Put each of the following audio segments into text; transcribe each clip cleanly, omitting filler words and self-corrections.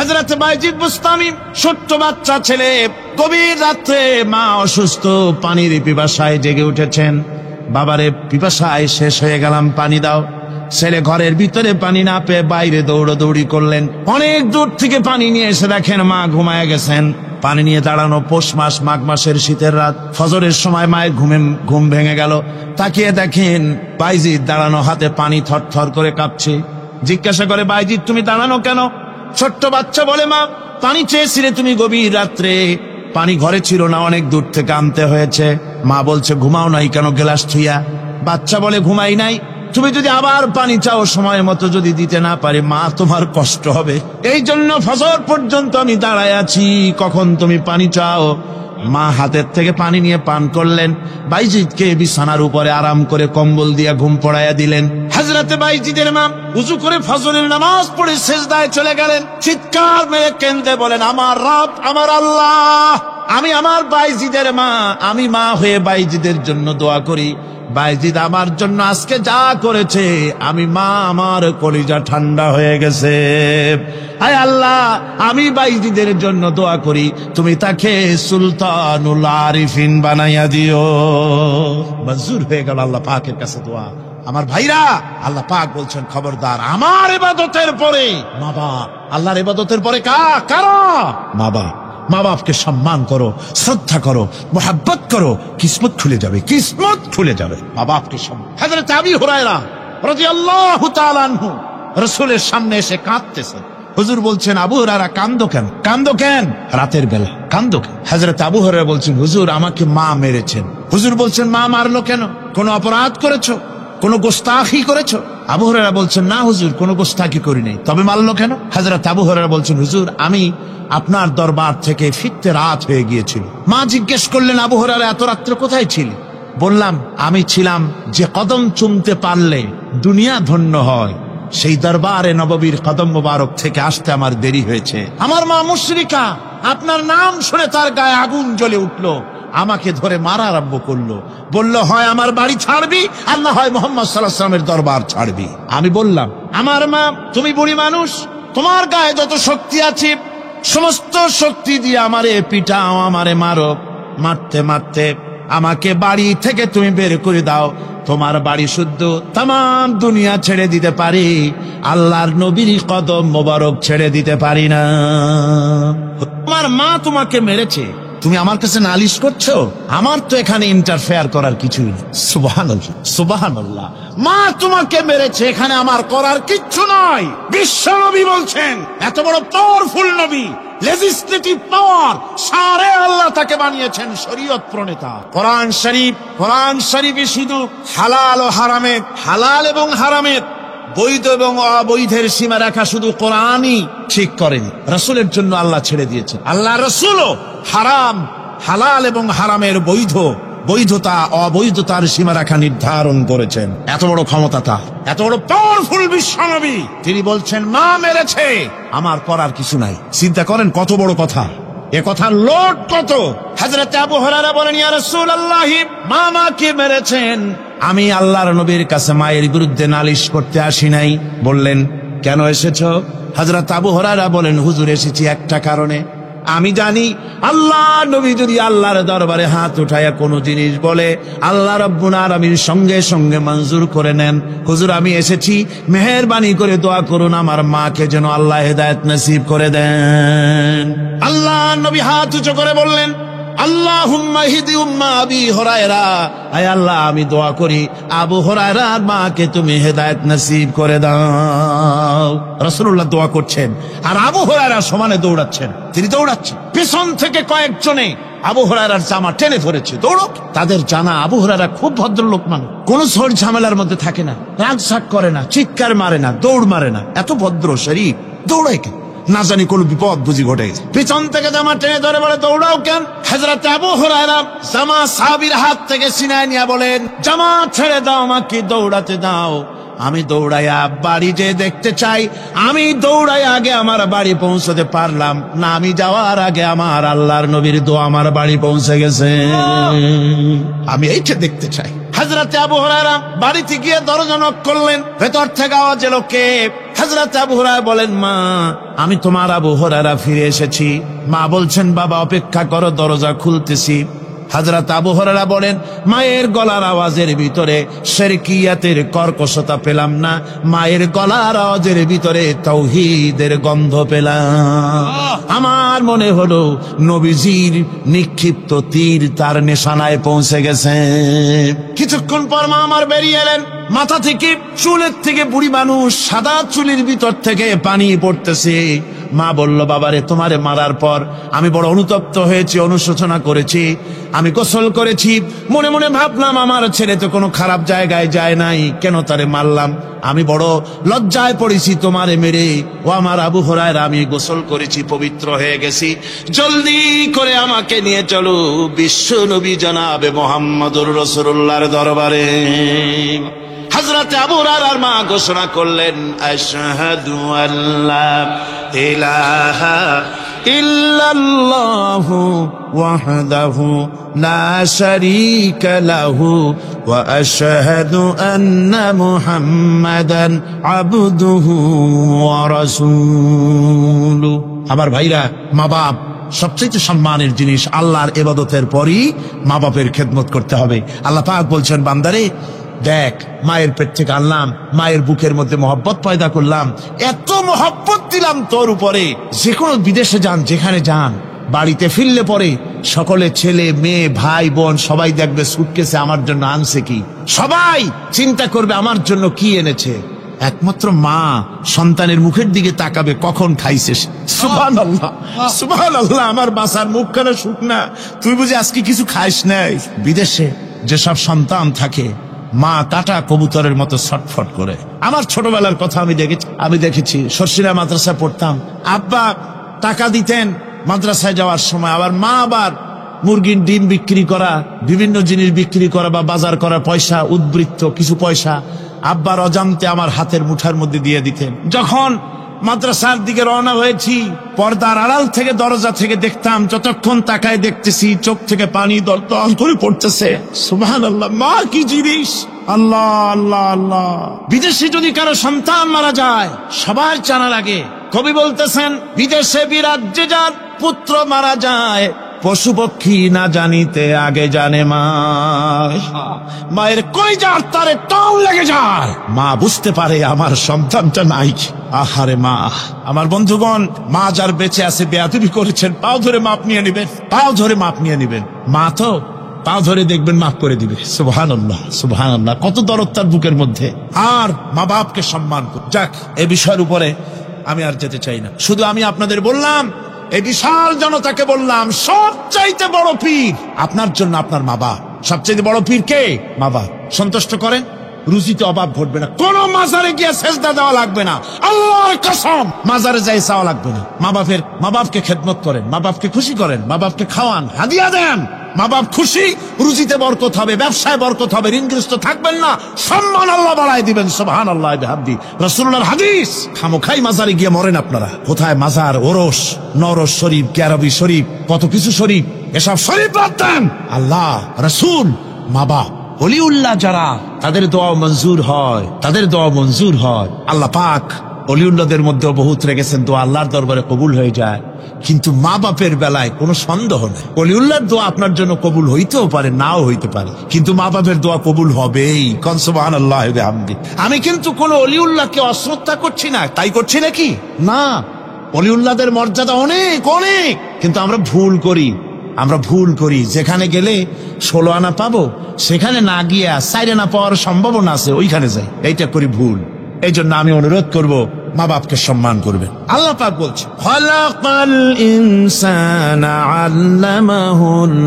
হযরত বাইজিদ বুস্তামি ছোট্ট বাচ্চা ছেলে, গভীর রাত্রে মা অসুস্থ, পানির পিপাসায় জেগে উঠেছেন। বাবারে পিপাসায় শেষ হয়ে গেলাম, পানি দাও। ছেলে ঘরের ভিতরে পানি না পেয়ে বাইরে দৌড়াদৌড়ি করলেন। অনেক দূর থেকে পানি নিয়ে এসে দেখেন মা ঘুমায় গেছেন। পানি নিয়ে দাঁড়ানো পৌষ মাস, মাঘ মাসের শীতের রাত, ফজরের সময় মায়ের ঘুম ভেঙে গেল। তাকিয়ে দেখেন বাইজিদ দাঁড়ানো, হাতে পানি থরথর করে কাঁপছে। জিজ্ঞাসা করে, বাইজিদ তুমি দাঁড়ানো কেন? ছোট্ট বাচ্চা বলে, মা পানি চেয়েছিলে তুমি গভীর রাত্রে, পানি ঘরে ছিল না, অনেক দূর থেকে আনতে হয়েছে। মা বলছে, ঘুমাও নাই কেন গ্লাস থুইয়া? বাচ্চা বলে, ঘুমাই নাই। তুমি যদি আবার পানি চাও, সময় মতো যদি দিতে না পারে মা, তোমার কষ্ট হবে। এই জন্য ফজর পর্যন্ত আমি দাঁড়ায় আছি, কখন তুমি পানি চাও। মা হাতের থেকে পানি নিয়ে পান করলেন। বাইজিদকে বিছানার উপরে আরাম করে কম্বল দিয়া ঘুম পড়াইয়া দিলেন। হযরতে বাইজিদের মা উযু করে ফজরের নামাজ পড়ে সিজদায় চলে গেলেন। চিৎকার মেরে কেঁদে বলেন, আমার রব, আমার আল্লাহ, আমি আমার বাইজিদের মা, আমি মা হয়ে বাইজিদের জন্য দোয়া করি। বাইজিদ আমার জন্য আজকে যা করেছে, আমি মা, আমার কলিজা ঠান্ডা হয়ে গেছে। আয় আল্লাহ, আমি বাইজিদের জন্য দোয়া করি, তুমি তাকে সুলতানুল আরিফিন বানাইয়া দিও। মঞ্জুর হয়ে গেল আল্লাহ পাকের কাছে দোয়া। আমার ভাইরা, আল্লাহ পাক বলছেন, খবরদার আমার ইবাদতের পরে মা বাপ, আল্লাহর ইবাদতের পরে কারা? মা বাপ। মা বাপকে সম্মান করো, শ্রদ্ধা করো, মোহাব্বত করো, কিসমত খুলে যাবে, কিসমত খুলে যাবে। মা বাপকে সম্মান। হযরত আবু হুরায়রা রাদিয়াল্লাহু তাআলা আনহু রাসূলের সামনে এসে কাঁদতেছেন। হুজুর বলছেন, আবু হুরায়রা কাঁদো কেন? কাঁদো কেন? রাতের বেলা কাঁদো কেন? হযরত আবু হুরায়রা বলছেন, হুজুর আমাকে মা মেরেছেন। হুজুর বলছেন, মা মারলো কেন? কোনো অপরাধ করেছো? কোনো গোস্তাখি করেছো? আবু হুরায়রা বলছেন, না হুজুর, কোনো গোস্তাখি করি নাই। তবে মারলো কেন? হযরত আবু হুরায়রা বলছেন, হুজুর আমি আপনার দরবার থেকে ফিরতে রাত হয়ে গিয়েছিল। মা জিজ্ঞেস করলেন, আবু হুরায়রা এত রাত্রে কোথায় ছিলে? বললাম, আমি ছিলাম যে কদম চুমতে পারলে দুনিয়া ধন্য হয়, সেই দরবারে নববীর কদম মোবারক থেকে আসতে আমার দেরি হয়েছে। আমার মা মুশরিকা, আপনার নাম শুনে তার গায়ে আগুন জ্বলে উঠলো, আমাকে ধরে মারা আরম্ভ করলো। বলল, হয় আমার বাড়ি ছাড়বি, আর না হয় মুহাম্মদ সাল্লাল্লাহু আলাইহি ওয়াসাল্লামের দরবার ছাড়বি। আমি বললাম, আমার মা, তুমি বুড়ি মানুষ, তোমার গায়ে যত শক্তি আছে সমস্ত শক্তি দিয়ে আমারে পিটাও, আমারে মারো। মারতে মারতে আমাকে বাড়ি থেকে তুমি বের করে দাও। তোমার বাড়ি শুদ্ধ, তামাম দুনিয়া ছেড়ে দিতে পারি, আল্লাহর নবীর কদম মোবারক ছেড়ে দিতে পারি না। তোমার মা তোমাকে মেরেছে, তুমি আমার কাছে নালিশ করছো? আমার তো এখানে ইন্টারফেয়ার করার কিছুই নেই। সুবহানাল্লাহ, সুবহানাল্লাহ। মা তোমাকে মেরেছে, এখানে আমার করার কিচ্ছু নয়। বিশ্ব নবী বলছেন, এত বড় পাওয়ারফুল নবী, লেজিসলেটিভ পাওয়ার, সারে আল্লাহ তাকে বানিয়েছেন শরীয়ত প্রণেতা। কোরআন শরীফে শুধু হালাল ও হারামের, হালাল এবং হারামের, বৈধ এবং অবৈধের সীমা রেখা শুধু কোরআনই ঠিক করেনি, রাসূলের জন্য আল্লাহ ছেড়ে দিয়েছেন। আল্লাহ রাসূলও হারাম, হালাল এবং হারামের বৈধতা অবৈধতার সীমারেখা নির্ধারণ করেছেন। এত বড় ক্ষমতা তার, এত বড় পাওয়ারফুল বিশ্বনবী, তিনি বলছেন, মা মেরেছে, আমার করার কিছু নাই। চিন্তা করেন কত বড় কথা, এ কথার লোড কত। হযরত আবু হুরায়রা বলেন, ইয়া রাসূলুল্লাহ, মা মাকে মেরেছেন। আমি আল্লাহর নবীর কাছে মায়ের বিরুদ্ধে নালিশ করতে আসি নাই। বললেন, কেন এসেছো? হযরত আবু হুরায়রা বলেন, হুজুর এসেছি একটা কারণে। আমি জানি আল্লাহ নবী যদি আল্লাহর দরবারে হাত উঠায়া কোনো জিনিস বলে, আল্লাহ রাব্বুল আলামিন সঙ্গে সঙ্গে মঞ্জুর করে নেন। হুজুর আমি এসেছি, মেহেরবানি করে দোয়া করুন আমার মাকে যেন আল্লাহ হেদায়েত নসিব করে দেন। আল্লাহ নবী হাত উঁচু করে বললেন, আল্লাহুম্মা হিদি উম্মা আবি হুরায়রা, আয় আল্লাহ আমি দোয়া করি আবু হুরায়রার মাকে তুমি হেদায়েত নসিব করে দাও। রাসূলুল্লাহ দোয়া করছেন আর আবু হুরায়রা সমানে দৌড়াচ্ছেন। তিনি দৌড়াচ্ছেন, পেছন থেকে কয়েকজনে আবু হুরায়রার জামা টেনে ধরেছে, দৌড়ক। তাদের জানা আবু হুরায়রা খুব ভদ্রলোক মানুষ, কোন ঝড় ঝামেলার মধ্যে থাকে না, রাগ শাক করে না, চিৎকার মারে না, দৌড় মারে না, এত ভদ্র শরীর, দৌড়ায় কেন? না জানি কোন বিপদ বুঝি ঘটে গেছে। পিছন থেকে জামা টেনে ধরে বলে, দৌড়াও কেন? হযরত আবু হুরায়রা জামা সাহাবীর হাত থেকে ছিনায় নিয়ে বলেন, জামা ছেড়ে দাও, আমাকে দৌড়াতে দাও। আমি দৌড়াইয়া বাড়ি যে দেখতে চাই, আমি দৌড়াই আগে আমার বাড়ি পৌঁছতে পারলাম না, আমি যাওয়ার আগে আমার আল্লাহর নবীর দোয়া আমার বাড়ি পৌঁছে গেছে, আমি এইটা দেখতে চাই। হযরতে আবু হুরায়রা বাড়িতে গিয়ে দরজা নক করলেন। ভেতর থেকে আওয়াজ এলো, কে? হযরতে আবু হুরায়রা বলেন, মা, আমি তোমার আবু হুরায়রা ফিরে এসেছি। মা বলছেন, বাবা অপেক্ষা করো, দরজা খুলতেছি। হযরত আবু হুরায়রা বলেন, মায়ের গলার আওয়াজের ভিতরে শিরকিয়াতের কর্কশতা পেলাম না, মায়ের গলার আওয়াজের ভিতরে তাওহীদের গন্ধ পেলাম। আমার মনে হলো নবীজির নিক্ষিপ্ত তীর তার নিশানায় পৌঁছে গেছে। কিছুক্ষণ পর মা আমার বেরিয়ে এলেন। মাথা থেকে, চুলের থেকে বুড়ি মানুষ, সাদা চুলের ভিতর থেকে পানি পড়তেছে। মা বলল, বাবারে, তোমারে মারার পর আমি বড় অনুতপ্ত হয়েছি, অনুশোচনা করেছি, আমি গোসল করেছি। মনে মনে ভাবলাম, আমার ছেলে তো কোনো খারাপ জায়গায় যায় নাই, কেন তারে মারলাম? আমি বড় লজ্জায় পড়েছি তোমারে মেরে। ও আমার আবু হুরায়রা, আমি গোসল করেছি, পবিত্র হয়ে গেছি, জলদি করে আমাকে নিয়ে চলো বিশ্ব নবী জনাবে মুহাম্মদুর রাসূলুল্লাহর দরবারে। হযরতে আবু হুরায়রার মা ঘোষণা করলেন, আশহাদু আল্লা ইলাহা ইল্লাল্লাহু ওয়াহদাহু লা শারীকা লাহু ওয়া আশহাদু আন্না মুহাম্মাদান আবদুহু ওয়া রাসূলুহু। আমার ভাইরা, মা বাপ সবচেয়ে সম্মানের জিনিস। আল্লাহর ইবাদতের পরই মা বাপের খেদমত করতে হবে। আল্লাহ পাক বলছেন, বান্দারে দেখ, মায়ের পেট থেকে আনলাম, মায়ের বুকের মধ্যে মহব্বত পয়দা করলাম, এত মহব্বত দিলাম তোর উপরে, যে কোনো বিদেশে যান, যেখানে যান, বাড়িতে ফিরলে পরে সকলে, ছেলে মেয়ে ভাই বোন সবাই দেখবে সুটকেসে আমার জন্য আনছে কি, সবাই চিন্তা করবে আমার জন্য কি এনেছে। একমাত্র মা সন্তানের মুখের দিকে তাকাবে, কখন খাইছে। সুবহানাল্লাহ, সুবহানাল্লাহ, আমার বাসার মুখখানা শুকনা, তুই বুঝি আজকে কিছু খাইস নাই। বিদেশে যেসব সন্তান থাকে, মা কাটা কবুতরের মতো ছটফট করে। আমার ছোটবেলার কথা আমি দেখেছি। শর্ষিনা মাদ্রাসায় পড়তাম, আব্বা টাকা দিতেন মাদ্রাসায় যাওয়ার সময়, আবার মা আবার মুরগির ডিম বিক্রি করা, বিভিন্ন জিনিস বিক্রি করা বা বাজার করার পয়সা, উদ্বৃত্ত কিছু পয়সা আব্বার অজান্তে আমার হাতের মুঠার মধ্যে দিয়ে দিতেন। যখন মাদ্রাসার দিকে রওনা হয়েছি, পর্দার আড়াল থেকে, দরজা থেকে দেখতাম, যতক্ষণ তাকায় দেখতেছি চোখ থেকে পানি দল করে পড়তেছে। সুবহানাল্লাহ, মা কি জিনিস! আল্লাহ আল্লাহ আল্লাহ। বিদেশে যদি কারো সন্তান মারা যায়, সবার জানা লাগে। কবি বলতেছেন, বিদেশে বিরাজ্যে যার পুত্র মারা যায়, পশু পক্ষী না জানিতে আগে জানে মা। মায়ের কলিজার তারে টান লেগে যায়, মা বুঝতে পারে আমার সন্তানটা নাই। আহারে মা! আমার বন্ধুগণ, মা যার বেঁচে আছে, বেয়াদবি করেছেন, পাও ধরে মাপ নিয়ে নিবেন, পাও ধরে মাপ নিয়ে নিবেন। মা তো পাও ধরে দেখবেন, মাফ করে দিবে। সুবহানাল্লাহ, সুবহানাল্লাহ, কত দরদ তার বুকের মধ্যে। আর মা বাপকে সম্মান করুন। যাক, এই বিষয়ের উপরে আমি আর যেতে চাই না। শুধু আমি আপনাদের বললাম, এই বিশাল জনতাকে বললাম, সবচাইতে বড় পীর আপনার জন্য আপনার মা বাপ। সবচাইতে বড় পীর কে? মা বাপ। সন্তুষ্ট করেন, রুজিতে অভাব ঘটবে না। কোন মাজারে গিয়ে সেজদা দেওয়া লাগবে না, আল্লাহর কসম, মাজারে যাই চাওয়া লাগবে না। মা বাপকে খেদমত করেন, মা বাপকে খুশি করেন, মা বাপকে খাওয়ান, হাদিয়া দেন। মা বাপ খুশি, রুজিতে বরকত হবে, ব্যবসায় বরকত হবে, ঋণগ্রস্ত থাকবেন না, সম্মান আল্লাহ বাড়ায় দিবেন। সুবহানাল্লাহ বিহামদি। রাসূলুল্লাহর হাদিস। খামোখাই মাজারে গিয়ে মরেন আপনারা। কোথায় মাজার, ওরস, নরস শরীফ, গ্যারবি শরীফ, কত কিছু শরীফ, এসব শরীফ বাদ দেন। আল্লাহ, রাসূল, মা বাপ, ওলিউল্লাহ যারা, তাদের দোয়া মঞ্জুর হয়, তাদের দোয়া মঞ্জুর হয়। আল্লাহ পাক ওলিউল্লাহদের মধ্যেও বহুত রেখেছেন, দোয়া আল্লাহর দরবারে কবুল হয়ে যায়। কিন্তু মা বাপের বেলায় কোনো সন্দেহ নেই, ওলিউল্লাহর দোয়া আপনার জন্য কবুল হইতেও পারে, নাও হইতে পারে, কিন্তু মা বাপের দোয়া কবুল হবেই। কোন সুবহানাল্লাহ বিহামদি। আমি কিন্তু কোন ওলিউল্লাহকে অশ্রদ্ধা করছি না, তাই করছি নাকি? না, ওলিউল্লাহদের মর্যাদা অনেক অনেক, কিন্তু আমরা ভুল করি। যেখানে গেলে 16 আনা পাবো, সেখানে না গিয়ে 4 আনা পাওয়ার সম্ভাবনা আছে, ওইখানে যাই, এইটা করি ভুল। এই জন্য আমি অনুরোধ করব, মা বাপকে সম্মান করবেন। আল্লাহ পাক বলছে, খালাকাল ইনসানা আল্লামাহুল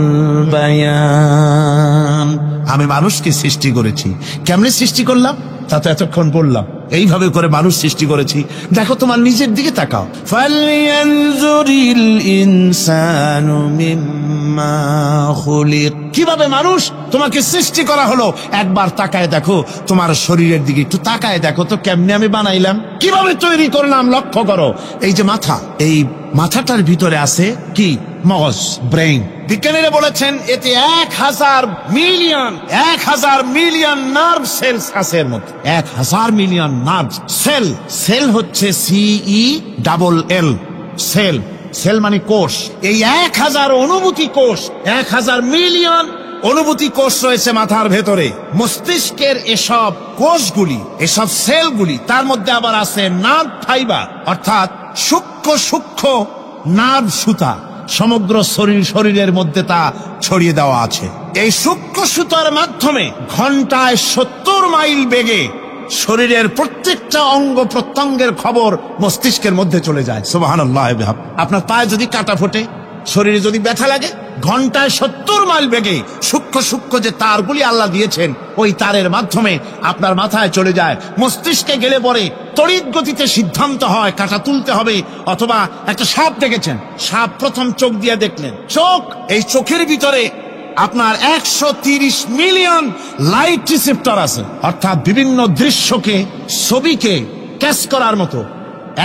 বায়ান। আমি মানুষকে সৃষ্টি করেছি। কেমনে সৃষ্টি করলাম তা তো এতক্ষণ বললাম। এইভাবে করে মানুষ সৃষ্টি করেছি। দেখো, তোমার নিজের দিকে তাকাও। ফালয়ানজুরিল ইনসানু মিম্মা খুলিক। কিভাবে মানুষ তোমাকে সৃষ্টি করা হলো, একবার তাকায় দেখো, তোমার শরীরের দিকে একটু তাকায় দেখো তো, কেমনে আমি বানাইলাম, কিভাবে তৈরি করলাম, লক্ষ্য করো। এই যে মাথা, এই মাথাটার ভিতরে আছে কি? মগজ, ব্রেইন। বিজ্ঞানীরা বলেছেন এতে 1000 মিলিয়ন নার্ভ সেলস আছে এর মধ্যে। 1000 মিলিয়ন নার্ভ সেল। সেল হচ্ছে CELL, সেল। সেল মানে কোষ। এই 1000 অনুভূতি কোষ, 1000 মিলিয়ন অনুভূতি কোষ রয়েছে মাথার ভেতরে। মস্তিষ্কের এসব কোষগুলি, এসব সেলগুলি, তার মধ্যে আবার আছে নার্ভ ফাইবার, অর্থাৎ সূক্ষ্ম সূক্ষ্ম নার্ভ সুতা সমগ্র শরীরের মধ্যে তা ছড়িয়ে দেওয়া আছে। এই সূক্ষ্ম সুতার মাধ্যমে ঘন্টায় 70 মাইল বেগে শরীরের প্রত্যেকটা অঙ্গ প্রত্যঙ্গের খবর মস্তিষ্কের মধ্যে চলে যায়। সুবহানাল্লাহ। আপনার পায়ে যদি কাটা ফোটে, শরীরে যদি ব্যথা লাগে, ঘন্টায় 70 মাইল বেগে সূক্ষ্ম সূক্ষ্ম যে তারগুলি আল্লাহ দিয়েছেন, ওই তারের মাধ্যমে আপনার মাথায় চলে যায়। মস্তিষ্কে গেলে পরে তড়িৎ গতিতে সিদ্ধান্ত হয় কাটা তুলতে হবে, অথবা একটা সাপ দেখেছেন, সাপ প্রথম চোখ দিয়ে দেখলেন, চোখ, এই চোখের ভিতরে আপনার 130 মিলিয়ন লাইট রিসেপ্টর আছে, অর্থাৎ বিভিন্ন দৃশ্যকে, ছবিকে ক্যাচ করার মতো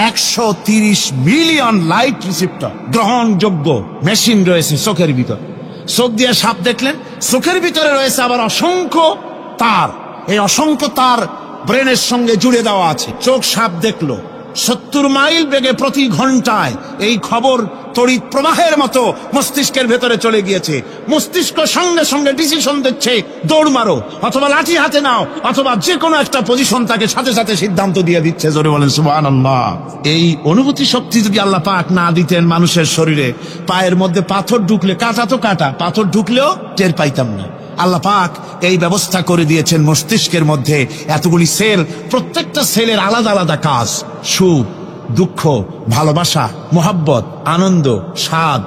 130 মিলিয়ন লাইট রিসেপ্টর গ্রহণযোগ্য মেশিন রয়েছে চোখের ভিতর। চোখ দিয়ে সাপ দেখলেন, চোখের ভিতরে রয়েছে আবার অসংখ্য তার। এই অসংখ্য তার ব্রেনের সঙ্গে জুড়ে দেওয়া আছে। চোখ সাপ দেখলো, 70 মাইল বেগে প্রতি ঘন্টায় এই খবর তড়িৎ প্রবাহের মতো মস্তিষ্কের ভেতরে চলে গিয়েছে। মস্তিষ্ক সঙ্গে সঙ্গে ডিসিশন দিচ্ছে, দৌড় মারো, অথবা লাঠি হাতে নাও, অথবা যে কোনো একটা পজিশন তাকে সাথে সাথে সিদ্ধান্ত দিয়ে দিচ্ছে। জোরে বলেন সুবহানাল্লাহ। এই অনুভূতি শক্তি যদি আল্লাহ পাক না দিতেন মানুষের শরীরে, পায়ের মধ্যে পাথর ঢুকলে, কাটা তো কাটা, পাথর ঢুকলেও টের পাইতাম না। আল্লাহ পাক এই ব্যবস্থা করে দিয়েছেন মস্তিষ্কের মধ্যে এতগুলি সেল, প্রত্যেকটা সেলের আলাদা আলাদা কাজ। সুখ, দুঃখ, ভালোবাসা, মোহাব্বত, আনন্দ, স্বাদ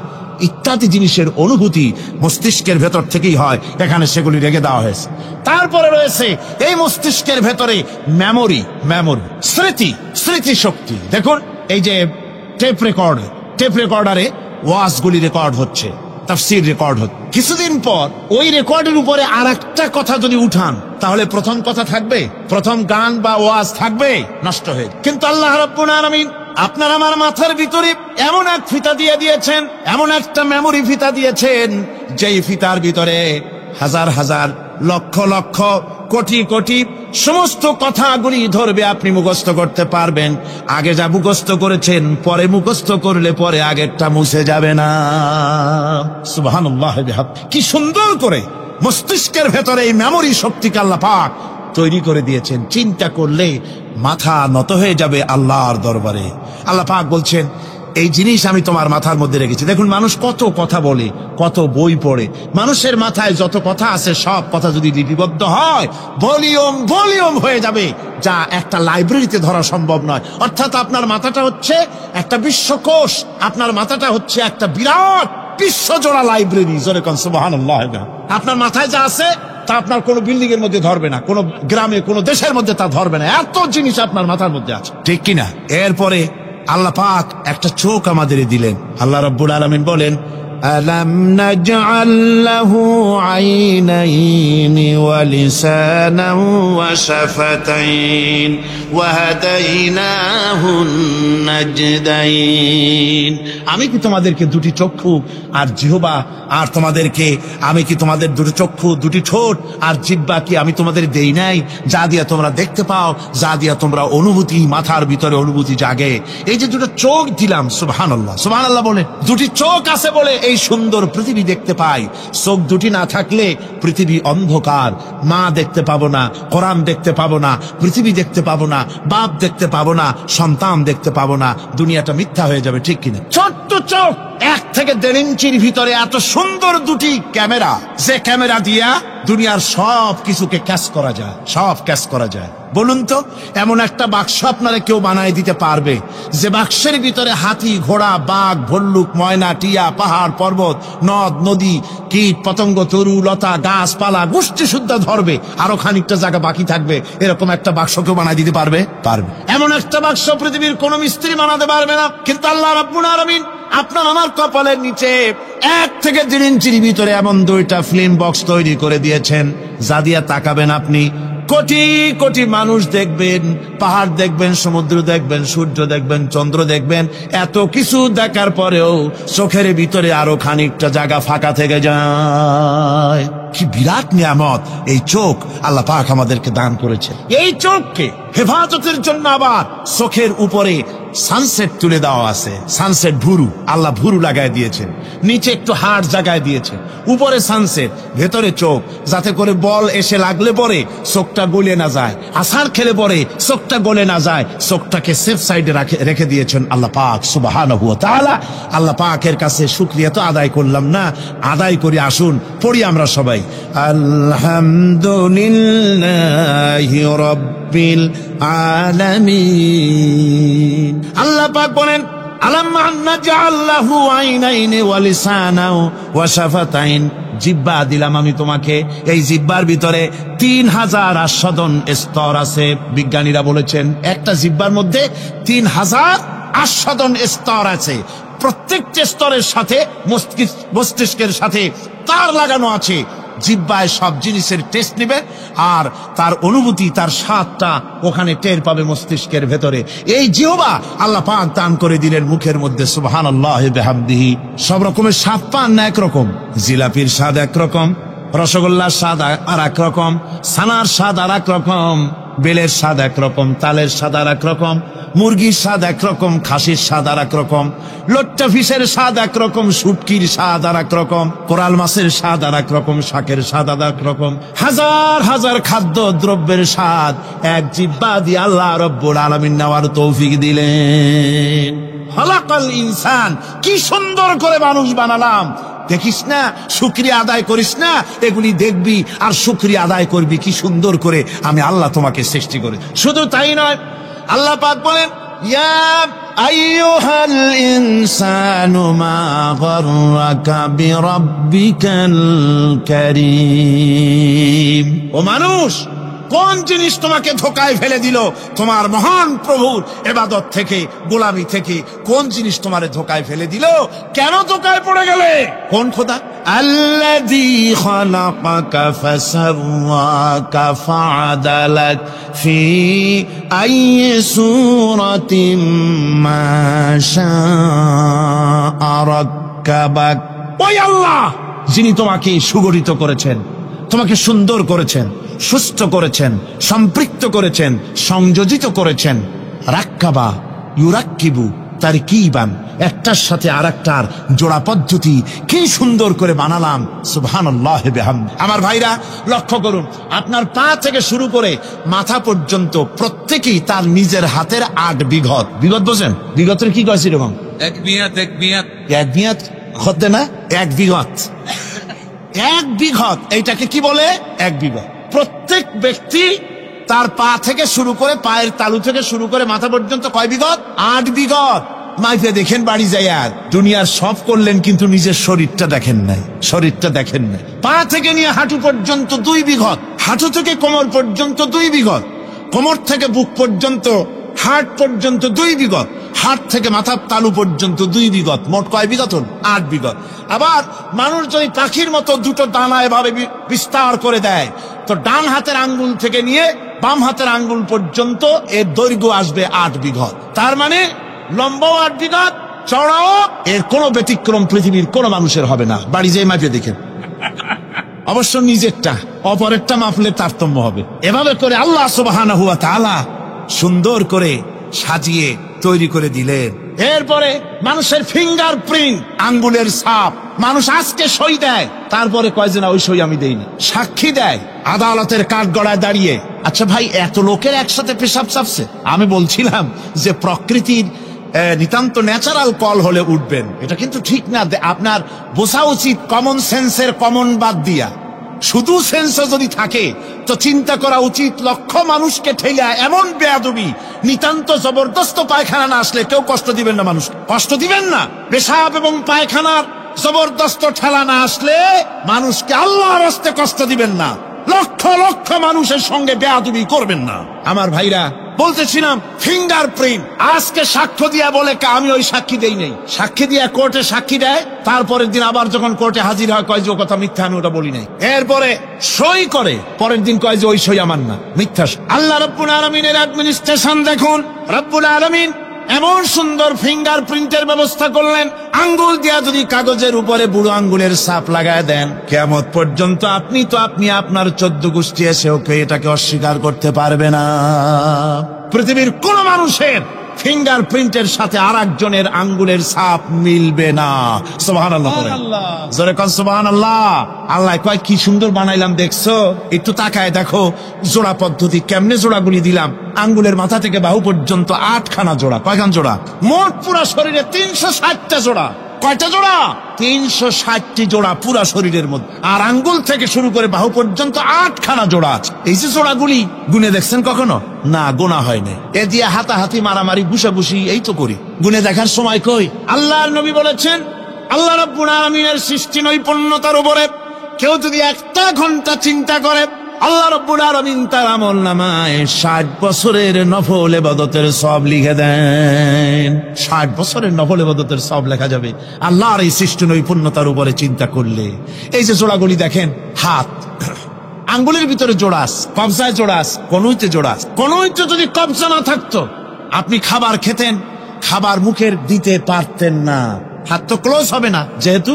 ইত্যাদি জিনিসের অনুভূতি মস্তিষ্কের ভেতর থেকেই হয়। এখানে সেগুলি রেখে দেওয়া হয়েছে। তারপরে রয়েছে এই মস্তিষ্কের ভেতরে মেমোরি, স্মৃতি শক্তি। দেখুন, এই যে টেপ রেকর্ডারে ওয়াজগুলি রেকর্ড হচ্ছে, তাফসীর রেকর্ড হচ্ছে। কিছুদিন পর ওই রেকর্ডের উপরে আর একটা কথা যদি উঠান, তাহলে প্রথম কথা থাকবে, প্রথম গান বা ওয়াজ থাকবে, নষ্ট হয়ে। কিন্তু আল্লাহ রাব্বুল আলামিন আপনার আমার মাথার ভিতরে এমন এক ফিতা দিয়ে দিয়েছেন, এমন একটা মেমোরি ফিতা দিয়েছেন, যেই ফিতার ভিতরে হাজার হাজার, লক্ষ লক্ষ, কোটি কোটি সমস্ত কথাগুলি ধরবে, আপনি মুখস্থ করতে পারবেন। আগে যা মুখস্থ করেছেন, পরে মুখস্থ করলে পরে আগেরটা মুছে যাবে না। সুবহানাল্লাহ। কি সুন্দর করে মস্তিষ্কের ভেতরে এই মেমোরি শক্তিকে আল্লাহ পাক তৈরি করে দিয়েছেন। চিন্তা করলে মাথা নত হয়ে যাবে আল্লাহর দরবারে। আল্লাহ পাক বলছেন, এই জিনিস আমি তোমার মাথার মধ্যে রেখেছি। দেখুন, মানুষ কত কথা বলে, কত বই পড়ে, মানুষের মাথায় যত কথা আছে সব কথা যদি লিপিবদ্ধ হয়, ভলিউম হয়ে যাবে, যা একটা লাইব্রেরিতে ধরা সম্ভব নয়। অর্থাৎ আপনার মাথাটা হচ্ছে একটা বিশ্বকোষ, আপনার মাথাটা হচ্ছে একটা বিরাট বিশ্বজোড়া লাইব্রেরি। জোরে কোন সুবহানাল্লাহ। আপনার মাথায় যা আছে তা আপনার কোনো বিল্ডিং এর মধ্যে ধরবে না, কোনো গ্রামে, কোনো দেশের মধ্যে তা ধরবে না। এত জিনিস আপনার মাথার মধ্যে আছে, ঠিক কিনা? এরপরে আল্লাহ পাক একটা চোখ আমাদের দিলেন। আল্লাহ রাব্বুল আলামিন বলেন, আলাম নাজআল লাহু আইনাইনি ওয়া লিসানান ওয়া শাফাতাইন ওয়া হাদাইনাহুন নাজদাইন। আমি কি তোমাদেরকে দুটি চক্ষু আর জিহ্বা, আর তোমাদেরকে আমি কি তোমাদের দুটি চক্ষু, দুটি ঠোঁট আর জিহ্বা কি আমি তোমাদের দেই নাই, যা দিয়া তোমরা দেখতে পাও, যা দিয়া তোমরা অনুভূতি, মাথার ভিতরে অনুভূতি জাগে। এই যে দুটো চোখ দিলাম, সুবহানাল্লাহ সুবহানাল্লাহ বলে, দুটি চোখ আছে বলে এই সুন্দর পৃথিবী দেখতে পাই। চোখ দুটি না থাকলে পৃথিবী অন্ধকার, মা দেখতে পাবো না, কোরআন দেখতে পাবো না, পৃথিবী দেখতে পাবো না, বাপ দেখতে পাবো না, সন্তান দেখতে পাবো না, দুনিয়াটা মিথ্যা হয়ে যাবে, ঠিক কিনা? ছোট্ট চোখ, 1 থেকে 1.5 ইঞ্চির ভিতরে এত সুন্দর দুটি ক্যামেরা, যে ক্যামেরা দিয়া দুনিয়ার সব কিছুকে ক্যাচ করা যায়, সব ক্যাচ করা যায়। বলুন তো, এমন একটা বাক্স আপনারা কেউ বানায় দিতে পারবে যে বাক্সের ভিতরে হাতি, ঘোড়া, বাঘ, ভল্লুক, ময়না, টিয়া, পাহাড়, পর্বত, নদ নদী, কীট পতঙ্গ, তরু লতা, গাছপালা গোষ্ঠী শুদ্ধা ধরবে, আরো খানিকটা জায়গা বাকি থাকবে, এরকম একটা বাক্স কেউ বানায় দিতে পারবে? পারবে। এমন একটা বাক্স পৃথিবীর কোন মিস্ত্রি বানাতে পারবে না। কিন্তু আল্লাহ রাব্বুল আলামিন আপনার আমার কপালের নিচে 1 থেকে 1.5 ইঞ্চির ভিতরে এমন 2টা ফিল্ম বক্স তৈরি করে দিয়েছেন, যা দিয়া তাকাবেন আপনি, কোটি কোটি মানুষ দেখবেন, পাহাড় দেখবেন, সমুদ্র দেখবেন, সূর্য দেখবেন, চন্দ্র দেখবেন, এত কিছু দেখার পরেও চোখের ভিতরে আরো খানিকটা জায়গা ফাঁকা থেকে যায়। কি বিরাট নিয়ামত এই চোখ আল্লাহ পাক আমাদেরকে দান করেছে। এই চোখকে হেফাজতের জন্য আবার চোখের উপরে সানসেট তুলে দেওয়া আছে। সানসেট ভুরু, আল্লাহ ভুরু লাগায় দিয়েছেন, নিচে একটু হাড় জায়গায় দিয়েছেন, উপরে সানসেট, ভেতরে চোখ, যাতে করে বল এসে লাগলে পরে চোখটা গলে না যায়, আছাড় খেলে পরে চোখটা গলে না যায়, চোখটাকে সেফ সাইডে রেখে দিয়েছেন আল্লাহ পাক সুবহানাহু ওয়া তাআলা। আল্লাহ পাকের কাছে শুকরিয়া তো আদায় করলাম না, আদায় করি। আসুন পড়ি আমরা সবাই, আলহামদুলিল্লাহি রাব্বিল আলামিন। আল্লাহ পাক বলেন, আলাম নাজআল লাহু আইনাইনি ওয়া লিসানাও ওয়া শাফাতাইন। জিহ্বা দিলাম আমি তোমাকে, এই জিহ্বার ভিতরে 3000 আস্বাদন স্তর আছে। বিজ্ঞানীরা বলেছেন একটা জিহ্বার মধ্যে 3000 আস্বাদন স্তর আছে। প্রত্যেকটা স্তরের সাথে মস্তিষ্কের সাথে তার লাগানো আছে। জিহ্বায় সব জিনিসের টেস্ট নেবে আর তার অনুভূতি, তার স্বাদটা ওখানে টের পাবে মস্তিষ্কের ভেতরে। এই জিহ্বা আল্লাহ পাক দান করে দিলেন মুখের মধ্যে, সুবহানাল্লাহি বিহামদিহি। সব রকমের স্বাদ পান না একরকম, জিলাপির স্বাদ একরকম, রসগোল্লার স্বাদ আর এক রকম, ছানার স্বাদ আর এক রকম, বেলের স্বাদ একরকম, তালের স্বাদ আর এক রকম, মুরগির স্বাদ একরকম, খাসির স্বাদ আর এক রকম, লট্টা ফিশের স্বাদ একরকম, শুটকির স্বাদ আর এক রকম, কোরাল মাছের স্বাদ আর এক রকম, শাকের স্বাদ আর এক রকম। হাজার হাজার খাদ্য দ্রব্যের স্বাদ এক জিহ্বা দিয়ে আল্লাহ রব্বুল আলামিন নেওয়ার তৌফিক দিলেন। খলাকাল ইনসান, কি সুন্দর করে মানুষ বানালাম। দেখিস না, শুকরিয়া আদায় করিস না, এগুলি দেখবি আর শুকরিয়া আদায় করবি কি সুন্দর করে আমি আল্লাহ তোমাকে সৃষ্টি করে। শুধু তাই নয়, আল্লাহ পাক বলেন, ইয়া আইয়ুহাল ইনসানু মা গাররাকা বিরাব্বিকাল কারীম। ও মানুষ, কোন জিনিস তোমাকে ধোকায় ফেলে দিল তোমার মহান প্রভুর ইবাদত থেকে, গোলামি থেকে? কোন জিনিস তোমারে ধোকায় ফেলে দিল? কেন ধোকায় পড়ে গেলে? কোন খোদা? আল্লাযী খালাকাকা ফাসাওয়াকা ফাআদালাক ফি আইয়ি সূরাতিন মা শাআ রাক্কাবাক। ওই আল্লাহ যিনি তোমাকে সুগঠিত করেছেন, তোমাকে সুন্দর করেছেন, সুস্থ করেছেন, সম্পৃক্ত করেছেন, সংযোজিত করেছেন। রাক্কাবা ইউরাক্কিবু তারকিবান, একটার সাথে আরেকটার জোড়া পদ্ধতি কি সুন্দর করে বানালাম। সুবহানাল্লাহি বিহামদি। আমার ভাইরা লক্ষ্য করুন, আপনার পা থেকে শুরু করে মাথা পর্যন্ত প্রত্যেকেই তার নিজের হাতের 8 বিঘত। বিঘত বোঝেন? বিঘতের কি কয়েছি এরকম? এক বিঘত হতে না, 1 বিঘত। 1 বিঘত, এইটাকে কি বলে? 1 বিঘত। প্রত্যেক ব্যক্তি তার পা থেকে শুরু করে, পায়ের তালু থেকে শুরু করে মাথা পর্যন্ত কয় বিঘত? 8 বিঘত। মাইফে দেখেন বাড়ি যায়। আর দুনিয়ার সব করলেন কিন্তু নিজের শরীরটা দেখেন নাই, শরীরটা দেখেন নাই। পা থেকে নিয়ে হাঁটু পর্যন্ত 2 বিঘত, হাঁটু থেকে কোমর পর্যন্ত 2 বিঘত, কোমর থেকে বুক পর্যন্ত, হার্ট পর্যন্ত 2 বিঘত, হাত থেকে মাথার তালু পর্যন্ত 2 বিঘত। মোট কয় বিঘত? 8 বিঘত। আবার মানুষ যদি পাখির মতো দুটো ডানা এভাবে বিস্তার করে দেয়, তো ডান হাতের আঙ্গুল থেকে নিয়ে বাম হাতের আঙ্গুল পর্যন্ত এর দৈর্ঘ্য আসবে 8 বিঘত। তার মানে লম্বাও 8 বিঘত, চওড়াও। এর কোনো ব্যতিক্রম পৃথিবীর কোনো মানুষের হবে না। বাড়ি যেয়ে মাপিয়ে দেখেন। অবশ্য নিজেরটা অপরেরটা মাপলে তারতম্য হবে। এভাবে করে আল্লাহ সুবহানাহু ওয়া তাআলা সুন্দর করে সাজিয়ে তৈরি করে দিলেন। এরপরে মানুষের ফিঙ্গারপ্রিন্ট, আঙ্গুলের ছাপ। মানুষ আজকে সই দেয়, তারপরে কয় যে না ওই সই আমি দেইনি। সাক্ষী দেয় আদালতের কাঠগড়ায় দাঁড়িয়ে। আচ্ছা ভাই, এত লোকের একসাথে পেশাব চাপছে। আমি বলছিলাম যে প্রকৃতির নিতান্ত ন্যাচারাল কল হলে উঠবেন, এটা কিন্তু ঠিক না। আপনার বোঝা উচিত কমন সেন্সের কমন বাদ দিয়া। শুধু সেন্স যদি থাকে তো চিন্তা করা উচিত, লক্ষ মানুষকে ঠেলা এমন বেয়াদবি, নিতান্ত জবরদস্ত পায়খানা না আসলে কেউ কষ্ট দিবেন না, মানুষ কষ্ট দিবেন না। পেশাব এবং পায়খানার জবরদস্ত ঠেলা না আসলে মানুষকে আল্লাহর রাস্তায় কষ্ট দিবেন না। লক্ষ লক্ষ মানুষের সঙ্গে বেয়াদবি করবেন না। আমার ভাইরা, বলতেছিলাম ফিঙ্গারপ্রিন্ট। আজকে সাক্ষ্য দিয়া বলে আমি ওই সাক্ষী দেই নাই। সাক্ষী দিয়া কোর্টে সাক্ষী দেয়, তারপরের দিন আবার যখন কোর্টে হাজির হয় কয় যে ও কথা মিথ্যা, আমি ওটা বলি নাই। এরপরে সই করে, পরের দিন কয় যে ওই সই আমার না, মিথ্যা। আল্লাহ রাব্বুল আলামিনের অ্যাডমিনিস্ট্রেশন দেখুন। রাব্বুল আলামিন এমন সুন্দর ফিঙ্গারপ্রিন্টের ব্যবস্থা করলেন, আঙ্গুল দিয়া যদি কাগজের উপরে বুড়ো আঙ্গুলের ছাপ লাগায় দেন, কিয়ামত পর্যন্ত আপনি আপনার 14 গোষ্ঠী এসেও কেউ এটাকে অস্বীকার করতে পারবে না। পৃথিবীর কোন মানুষের ফিঙ্গারপ্রিন্টের সাথে আরেকজনের আঙ্গুলের ছাপ মিলবে না। সুবহানাল্লাহ, জোরে কোন সুবহানাল্লাহ। আল্লাহ কয় কি সুন্দর বানাইলাম, দেখছো? একটু তাকায় দেখো জোড়া পদ্ধতি, কেমনে জোড়াগুলি দিলাম। আঙ্গুলের মাথা থেকে বাহু পর্যন্ত 8খানা জোড়া। কয়খান জোড়া? মোট পুরা শরীরে 360টা জোড়া। কয়টা জোড়া? 360টি জোড়া পুরা শরীরের মধ্যে। আর আঙ্গুল থেকে শুরু করে বাহু পর্যন্ত 8খানা জোড়া আছে। এই যে জোড়াগুলি গুনে দেখছেন কখনো? না, গোনা হয় না। এ দিয়ে হাতাহাতি, মারামারি, ঘুষাঘুষি এই তো করি, গুনে দেখার সময় কই? আল্লাহর নবী বলেছেন, আল্লাহ রাব্বুল আলামিনের সৃষ্টি নৈপুণ্যতার উপরে কেউ যদি 1 ঘন্টা চিন্তা করে, আল্লাহ রাব্বুল আলামিন তার আমলনামায় 60 বছরের নফল ইবাদতের সওয়াব লিখে দেন। 60 বছরের নফল ইবাদতের সওয়াব লেখা যাবে আল্লাহর এই সৃষ্টি নৈপুণ্যতার উপরে চিন্তা করলে। এই যে জোড়াগুলি দেখেন, হাত আঙ্গুলের ভিতরে জোড়াস, কবজায় জোড়াস, কনুইতে জোড়াস। কনুইতে যদি কবজা না থাকতো, আপনি খাবার খেতেন, খাবার মুখের দিতে পারতেন না। হাত তো ক্লোজ হবে না, যেহেতু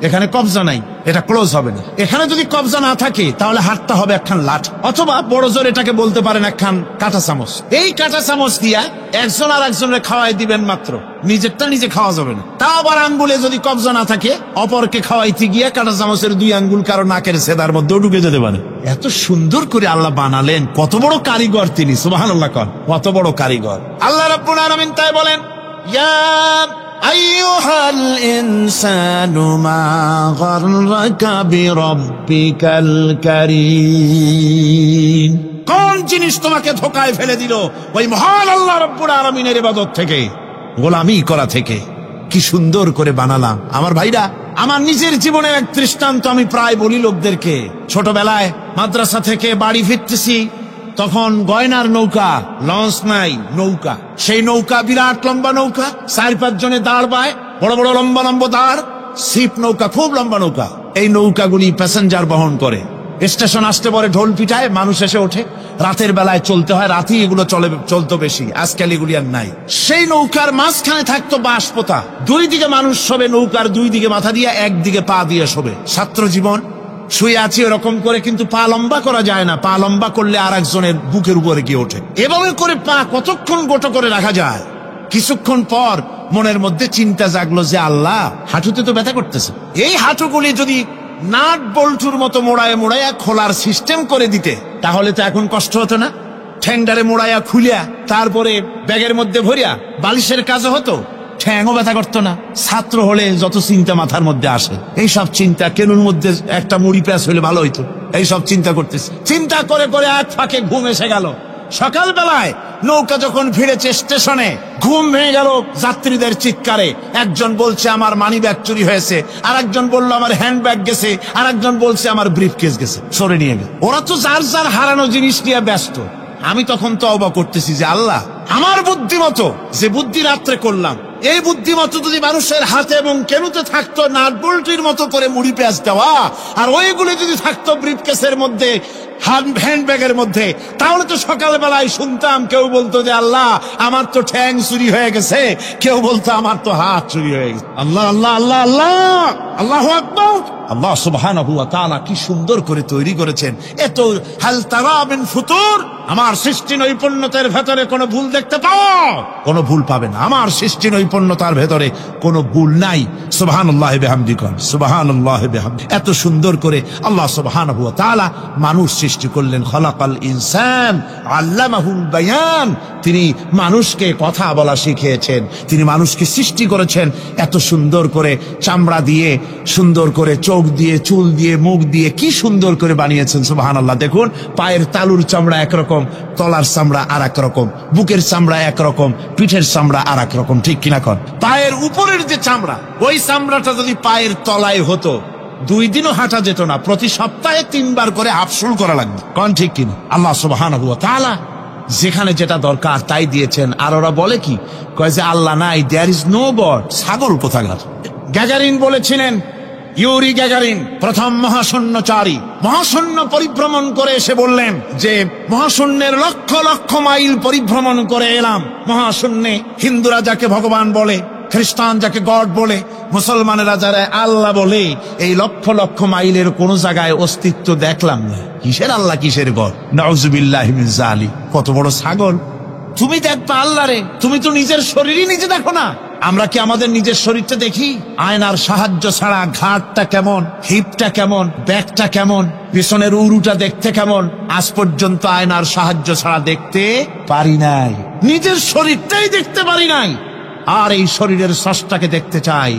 এখানে কবজা নাই, এটা ক্লোজ হবে না। এখানে যদি কবজা না থাকে তাহলে হাতটা হবে একখান লাঠ, অথবা বড় জোর এটাকে বলতে পারেন একখান কাঁটা চামচ। এই কাঁটা চামচ দিয়া একজন আর একজনের খাওয়াই দিবেন মাত্র, নিজেরটা নিজে খাওয়া যাবে না। তা আবার আঙ্গুলে যদি কবজা না থাকে, অপরকে খাওয়াইতে গিয়ে কাঁটা চামচের 2 আঙ্গুল কারো নাকের সেদার মধ্যেও ঢুকে যেতে পারে। এত সুন্দর করে আল্লাহ বানালেন, কত বড় কারিগর তিনি, সুবহানাল্লাহ। কত বড় কারিগর আল্লাহ রাব্বুল আলামিন। তাই বলেন, ইয়া আইয়ুহাল ইনসানু মা গাররাকা বিরাব্বিকাল কারীম। কোন জিনিস তোমাকে ধোঁকায় ফেলে দিল? ওই মহান আল্লাহ রাব্বুল আলামিনের ইবাদত থেকে, গোলামি করা থেকে। কি সুন্দর করে বানালাম। আমার ভাইরা, আমার নিজের জীবনের এক দৃষ্টান্ত আমি প্রায় বলি লোকদেরকে। ছোটবেলায় মাদ্রাসা থেকে বাড়ি ফিরতেছি, তখন গয়নার নৌকা, লঞ্চ নাই, নৌকা। সেই নৌকা বিরাট লম্বা নৌকা, 4-5 জনে দাঁড় বায়, বড় বড় লম্বা লম্বা দাঁড়, শিপ নৌকা, খুব লম্বা নৌকা। এই নৌকাগুলি প্যাসেঞ্জার বহন করে। স্টেশন আসতে পরে ঢোল পিটায়, মানুষ এসে ওঠে। রাতের বেলায় চলতে হয়, রাতেই এগুলো চলতো বেশি, আজকাল এগুলি আর নাই। সেই নৌকার মাঝখানে থাকতো বাঁশ পোতা, 2 দিকে মানুষ শোবে, নৌকার 2 দিকে মাথা দিয়ে, 1 দিকে পা দিয়ে শোবে। ছাত্র জীবন, শুয়ে আছি এরকম করে, কিন্তু পা লম্বা করা যায় না। পা লম্বা করলে আর একজনের বুকের উপরে গিয়ে ওঠে। এভাবে করে পা কতক্ষণ গোটো করে রাখা যায়? কিছুক্ষণ পর মনের মধ্যে চিন্তা জাগলো যে আল্লাহ, হাঁটুতে তো ব্যথা করতেছে, এই হাঁটুগুলি যদি নাট বল্টুর মতো মোড়ায় মোড়াইয়া খোলার সিস্টেম করে দিতে, তাহলে তো এখন কষ্ট হতো না। ঠ্যাংডারে মোড়াইয়া খুলিয়া তারপরে ব্যাগের মধ্যে ভরিয়া বালিশের কাজও হতো, ঠ্যাংও ব্যথা করতো না। ছাত্র হলে যত চিন্তা মাথার মধ্যে আসে, এইসব চিন্তা, কেনুর মধ্যে একটা মুড়ি প্যাঁচ হলে ভালো হইতো, এইসব চিন্তা করতেছে। চিন্তা করে করে এক ফাঁকে ঘুম এসে গেল। সকালবেলায় নৌকা যখন ফিরেছে স্টেশনে, ঘুম ভেঙে গেল যাত্রীদের চিৎকারে। একজন বলছে আমার মানি ব্যাগ চুরি হয়েছে, আর একজন বললো আমার হ্যান্ড ব্যাগ গেছে, আর একজন বলছে আমার ব্রিফকেস গেছে, সরে নিয়ে গেছে। ওরা তো যার যার হারানো জিনিস নিয়ে ব্যস্ত। আমি তখন তওবা করতেছি যে আল্লাহ, আমার বুদ্ধিমতো যে বুদ্ধি রাত্রে করলাম, এই বুদ্ধিমতো যদি মানুষের হাতে এবং কেনুতে থাকতো নাট বল্টুর মতো করে মুড়ি পেঁয়াজ দেওয়া, আর ওইগুলি যদি থাকতো ব্রিফকেসের মধ্যে, হ্যান্ড ব্যাগের মধ্যে, তাহলে তো সকালবেলায় শুনতাম কেউ বলতো যে আল্লাহ আমার তো ঠ্যাং চুরি হয়ে গেছে, কেউ বলতো আমার তো হাত চুরি হয়ে গেছে। আল্লাহ আল্লাহ আল্লাহ আল্লাহ, আল্লাহু আকবার। আল্লাহ সুবহানাহু ওয়া তাআলা কি সুন্দর করে তৈরি করেছেন। এত হাল তারা মিন ফুতুর। আমার সৃষ্টি নৈপুণ্যতার ভেতরে কোনো ভুল দেখতে পাও? কোনো ভুল পাবে না। আমার সৃষ্টি নৈপুণ্যতার ভেতরে কোনো ভুল নাই। সুবহানাল্লাহি বিহামদিহি, সুবহানাল্লাহি বিহামদিহি। এত সুন্দর করে আল্লাহ সুবহানাহু ওয়া তাআলা মানুষ সৃষ্টি করলেন। খলাকাল ইনসান আল্লামাহুল বায়ান। তিনি মানুষকে কথা বলা শিখিয়েছেন, তিনি মানুষকে সৃষ্টি করেছেন এত সুন্দর করে, চামড়া দিয়ে, সুন্দর করে চোখ দিয়ে, চুল দিয়ে, মুখ দিয়ে, কি সুন্দর করে বানিয়েছেন। সুবহানাল্লাহ। দেখুন, পায়ের তালুর চামড়া একরকম, তলার চামড়া আর এক রকম, বুকের চামড়া একরকম, পিঠের চামড়া আর এক রকম, ঠিক কিনা কন? পায়ের উপরের যে চামড়া, ওই চামড়াটা যদি পায়ের তলায় হতো, 2 দিনও হাঁটা যেত না। প্রতি সপ্তাহে 3 বার করে হাফসুল করা লাগবে, কন ঠিক কিনা? আল্লাহ সুবহানাহু ওয়া তাআলা যেখানে যেটা দরকার তাই দিয়েছেন। আর ওরা বলে কি, কয় যে আল্লাহ নাই, দেয়ার ইজ নো গড। ছাগল কোথাকার। গ্যাগারিন বলেছিলেন, ইউরি গ্যাগারিন প্রথম মহাশূন্যচারী, মহাশূন্য পরিভ্রমণ করে এসে বললেন যে মহাশূন্যের লক্ষ লক্ষ মাইল পরিভ্রমণ করে এলাম। মহাশূন্যে হিন্দুরা যাকে ভগবান বলে, খ্রিস্টান যাকে গড বলে, মুসলমানেরা যারা আল্লাহ বলে, এই লক্ষ লক্ষ মাইলের কোন জায়গায় অস্তিত্ব দেখলাম না। কিসের আল্লাহ, কিসের গড? নাউজুবিল্লাহি মিন যালিক। কত বড় ছাগল! তুমি দেখবা আল্লাহ রে, তুমি তো নিজের শরীরই নিজে দেখো না। আমরা কি আমাদের নিজের শরীরটা দেখি? আয়নার সাহায্য ছাড়া ঘাটটা কেমন, হিপটা কেমন, ব্যাকটা কেমন, পিছনের উরুটা দেখতে কেমন, আজ পর্যন্ত আয়নার সাহায্য ছাড়া দেখতে পারি নাই। নিজের শরীরটাই দেখতে পারি নাই, আর এই শরীরের স্রষ্টাকে দেখতে চাই।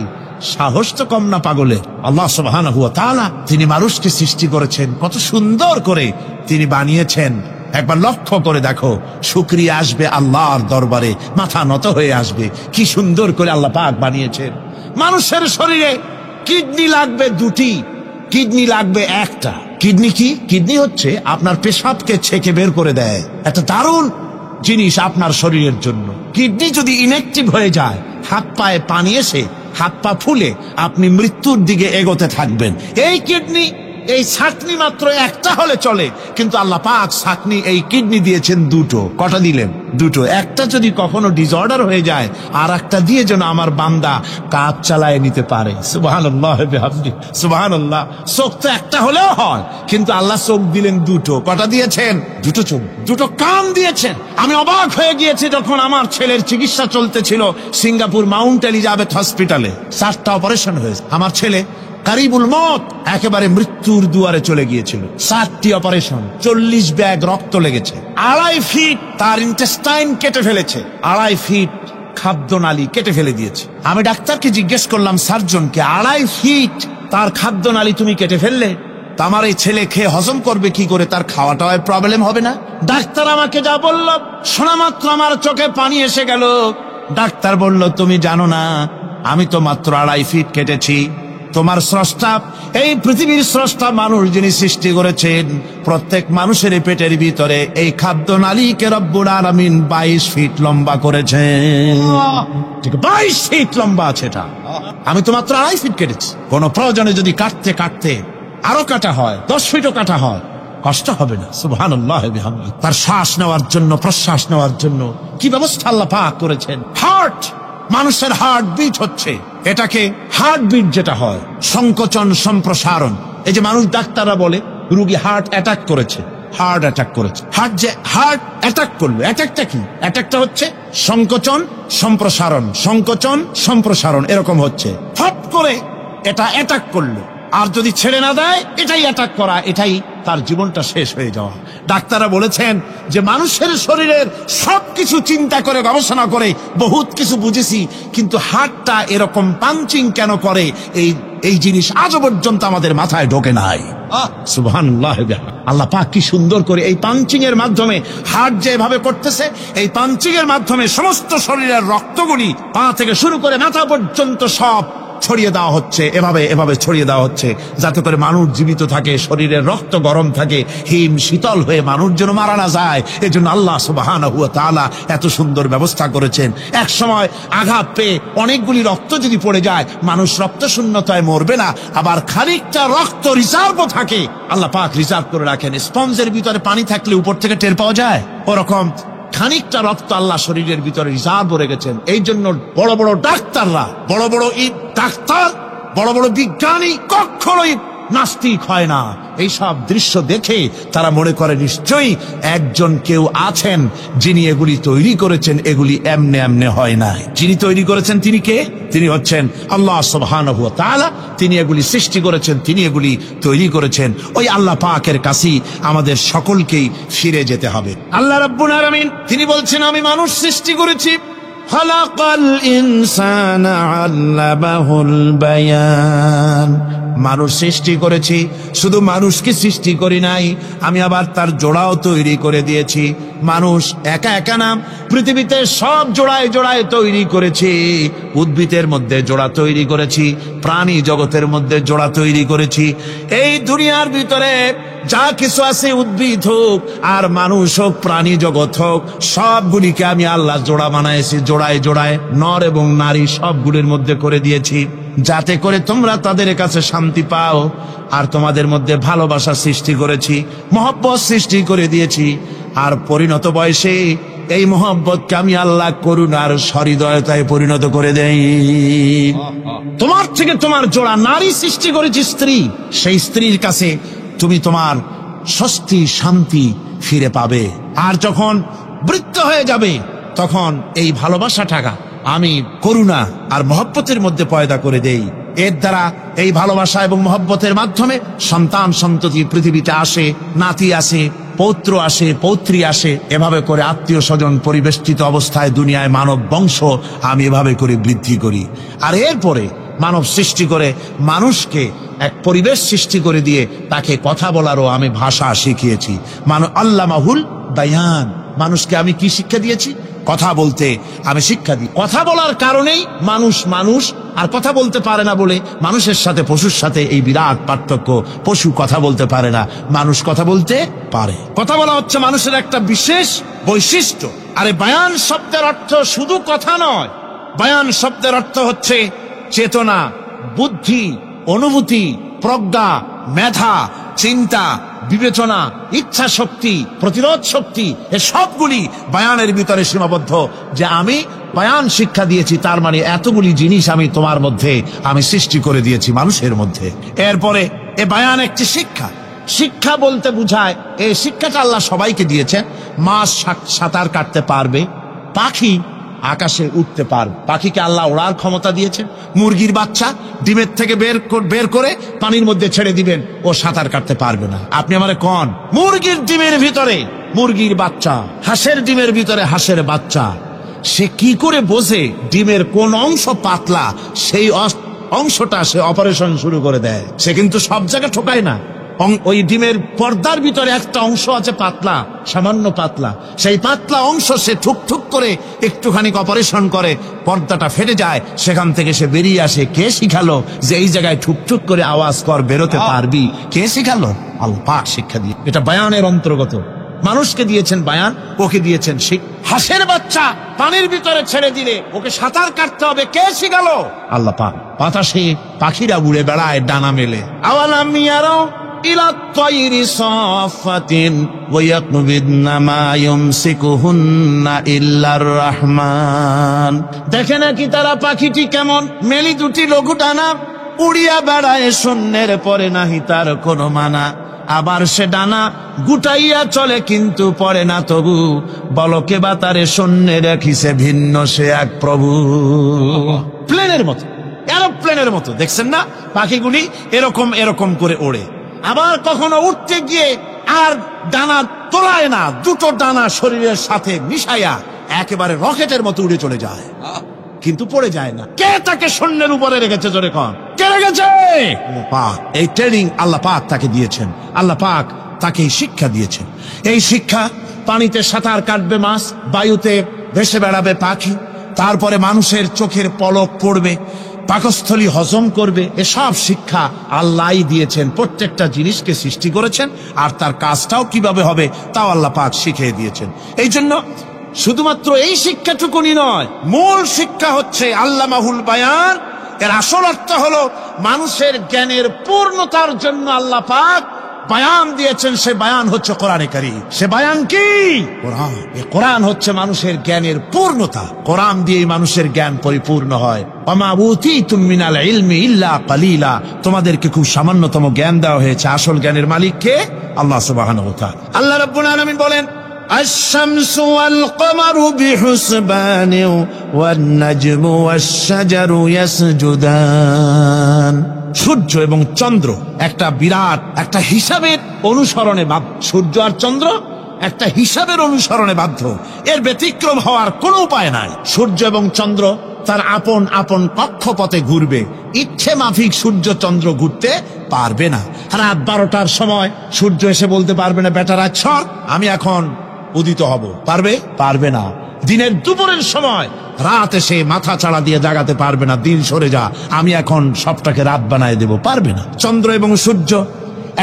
সাহস তো কম না পাগলের। আল্লাহ সুবহানাহু ওয়া তাআলা তিনি মানুষকে সৃষ্টি করেছেন, কত সুন্দর করে তিনি বানিয়েছেন। একবার লক্ষ্য করে দেখো, শুকরিয়া আসবে আল্লাহর দরবারে, মাথা নত হয়ে আসবে। কি সুন্দর করে আল্লাহ পাক বানিয়েছেন। মানুষের শরীরে কিডনি লাগবে দুটি, কিডনি লাগবে একটা। কিডনি কি? কিডনি হচ্ছে আপনার পেশাবকে ছেঁকে বের করে দেয়, একটা দারুণ জিনিস আপনার শরীরের জন্য। কিডনি যদি ইনঅ্যাক্টিভ হয়ে যায়, হাত পায়ে পানি এসে হাত পা ফুলে আপনি মৃত্যুর দিকে এগোতে থাকবেন। এই কিডনি, এই ছাকনি মাত্র একটা হলে চলে, কিন্তু আল্লাহ পাক ছাকনি, এই কিডনি দিয়েছেন দুটো। কটা দিলেন? দুটো। একটা যদি কখনো ডিসঅর্ডার হয়ে যায়, আর একটা দিয়ে যেন আমার বান্দা কাজ চালায় নিতে পারে। সুবহানাল্লাহ বিহামদি, সুবহানাল্লাহ। চোখ তো একটা হলেও হয়, কিন্তু আল্লাহ চোখ দিলেন দুটো। কটা দিয়েছেন? দুটো চোখ। দুটো কান দিয়েছেন। আমি অবাক হয়ে গিয়েছি যখন আমার ছেলের চিকিৎসা চলতেছিল সিঙ্গাপুর মাউন্ট এলিজাবেথ হসপিটালে। 4টা অপারেশন হয়েছে। আমার ছেলে কারিবুল মত, একেবারে মৃত্যুর দুয়ারে চলে গিয়েছিল। 4টি অপারেশন, 40 ব্যাগ রক্ত লেগেছে। 2.5 ফিট তার ইন্টেস্টাইন কেটে ফেলেছে, 2.5 ফিট খাদ্যনালী কেটে ফেলে দিয়েছে। আমি ডাক্তারকে জিজ্ঞেস করলাম, সার্জনকে, 2.5 ফিট তার খাদ্যনালী তুমি কেটে ফেললে, তা আমার এই ছেলে খেয়ে হজম করবে কি করে? তার খাওয়াটাও প্রবলেম হবে না? ডাক্তার আমাকে যা বলল, শোনা মাত্র আমার চোখে পানি এসে গেল। ডাক্তার বলল, তুমি জানো না, আমি তো মাত্র 2.5 ফিট কেটেছি। তোমার স্রষ্টা, এই পৃথিবীর স্রষ্টা মানুষ যিনি সৃষ্টি করেছেন, প্রত্যেক মানুষের পেটের ভিতরে এই খাদ্য নালীকে রব্বুল আলামিন 22 ফিট লম্বা করেছেন। ঠিক 22 ফিট লম্বা আছে এটা। আমি তো মাত্র 2.5 ফিট কেটেছি। কোন প্রয়োজনে যদি কাটতে কাটতে আরো কাটা হয়, 10 ফিটও কাটা হয়, কষ্ট হবে না। সুবহানাল্লাহ বিহামদিহি। তার শ্বাস নেওয়ার জন্য, প্রশ্বাস নেওয়ার জন্য কি ব্যবস্থা আল্লাহ পাক করেছেন। হার্ট, মানুষের হার্ট বিট হচ্ছে, এটাকে হার্ট বিট যেটা হয়, সংকোচন সম্প্রসারণ। এই যে মানুষ, ডাক্তাররা বলে রোগী হার্ট অ্যাটাক করেছে, হার্ট অ্যাটাক করেছে। হার্ট যে হার্ট অ্যাটাক করলো, অ্যাটাকটা কি? অ্যাটাকটা হচ্ছে সংকোচন সম্প্রসারণ, সংকোচন সম্প্রসারণ, এরকম হচ্ছে। হট করে এটা অ্যাটাক করলো, আর যদি ছেড়ে না দেয়, এটাই অ্যাটাক করা, এটাই তার জীবনটা শেষ হয়ে যাওয়া। ডাক্তাররা বলেছেন যে মানুষের শরীরের সবকিছু চিন্তা করে, গবেষণা করে বহুত কিছু বুঝেছি, কিন্তু হার্টটা এরকম পাঞ্চিং কেন করে, এই জিনিস আজও পর্যন্ত আমাদের মাথায় ঢোকে নাই। সুবহানাল্লাহ। আল্লাহ পাক কি সুন্দর করে এই পাঞ্চিং এর মাধ্যমে, হার্ট যেভাবে করতেছে, এই পাঞ্চিং এর মাধ্যমে সমস্ত শরীরের রক্তগুলি পা থেকে শুরু করে মাথা পর্যন্ত সব ছড়িয়ে দেওয়া হচ্ছে, এভাবে এভাবে ছড়িয়ে দেওয়া হচ্ছে, যাতে করে মানুষ জীবিত থাকে, শরীরের রক্ত গরম থাকে, হিম শীতল হয়ে মানুষ যেন মারা না যায়। এজন্য আল্লাহ সুবহানাহু ওয়া তাআলা এত সুন্দর ব্যবস্থা করেছেন। এক সময় আঘাত পেয়ে অনেকগুলি রক্ত যদি পড়ে যায়, মানুষ রক্ত শূন্যতায় মরবে না, আবার খানিকটা রক্ত রিজার্ভও থাকে, আল্লাহ পাক রিজার্ভ করে রাখেন। স্পঞ্জের ভিতরে পানি থাকলে উপর থেকে টের পাওয়া যায়, ওরকম খানিকটা রক্ত আল্লাহ শরীরের ভিতরে রিজার্ভ রেখেছেন। এই জন্য বড় বড় ডাক্তাররা, বড় বড় ডাক্তার, বড় বড় বিজ্ঞানী কখনোই নাস্তিক হয় না। এইসব দৃশ্য দেখে তারা মনে করে নিশ্চয়ই একজন কেউ আছেন যিনি এগুলি তৈরি করেছেন, এগুলি এমনে এমনে হয় না। যিনি তৈরি করেছেন তিনি কে? তিনি হচ্ছেন আল্লাহ সুবহানাহু ওয়া তাআলা। তিনি এগুলি সৃষ্টি করেছেন, তিনি এগুলি তৈরি করেছেন। ওই আল্লাহ পাকের কাছেই আমাদের সকলকেই ফিরে যেতে হবে। আল্লাহ রাব্বুল আলামিন তিনি বলছেন, আমি মানুষ সৃষ্টি করেছি, খালাকাল ইনসানা আল্লামাহুল বায়ান। মানুষ সৃষ্টি করেছি, শুধু মানুষকে সৃষ্টি করি নাই, আমি আবার তার জোড়াও তৈরি করে দিয়েছি। মানুষ একা একা না, পৃথিবীতে সব জোড়ায় জোড়ায় তৈরি করেছি। উদ্ভিদের মধ্যে জোড়া তৈরি করেছি, প্রাণী জগতের মধ্যে জোড়া তৈরি করেছি। এই দুনিয়ার ভিতরে যা কিছু আছে, উদ্ভিদ হোক আর মানুষ হোক, প্রাণী জগৎ হোক, সবগুলিকে আমি আল্লাহ জোড়া বানাইছি, জোড়ায় জোড়ায় নর এবং নারী সবগুলির মধ্যে করে দিয়েছি, যাতে করে তোমরা তাদের কাছে শান্তি পাও। আর তোমাদের মধ্যে ভালোবাসা সৃষ্টি করেছি, মহব্বত সৃষ্টি করে দিয়েছি। আর পরিণত বয়সে এই মহব্বতকে আমি আল্লাহ করুণার সহৃদয়তায় পরিণত করে দেই। তোমার থেকে তোমার জোড়া নারী সৃষ্টি করেছি, স্ত্রী। সেই স্ত্রীর কাছে তুমি তোমার স্বস্তি শান্তি ফিরে পাবে। আর যখন বৃদ্ধ হয়ে যাবে, তখন এই ভালোবাসাটাকে আমি করুণা আর মহব্বতের মধ্যে পয়দা করে দেই। এর দ্বারা এই ভালোবাসা এবং মহব্বতের মাধ্যমে সন্তান সন্ততি পৃথিবীতে আসে, নাতি আসে, পৌত্র আসে, পৌত্রী আসে। এভাবে করে আত্মীয় স্বজন পরিবেষ্টিত অবস্থায় দুনিয়ায় মানব বংশ আমি এভাবে করে বৃদ্ধি করি। আর এরপরে মানব সৃষ্টি করে মানুষকে এক পরিবেশ সৃষ্টি করে দিয়ে তাকে কথা বলারও আমি ভাষা শিখিয়েছি। আল্লামাহুল বায়ান, মানুষকে আমি কি শিক্ষা দিয়েছি? কথা বলতে আমি শিক্ষা দিই। কথা বলার কারণেই মানুষ আর কথা বলতে পারে না বলে মানুষের সাথে পশুর সাথে এই বিরাট পার্থক্য। পশু কথা বলতে পারে না, মানুষ কথা বলতে পারে। কথা বলা হচ্ছে মানুষের একটা বিশেষ বৈশিষ্ট্য। আরে বায়ান শব্দের অর্থ শুধু কথা নয়, বায়ান শব্দের অর্থ হচ্ছে চেতনা, বুদ্ধি, অনুভূতি, প্রজ্ঞা, মেধা, চিন্তা, বিবেচনা, ইচ্ছা শক্তি, প্রতিরোধ শক্তি, এ সবগুলি বায়ানের ভিতরে সীমাবদ্ধ। যে আমি বায়ান শিক্ষা দিয়েছি, তার মানে এতগুলি জিনিস আমি তোমার মধ্যে আমি সৃষ্টি করে দিয়েছি মানুষের মধ্যে। এরপরে এ বায়ান একটি শিক্ষা। শিক্ষা বলতে বুঝায়, এই শিক্ষাটা আল্লাহ সবাইকে দিয়েছেন। মাছ সাঁতার কাটতে পারবে, পাখি আকাশে উঠতে পারবে, পাখিকে আল্লাহ ওড়ার ক্ষমতা দিয়েছেন। মুরগির বাচ্চা ডিমের থেকে বের করে পানির মধ্যে ছেড়ে দিবেন, ও সাঁতার কাটতে পারবে না। আপনি আমারে কন, মুরগির ডিমের ভিতরে মুরগির বাচ্চা, হাঁসের ডিমের ভিতরে হাঁসের বাচ্চা, সে কি করে বোঝে ডিমের কোন অংশ পাতলা, সেই অংশটা সে অপারেশন শুরু করে দেয়। সে কিন্তু সব জায়গায় ঠোকায় না। ওই ডিমের পর্দার ভিতরে একটা অংশ আছে পাতলা, সামান্য পাতলা, সেই পাতলা অংশ সে ঠুক করে একটুখানি অপারেশন করে, পর্দাটা ফেটে যায়, সেখান থেকে সে বেরিয়ে আসে। কে শিখালো যে এই জায়গায় ঠুক করে আওয়াজ কর, বেরোতে পারবি? কে শিখালো? আল্লাহ পাক শিক্ষা দিয়ে। এটা বায়ানের অন্তর্গত। মানুষকে দিয়েছেন বায়ান, ওকে দিয়েছেন শিক্ষা। হাঁসের বাচ্চা পানির ভিতরে ছেড়ে দিলে ওকে সাঁতার কাটতে হবে, কে শিখালো? আল্লাহ পাক। বাতাসে পাখিরা উড়ে বেড়ায় ডানা মেলে। আওয়ালাম ইয়ারাও ইলা তায়রি সাফাতিন ওয়া ইয়াকবিদনা মা ইউমসিকুহুন্না ইল্লার রহমান। দেখে নাকি তারা পাখিটি কেমন মেলি দুটি লঘু ডানা উড়িয়া বেড়ায়, শূন্যের পরে নাহি তার কোনো মানা। আবার সে ডানা গুটাইয়া চলে, কিন্তু পড়ে না তবু, বলকে বাতারে শূন্যে রাখিছে ভিন্ন সে এক প্রভু। প্লেনের মতো, এরোপ্লেনের মতো দেখছেন না পাখিগুলি এরকম এরকম করে ওড়ে। আবার কখনো উঠতে গিয়ে আর ডানা তোলায় না, দুটো ডানা শরীরের সাথে মিশাইয়া একেবারে রকেটের মতো উড়ে চলে যায়, কিন্তু পড়ে যায় না। কে তাকে শূন্যের উপরে রেখেছে? জোরে কন, কে রেখেছে? পাক। এই ট্রেনিং আল্লাহ পাক তাকে দিয়েছেন, আল্লাহ পাক তাকে শিক্ষা দিয়েছেন। এই শিক্ষা, পানিতে সাঁতার কাটবে মাছ, বায়ুতে ভেসে বেড়াবে পাখি, তারপরে মানুষের চোখের পলক পড়বে, পাকস্থলী হজম করবে, এসব শিক্ষা আল্লাহই দিয়েছেন। প্রত্যেকটা জিনিসকে সৃষ্টি করেছেন, আর তার কাজটাও কিভাবে হবে তাও আল্লাহ পাক শিখিয়ে দিয়েছেন। এই জন্য শুধুমাত্র এই শিক্ষাটুকুনি নয়, মূল শিক্ষা হচ্ছে আল্লামাহুল বায়ান। এর আসল অর্থ হলো মানুষের জ্ঞানের পূর্ণতার জন্য আল্লাহ পাক বায়ান দিয়েছেন। সে বায়ান হচ্ছে কোরআনে কারীম। সে বায়ান কি? কোরআন। এই কোরআন হচ্ছে মানুষের জ্ঞানের পূর্ণতা। কোরআন দিয়েই মানুষের জ্ঞান পরিপূর্ণ হয়। ওমা উতীতুম মিনাল ইলমি ইল্লা কালিলা। তোমাদেরকে খুব সামান্যতম জ্ঞান দেওয়া হয়েছে। আসল জ্ঞানের মালিক কে? আল্লাহ সুবহানাহু ওয়া তাআলা। আল্লাহ রাব্বুল আলামিন বলেন, আশ-শামসু ওয়াল কমারু বিহুসবান ওয়ান নাজমু ওয়াশ-শাজারু ইয়াসজুদান। সূর্য এবং চন্দ্র একটা বিরাট একটা হিসাবের অনুসরণে বাধ্য। সূর্য আর চন্দ্র একটা হিসাবের অনুসরণে বাধ্য, এর ব্যতিক্রম হওয়ার কোনো উপায় নাই। সূর্য এবং চন্দ্র তার আপন আপন কক্ষপথে ঘুরবে, ইচ্ছে মাফিক সূর্য চন্দ্র ঘুরতে পারবে না। রাত 12টার সময় সূর্য এসে বলতে পারবে না, বেটা রাত সর, আমি এখন উদিত হব। পারবে? পারবে না। দিনের দুপুরের সময় রাত এসে মাথা চাড়া দিয়ে জাগাতে পারবে না, দিন সরে যা, আমি এখন সবটাকে রাত বানায় দেব। পারবে না। চন্দ্র এবং সূর্য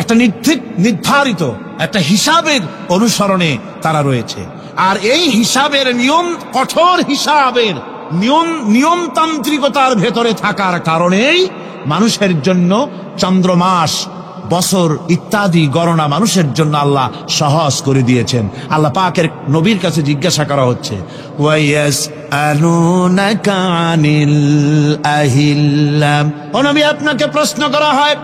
একটা নির্ধারিত একটা হিসাবের অনুসরণে তারা রয়েছে। আর এই হিসাবের নিয়ম, কঠোর হিসাবের নিয়মতান্ত্রিকতার ভেতরে থাকার কারণেই মানুষের জন্য চন্দ্র, মাস, বছর ইত্যাদি গণনা মানুষের জন্য আল্লাহ সহজ করে দিয়েছেন। আল্লাহ পাকের নবীর কাছে জিজ্ঞাসা করা হচ্ছে, ওয়ায়াসআলুনাকা আনিল আহিল্লাম, ও নবী আপনাকে প্রশ্ন করা হয়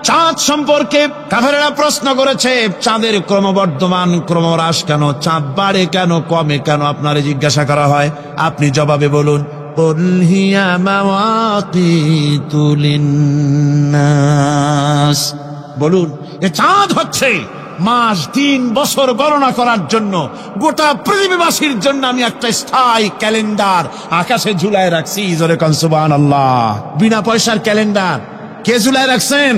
চাঁদ সম্পর্কে। কাফেরেরা প্রশ্ন করেছে চাঁদের ক্রমবর্ধমান ক্রমহ্রাস কেন, চাঁদ বাড়ে কেন, কমে কেন, আপনারে জিজ্ঞাসা করা হয়, আপনি জবাবে বলুন কুল হিয়া মাওয়াকিতু লিন্নাস, বলুন এ চাঁদ হচ্ছে মাস, দিন, বছর গণনা করার জন্য, গোটা পৃথিবীবাসীর জন্য আমি একটা স্থায়ী ক্যালেন্ডার আকাশে ঝুলায় রাখছি। জোরে কোন সুবহানাল্লাহ। বিনা পয়সার ক্যালেন্ডার কে ঝুলায় রাখছেন?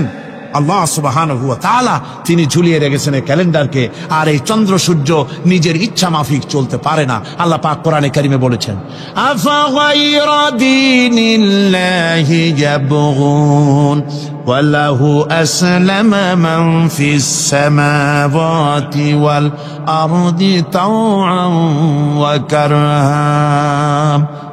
আল্লাহ সুবহানাহু ওয়া তাআলা তিনি ঝুলিয়ে রেখেছেন এই ক্যালেন্ডারকে। আর এই চন্দ্র সূর্য নিজের ইচ্ছা মাফিক চলতে পারে না। আল্লাহ পাক কোরআনে কারিমে বলেছেন, আফা গায়রা দীনিল্লাহি ইয়াবগুন ওয়া লাহু আসলামা মান ফিস সামাওয়াতি ওয়াল আরদি তাওআন ওয়া কারহা,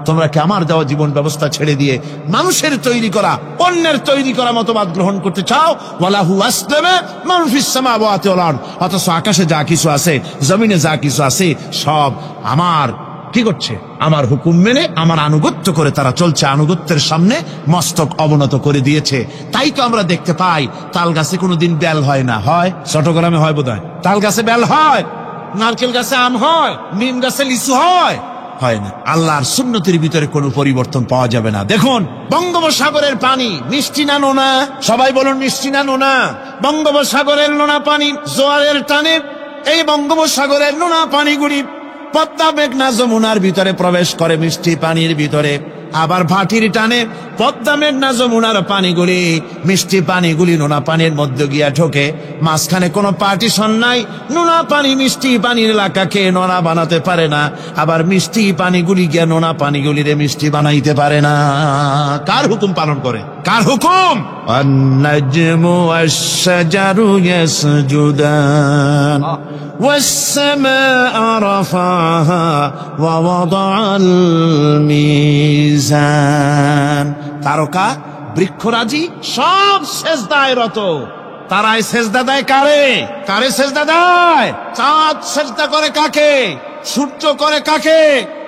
তোমরা কি আমার দেওয়া জীবন ব্যবস্থা ছেড়ে দিয়ে মানুষের তৈরি করা, অন্যের তৈরি করা মতবাদ গ্রহণ করতে চাও? ওয়ালাহু আসলামা মান ফিস সামাওয়াতি ওয়াল আরদ, অথচ আকাশে যা কিছু আছে, জমিনে যা কিছু আছে, সব আমার কি করছে? আমার হুকুম মেনে, আমার আনুগত্য করে তারা চলছে। আনুগত্যের সামনে মস্তক অবনত করে দিয়েছে। তাই তো আমরা দেখতে পাই তাল গাছে কোনোদিন বেল হয় না। হয়? চট্টগ্রামে হয় বোধহয়। তাল গাছে বেল হয়, নারকেল গাছে আম হয়, নিম গাছে লিচু হয়? হয় না। আল্লাহর সুন্নতের ভিতরে কোনো পরিবর্তন পাওয়া যাবে না। দেখুন বঙ্গোপসাগরের পানি মিষ্টি না নোনা? সবাই বলুন মিষ্টি না নোনা? বঙ্গোপসাগরের নোনা পানি জোয়ারের টানে এই বঙ্গোপসাগরের নোনা পানিগুলি পদ্মা, মেঘনা, যমুনার ভিতরে প্রবেশ করে মিষ্টি পানির ভিতরে। আবার ভাটির টানে পদ্মা, মেঘনা, যমুনার পানিগুলি, মিষ্টি পানিগুলি নোনা পানির মধ্যে গিয়া ঢোকে। মাঝখানে কোনো পার্টিশন নাই। নোনা পানি মিষ্টি পানির এলাকাকে নোনা বানাতে পারে না, আবার মিষ্টি পানিগুলি গিয়া নোনা পানিগুলিরে মিষ্টি বানাইতে পারে না। কার হুকুম পালন করে? কার হুকুম? আন-নাজমু ওয়াশ-শাজারু ইয়াসজুদান ওয়াস-সামাআ রাফাহা ওয়া ওয়াদাআল মিজান। তারকা, বৃক্ষরাজি সব সেজদায় রত। তারাই সেজদা দেয় কারে? কারে সেজদা দেয়? চাঁদ সেজদা করে কাকে? সূর্য করে কাকে?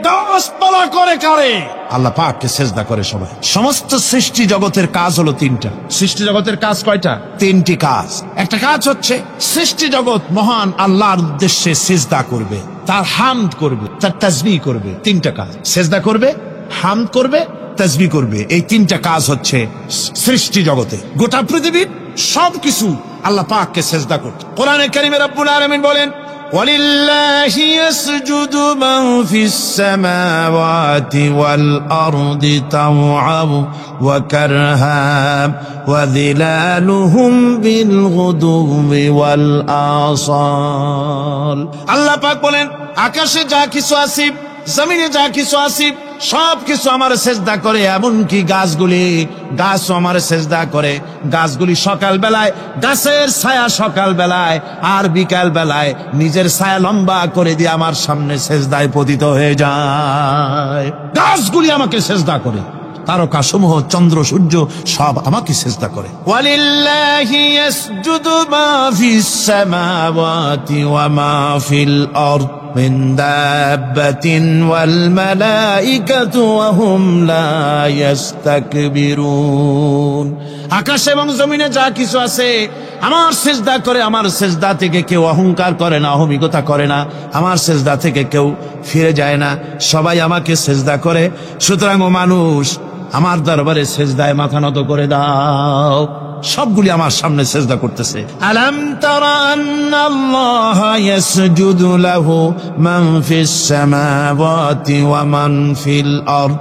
গাছপালা করে কারে? আল্লাহ পাককে সেজদা করে সবাই। সমস্ত সৃষ্টি জগতের কাজ হলো তিনটা। সৃষ্টি জগতের কাজ কয়টা? তিনটি কাজ। একটা কাজ হচ্ছে সৃষ্টি জগৎ মহান আল্লাহর উদ্দেশ্যে সেজদা করবে, তার হামদ করবে, তার তাসবিহ করবে। তিনটা কাজ, সেজদা করবে, হামদ করবে, তাসবিহ করবে। এই তিনটা কাজ হচ্ছে সৃষ্টি জগতে। গোটা পৃথিবীর সবকিছু আল্লাহ পাককে সেজদা করতে। কোরআনে কারীমে রব্বুল আলামিন বলেন, ওয়ালিল্লাহি ইয়াসজুদু মান ফিস সামাওয়াতি ওয়াল আরদি তাওআন ওয়া কারহা ওয়া যিলালুহুম বিল গুদুবি ওয়াল আসাল। আল্লাহ পাক বলেন, আকাশে যা কিছু আছে, জমিনে যা কিছু আছে, সব কিছু আমার সেজদা করে। এমনকি গাছগুলি, গাছও আমার সেজদা করে। গাছগুলি সকাল বেলায় গাছের ছায়া সকাল বেলায়, আর বিকাল বেলায় নিজের ছায়া লম্বা করে দিয়ে আমার সামনে সেজদায় পতিত হয়ে যায়। গাছগুলি আমাকে সেজদা করে। তারকা সমূহ, চন্দ্র, সূর্য সব আমাকে সেজদা করে। ওয়ালিল্লাহি ইয়াসজুদু মা ফিস সামাওয়াতি ওয়া মা ফিল আরদ মিন দাব্বাতিন ওয়াল মালাইকাতু ওয়া হুম লা ইস্তাকবিরুন। আকাশ এবং জমিনে যা কিছু আছে আমার সেজদা করে। আমার সেজদা থেকে কেউ অহংকার করে না, অহমিকতা করে না। আমার সেজদা থেকে কেউ ফিরে যায় না, সবাই আমাকে সেজদা করে। সুতরাং ও মানুষ, আমার দরবারে সেজদায় মাথা নত করে দাও। সবগুলি আমার সামনে সেজদা করতেছে। আলাম তারা আন্নাল্লাহা ইয়াসজুদু লাহু মান ফিস সামাওয়াতি ওয়া মান ফিল আরদ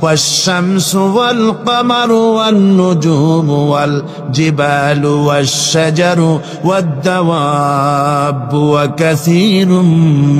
والشمس والقمر والنجوم والجبال والشجر والدواب وكثير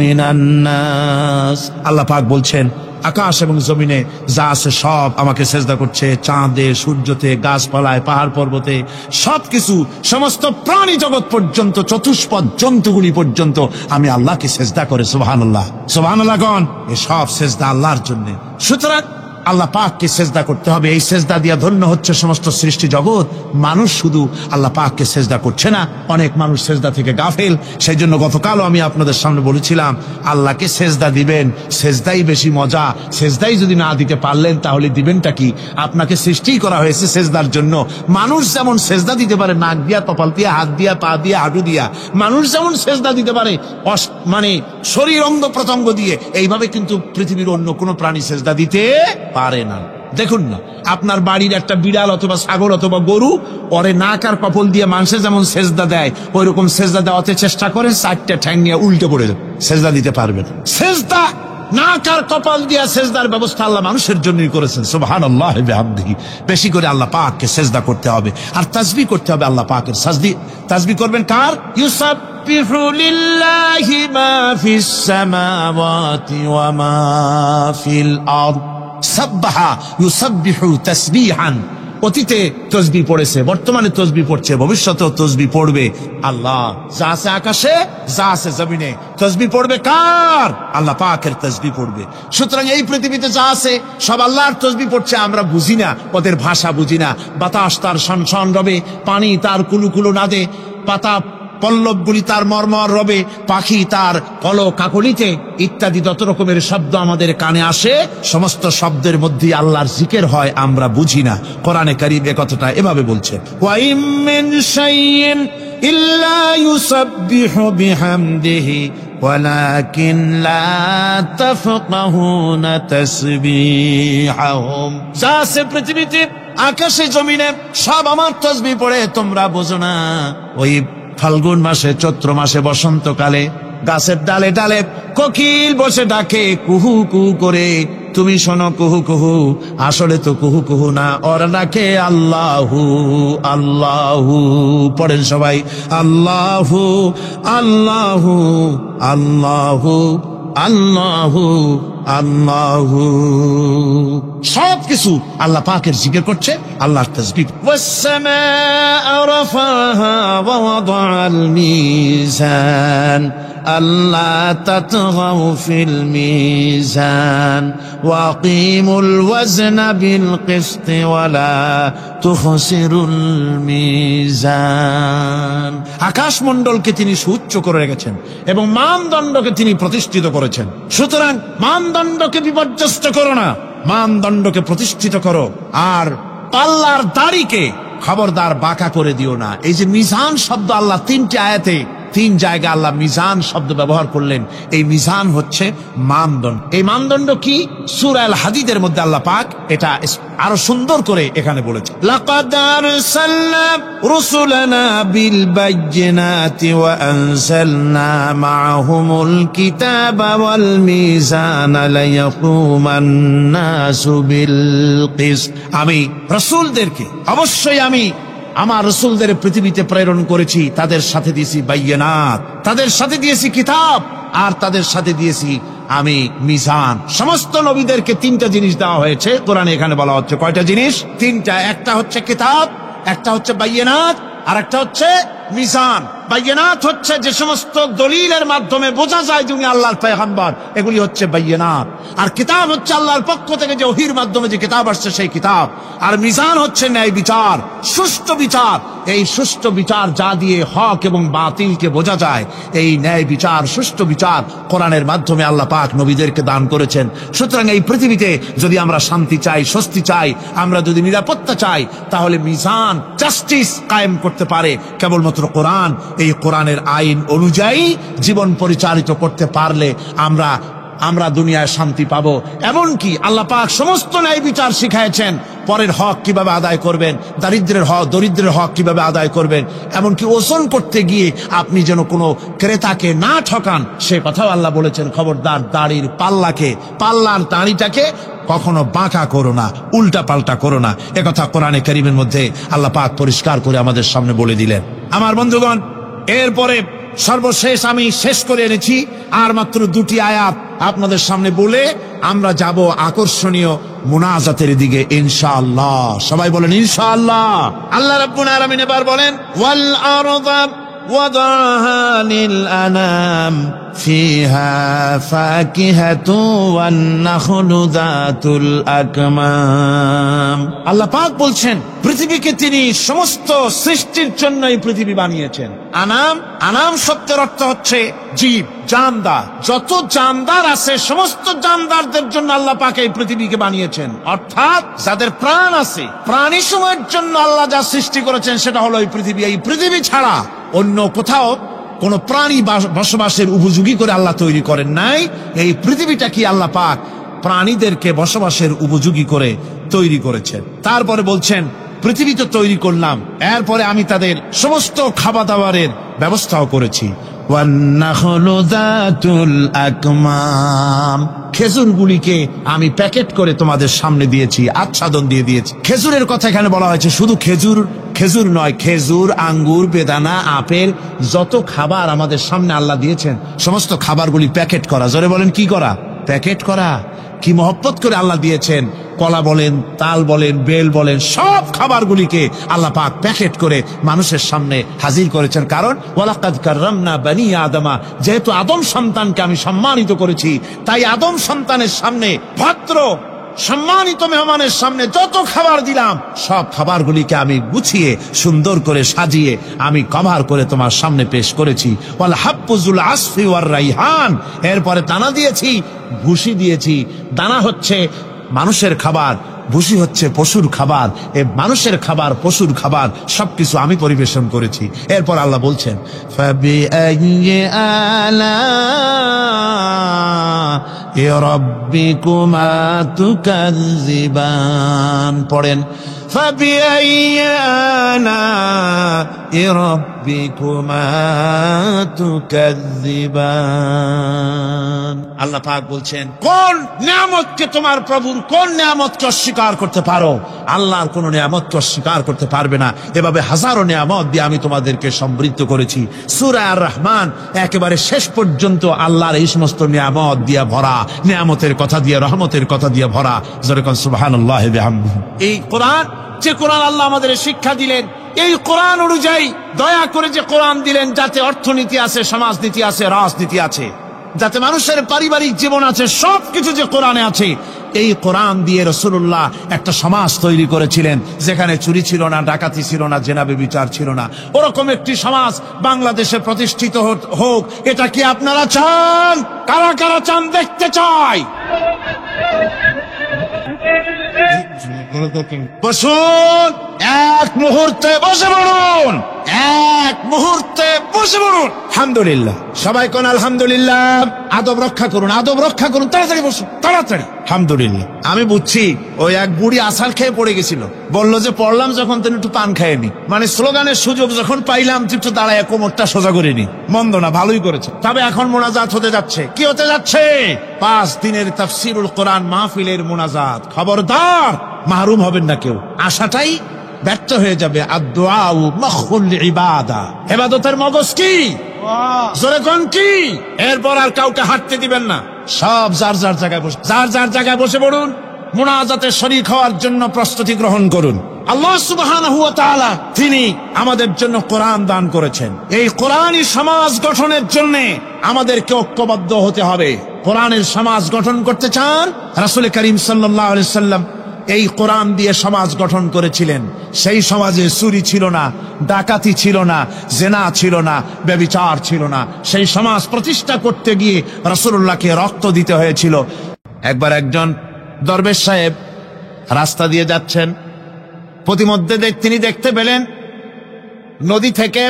من الناس। আল্লাহ পাক বলছেন আকাশ এবং জমিনে যা আছে সব আমাকে সেজদা করছে, চাঁদে, সূর্যতে, গাছপালায়, পাহাড় পর্বতে, সবকিছু, সমস্ত প্রাণী জগৎ পর্যন্ত, চতুষ্পদ জন্তুগুলি পর্যন্ত আমি আল্লাহকে সেজদা করে। সুবহানাল্লাহ, সুবহানাল্লাহ গণ, এই সব সেজদা আল্লাহর জন্য। সুতরাং আল্লাহ পাককে সেজদা করতে হবে। এই সেজদা দিয়া ধন্য হচ্ছে সমস্ত সৃষ্টি জগৎ। মানুষ শুধু আল্লাহ পাককে সেজদা করছে না, অনেক মানুষ সেজদা থেকে গাফেল। সেই জন্য গতকালও আমি আপনাদের সামনে বলেছিলাম আল্লাহকে সেজদা দিবেন, সেজদাই বেশি মজা। সেজদাই যদি না দিতে পারলেন তাহলে দিবেনটা কি? আপনাকে সৃষ্টি করা হয়েছে সেজদার জন্য। মানুষ যেমন সেজদা দিতে পারে নাক দিয়া, কপাল দিয়া, হাত দিয়া, পা দিয়া, হাঁটু দিয়া, মানুষ যেমন সেজদা দিতে পারে মানে শরীর অঙ্গ প্রত্যঙ্গ দিয়ে, এইভাবে কিন্তু পৃথিবীর অন্য কোনো প্রাণী সেজদা দিতে পারে না। দেখুন না, আপনার বাড়ির একটা বিড়াল অথবা ছাগল অথবা গরু, ওরে নাক আর কপাল দিয়ে মানুষে যেমন সেজদা দেয়, ওই রকম সেজদা দেওয়াতে চেষ্টা করে, চারটে ঠ্যাং নিয়ে উল্টে পড়ে যাবে, সেজদা দিতে পারবে না। সেজদা নাক আর কপাল দিয়া সেজদার ব্যবস্থা আল্লাহ মানুষের জন্যই করেছেন। সুবহানাল্লাহ বিহামদিহি। বেশি করে আল্লাহ পাককে সেজদা করতে হবে আর তাসবিহ করতে হবে। আল্লাহ পাকের তাসবিহ করবেন কার? ইউসাব্বিহু লিল্লাহি মা ফিস সামাওয়াতি ওয়া মা ফিল আরদ। সাব্বাহা ইউসাব্বিহু তাসবিহান। অতীতে তসবিহ পড়েছে, বর্তমানে তসবিহ পড়ছে, ভবিষ্যতেও তসবিহ পড়বে। আল্লাহ যা আছে আকাশে, যা আছে জমিনে, তসবিহ পড়বে কার? আল্লাহ পাকের তসবিহ পড়বে। সুতরাং এই পৃথিবীতে যা আছে সব আল্লাহর তসবিহ পড়ছে। আমরা বুঝি না, ওদের ভাষা বুঝি না। বাতাস তার শনশন রবে, পানি তার কুলুকুলু নাদে, পাতা পল্লবগুলি তার মর্মর রবে, পাখি তার কল কাকলিতে, ইত্যাদি যত রকমের শব্দ আমাদের কানে আসে, সমস্ত শব্দের মধ্যে আল্লাহর জিকির হয়, আমরা বুঝি না। কোরআনে কারীম এ কথাটা এভাবে বলছে, ওয়া ইম মিন শাইইন ইল্লা ইউসাব্বিহু বিহামদিহি ওয়ালাকিন লা তাফকাহুনা তাসবিহাহুম। যা আছে পৃথিবীতে, আকাশে, জমিনে, সব আমার তাসবিহ পড়ে, তোমরা বোঝো না। ওই ফাল্গুন মাসে, চৈত্র মাসে, বসন্তকালে গাছের ডালে ডালে কোকিল বসে ডাকে কুহু কুহু করে, তুমি শোনো কুহু কুহু, আসলে তো কুহু কুহু না, ওরা ডাকে আল্লাহু আল্লাহু। পড়েন সবাই, আল্লাহু আল্লাহু আল্লাহু আল্লাহু আল্লাহু। সব কিছু আল্লাহ পাকের জিকির করছে, আল্লাহর তাসবিহ। ওয়াস-সামাআ রাফাহা ওয়া ওয়াদাআল মিজান আল্লা তাতগাউ ফিল মিজান ওয়া আকিমুল ওয়াজনা বিল কিসতি ওয়া লা তুখসিরুল মিজান। আকাশমণ্ডলকে তিনি সুউচ্চ করে রেখেছেন এবং মানদণ্ডকে তিনি প্রতিষ্ঠিত করেছেন। সুতরাং মানদণ্ডকে বিপর্যস্ত করো না, মানদণ্ডকে প্রতিষ্ঠিত করো। আর পাল্লার দাড়িকে খবরদার বাঁকা করে দিও না। এই যে মিজান শব্দ আল্লাহ তিনটি আয়াতে, তিন জায়গা আল্লাহ মিজান শব্দ ব্যবহার করলেন। এই মিজান হচ্ছে মানদণ্ড। এই মানদণ্ড কি? সূরা আল হাদীদের মধ্যে আল্লাহ পাক এটা আরো সুন্দর করে এখানে বলেছে, লাকাদ আরসালনা রুসুলানা বিল বাইয়িনাতি ওয়া আনজালনা মাআহুমুল কিতাবা ওয়াল মিজানা লিয়াকুমান নাসু বিল কিসত। আমি রাসূলদেরকে, অবশ্যই আমি আমার রাসূলদের পৃথিবীতে প্রেরণ করেছি, তাদের সাথে দিয়েছি বাইয়িনাত, তাদের সাথে দিয়েছি কিতাব, আর তাদের সাথে দিয়েছি আমি মিজান। সমস্ত নবীদেরকে তিনটা জিনিস দেওয়া হয়েছে। কোরআনে এখানে বলা হচ্ছে কয়টা জিনিস? তিনটা। একটা হচ্ছে কিতাব, একটা হচ্ছে বাইয়িনাত, আর একটা হচ্ছে মিজান। বাইয়িনাত হচ্ছে যে সমস্ত দলিলের মাধ্যমে বোঝা যায় যে উনি আল্লাহর পয়গম্বর, এগুলি হচ্ছে বাইয়িনাত। আর কিতাব হচ্ছে আল্লাহর পক্ষ থেকে যে ওহীর মাধ্যমে যে কিতাব আসছে সেই কিতাব। আর মিজান হচ্ছে ন্যায় বিচার, সুষ্ঠু বিচার। এই সুষ্ঠু বিচার যা দিয়ে হক এবং বাতিলকে বোঝা যায়, এই ন্যায় বিচার, সুষ্ঠু বিচার কোরআনের মাধ্যমে আল্লাহ পাক নবীদেরকে দান করেছেন। সুতরাং এই পৃথিবীতে যদি আমরা শান্তি চাই, স্বস্তি চাই, আমরা যদি নিরাপত্তা চাই, তাহলে মিজান, জাস্টিস কায়েম করতে পারে কেবলমাত্র কোরআন। এই কোরআনের আইন অনুযায়ী জীবন পরিচালিত করতে পারলে আমরা আমরা দুনিয়ায় শান্তি পাবো। এমনকি আল্লাহ পাক সমস্ত ন্যায় বিচার শিখাইছেন, পরের হক কিভাবে আদায় করবেন, দরিদ্রের হক কিভাবে আদায় করবেন, এমনকি ওজন করতে গিয়ে আপনি যেন কোনো ক্রেতাকে না ঠকান সে কথাও আল্লাহ বলেছেন। খবরদার দাড়ির পাল্লার দাড়িটাকে কখনো বাঁকা করো না, উল্টা পাল্টা করো না। একথা কোরআনে কারীমের মধ্যে আল্লাহ পাক পরিষ্কার করে আমাদের সামনে বলে দিলেন। আমার বন্ধুগণ, এরপরে সর্বশেষ আমি শেষ করে এনেছি, আর মাত্র 2টি আয়াত আপনাদের সামনে বলে আমরা যাব আকর্ষণীয় মুনাজাতের দিকে ইনশাআল্লাহ। সবাই বলেন ইনশাআল্লাহ। আল্লাহ রাব্বুল আলামিন এবার বলেন, ওয়াল আরদা ওয়াদাহা লিল আনাম ফিহা ফাকিহাতু ওয়ান নাখলু যাতুল আকমাম। আল্লাহ পাক বলছেন পৃথিবীকে তিনি সমস্ত সৃষ্টির জন্য এই পৃথিবী বানিয়েছেন। আনাম শব্দের অর্থ হচ্ছে জীব, জানদার। যত জানদার আছে সমস্ত জানদারদের জন্য আল্লাহ পাক এই পৃথিবীকে বানিয়েছেন। অর্থাৎ যাদের প্রাণ আছে, প্রাণী সময়ের জন্য আল্লাহ যা সৃষ্টি করেছেন সেটা হলো এই পৃথিবী। এই পৃথিবী ছাড়া অন্য কোথাও কোন প্রাণী বসবাসের উপযোগী করে আল্লাহ তৈরি করেন নাই। এই পৃথিবীটা কি আল্লাহ পাক প্রাণীদেরকে বসবাসের উপযোগী করে তৈরি করেছেন। তারপরে বলছেন পৃথিবী তো তৈরি করলাম, এরপরে আমি তাদের সমস্ত খাবার দাবারের ব্যবস্থাও করেছি। ওয়ান নাখলু যাতুল আকমাম, খেজুরগুলিকে আমি প্যাকেট করে তোমাদের সামনে দিয়েছি, আচ্ছাদন দিয়ে দিয়েছি। খেজুরের কথা এখানে বলা হয়েছে, শুধু খেজুর নয়, খেজুর, আঙ্গুর, বেদানা, আপেল, যত খাবার আমাদের সামনে আল্লাহ দিয়েছেন সমস্ত খাবারগুলি প্যাকেট করা। জোরে বলেন কি করা? প্যাকেট করা। কি মহব্বত করে আল্লাহ দিয়েছেন। কলা বলেন, তাল বলেন, বেল বলেন, সব খাবারগুলিকে আল্লাহ পাক প্যাকেট করে মানুষের সামনে হাজির করেছেন। কারণ ওয়ালাকাদ কাররামনা বানি আদমা, যেহেতু আদম সন্তানকে আমি সম্মানিত করেছি, তাই আদম সন্তানের সামনে, ভদ্র সম্মানিত মেহমানের সামনে যত খাবার দিলাম সব খাবারগুলিকে আমি গুছিয়ে সুন্দর করে সাজিয়ে আমি কভার করে তোমার সামনে পেশ করেছি। ওয়াল হাব্বুজুল আসফি ওয়ার রাইহান, এরপরে দানা দিয়েছি, ভুসি দিয়েছি। দানা হচ্ছে মানুষের খাবার, ভুসি হচ্ছে পশুর খাবার। এই মানুষের খাবার, পশুর খাবার সবকিছু আমি পরিবেশন করেছি। এরপর আল্লাহ বলছেন ফাবিআইয়ি আলা'i রাব্বিকুমা তুকাযযিবান। পড়েন ফাবিআইয়ি আলা'i রাব্বিকুমা তুকাযযিবান। আল্লাহ পাক বলছেন কোন নিয়ামতকে, তোমার প্রভুর কোন নিয়ামতকে অস্বীকার করতে পারো? আল্লাহর কোন নিয়ামতকে অস্বীকার করতে পারবে না। এভাবে হাজারো নিয়ামত দিয়ে আমি তোমাদেরকে সমৃদ্ধ করেছি। সূরা আর রহমান একেবারে শেষ পর্যন্ত আল্লাহর এই সমস্ত নিয়ামত দিয়ে ভরা, নিয়ামতের কথা দিয়ে, রহমতের কথা দিয়ে ভরা। জোরে কোন সুবহানাল্লাহি ওয়া বিহামদিহি। এই কোরআন, যে কোরআন আল্লাহ আমাদের শিক্ষা দিলেন, এই কোরআন অনুযায়ী দয়া করে যে কোরআন দিলেন, যাতে অর্থনীতি আছে, সমাজনীতি আছে, রাজনীতি আছে, যাতে মানুষের পারিবারিক জীবন আছে, সবকিছু যে কোরআনে আছে। এই কোরআন দিয়ে রাসূলুল্লাহ একটা সমাজ তৈরি করেছিলেন যেখানে চুরি ছিল না, ডাকাতি ছিল না, জেনা ব্যভিচার ছিল না। ওরকম একটি সমাজ বাংলাদেশে প্রতিষ্ঠিত হোক। এটা কি আপনারা চান? কারা কারা চান? দেখতে চাই। বসুন, এক মুহূর্তে বসে পড়ুন, এক মুহূর্তে বসে পড়ুন। আলহামদুলিল্লাহ, সবাই কোন আলহামদুলিল্লাহ। আদব রক্ষা করুন, আদব রক্ষা করুন। তাড়াতাড়ি বসুন, তাড়াতাড়ি। আলহামদুলিল্লাহ। আমি বুঝছি ওই এক বুড়ি আছাড় খেয়ে পড়ে গেছিল, বললো যে পড়লাম যখন তুমি একটু পান খায়নি, মানে স্লোগানের সুযোগ যখন পাইলাম একটু দাঁড়ায় কোমরটা সোজা করে নি। মন্দ না, ভালোই করেছে। তবে এখন মোনাজাত হতে যাচ্ছে। কি হতে যাচ্ছে? 5 দিনের তাফসীরুল কোরআন মাহফিলের মোনাজাত। খবরদার, মাহরুম হবেন না কেউ। আশাটাই ব্যর্থ হয়ে যাবে। আদ-দুআউ মাখুল ইবাদা, ইবাদতের মগজ কি? জোরে কোন কি? এরপর আর কাউকে হাঁটতে দিবেন না। সব যার যার জায়গায় বসে পড়ুন। মুনাজাতে শরীক হওয়ার জন্য প্রস্তুতি গ্রহণ করুন। আল্লাহ সুবহানাহু ওয়া তাআলা তিনি আমাদের জন্য কোরআন দান করেছেন। এই কোরআনই সমাজ গঠনের জন্য আমাদেরকে ঐক্যবদ্ধ হতে হবে। কোরআনের সমাজ গঠন করতে চান? রাসূল করিম সাল্লাল্লাহু আলাইহি সাল্লাম এই কোরআন দিয়ে সমাজ গঠন করেছিলেন। সেই সমাজে চুরি ছিল না, ডাকাতি ছিল না, জেনা ছিল না, ব্যভিচার ছিল না। সেই সমাজ প্রতিষ্ঠা করতে গিয়ে রাসূলুল্লাহকে রক্ত দিতে হয়েছিল। একবার একজন দরবেশ সাহেব রাস্তা দিয়ে যাচ্ছেন, প্রতিমধ্যে তিনি দেখতে পেলেন নদী থেকে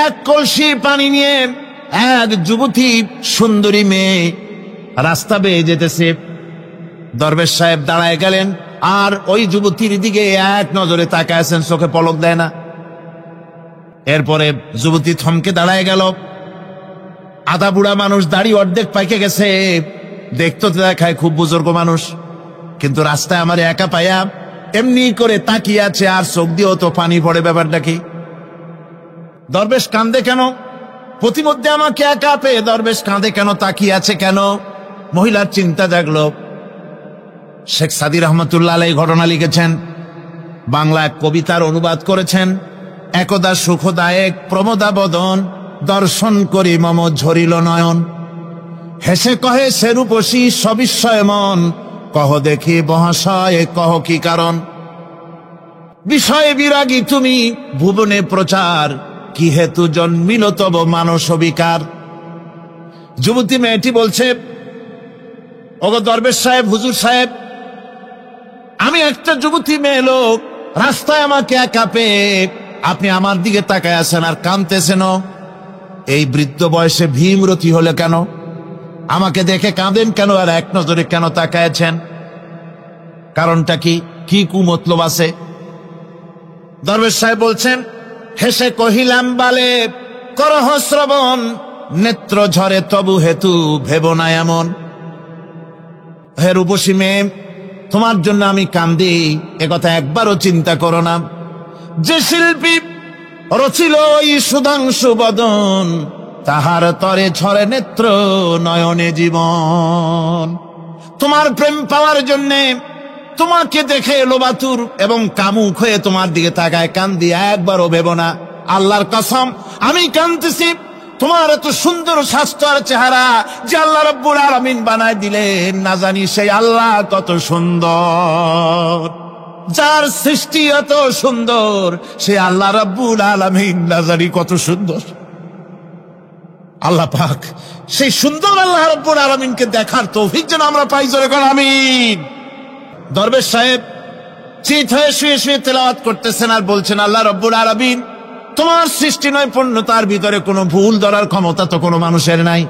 এক কলসি পানি নিয়ে এক যুবতী সুন্দরী মেয়ে রাস্তা বেয়ে যেতেছে। দরবেশ সাহেব দাঁড়ায় গেলেন আর ওই যুবতীর দিকে এক নজরে তাকায় আছেন, চোখে পলক দেয় না। এরপরে যুবতী থমকে দাঁড়ায় গেল। আধা বুড়া মানুষ, দাড়ি অর্ধেক পাইকে গেছে, দেখতে তো দেখায় খুব বুজুর্গ মানুষ, কিন্তু রাস্তায় আমার একা পাইয়া এমনি করে তাকিয়ে আছে আর চোখ দিয়েও তো পানি পড়ে। ব্যাপারটা কি? দরবেশ কান্দে কেন? প্রতিমধ্যে আমাকে একা পেয়ে দরবেশ কাঁদে কেন, তাকিয়ে আছে কেন? মহিলার চিন্তা জাগলো। শেখ সাদি রহমতুল্লাহ আলাইহি ঘটনা লিখেছেন, বাংলা এক কবিতার অনুবাদ করেছেন। একদা সুখদায়ক প্রমোদা বদন, দর্শন করি মম ঝরিল নয়ন। হেসে কহে সে রূপসী সবিস্ময় মন, কহ দেখি মহাশয় কহ কি কারণ। বিষয়ে বিরাগী তুমি ভুবনে প্রচার, কি হেতু জন্মিল তব মানস বিকার। যুবতী মেয়েটি বলছে, ওগো দরবেশ সাহেব, হুজুর সাহেব, আমি একটা যুবতী মেয়ে লোক, রাস্তায় আমাকে একা পেয়ে আপনি আমার দিকে তাকায় আছেন আর কাঁদতেছেন। এই বৃদ্ধ বয়সে ভীমরতি হলে কেন? আমাকে দেখে কাঁদেন কেন আর এক নজরে কেন তাকায়ছেন? কারণটা কি? কি কুমতলব আছে? দরবেশ সাহেব বলছেন, হেসে কহিলাম বালে করহ শ্রবণ, নেত্র ঝরে তবু হেতু ভেব না এমন। হে রূপসী মেয়ে, তোমার জন্য আমি কান্দি, একথা একবারও চিন্তা করো না। যে শিল্পী রচিল ওই সুধাংশু বদন, তাহার তরে ঝরে নেত্র নয়নে জীবন। তোমার প্রেম পাওয়ার জন্যে, তোমাকে দেখে লোবাতুর এবং কামুক হয়ে তোমার দিকে তাকায় কান্দি, একবারও ভেব না। আল্লাহর কসম আমি কাঁদতেছি, তোমার এত সুন্দর স্বাস্থ্য আর চেহারা যে আল্লাহ রাব্বুল আলামিন বানায় দিলেন, না জানি সেই আল্লাহ কত সুন্দর। যার সৃষ্টি এত সুন্দর, সে আল্লাহ রাব্বুল আলামিন না জানি কত সুন্দর। আল্লাহ পাক সেই সুন্দর আল্লাহ রাব্বুল আলামিনকে দেখার তৌফিক যেন আমরা পাই। জোরে কর আমিন। দরবেশ সাহেব চিত হয়ে শুয়ে শুয়ে তেলাওয়াত করতেছেন আর বলছেন, আল্লাহ রাব্বুল আলামিন, তোমার সৃষ্টি নৈপুণ্যতার ভিতরে কোনো ভুল ধরার ক্ষমতা তো কোনো মানুষের নাই।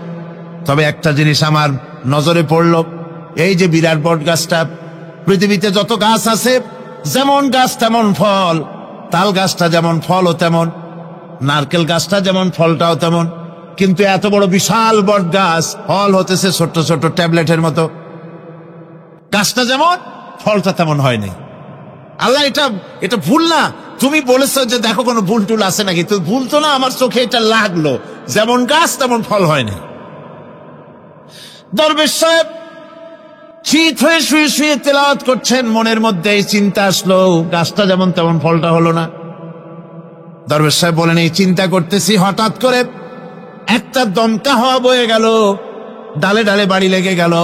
তবে একটা জিনিস আমার নজরে পড়ল, এই যে বিরাট বট গাছটা, পৃথিবীতে যত গাছ আছে যেমন গাছ তেমন ফল, তাল গাছটা যেমন ফলও তেমন, নারকেল গাছটা যেমন ফলটাও তেমন, কিন্তু এত বড় বিশাল বট গাছ ফল হতেছে ছোট্ট ছোট্ট ট্যাবলেটের মতো। গাছটা যেমন ফলটা তেমন হয়নি। আল্লাহ এটা ভুল না? তুমি বলেছো যে দেখো কোনো ভুল টুল আছে নাকি? তো ভুল তো না, আমার চোখে এটা লাগলো, যেমন গাছ তেমন ফল হয়নি। দরবেশ সাহেব চিত হয়ে শুয়ে শুয়ে তেলাওয়াত করছেন, মনের মধ্যে এই চিন্তা আসলো, গাছটা যেমন তেমন ফলটা হলো না। দরবেশ সাহেব বলেন, এই চিন্তা করতেছি, হঠাৎ করে একটা দমকা হাওয়া বয়ে গেল, ডালে ডালে বাড়ি লেগে গেল।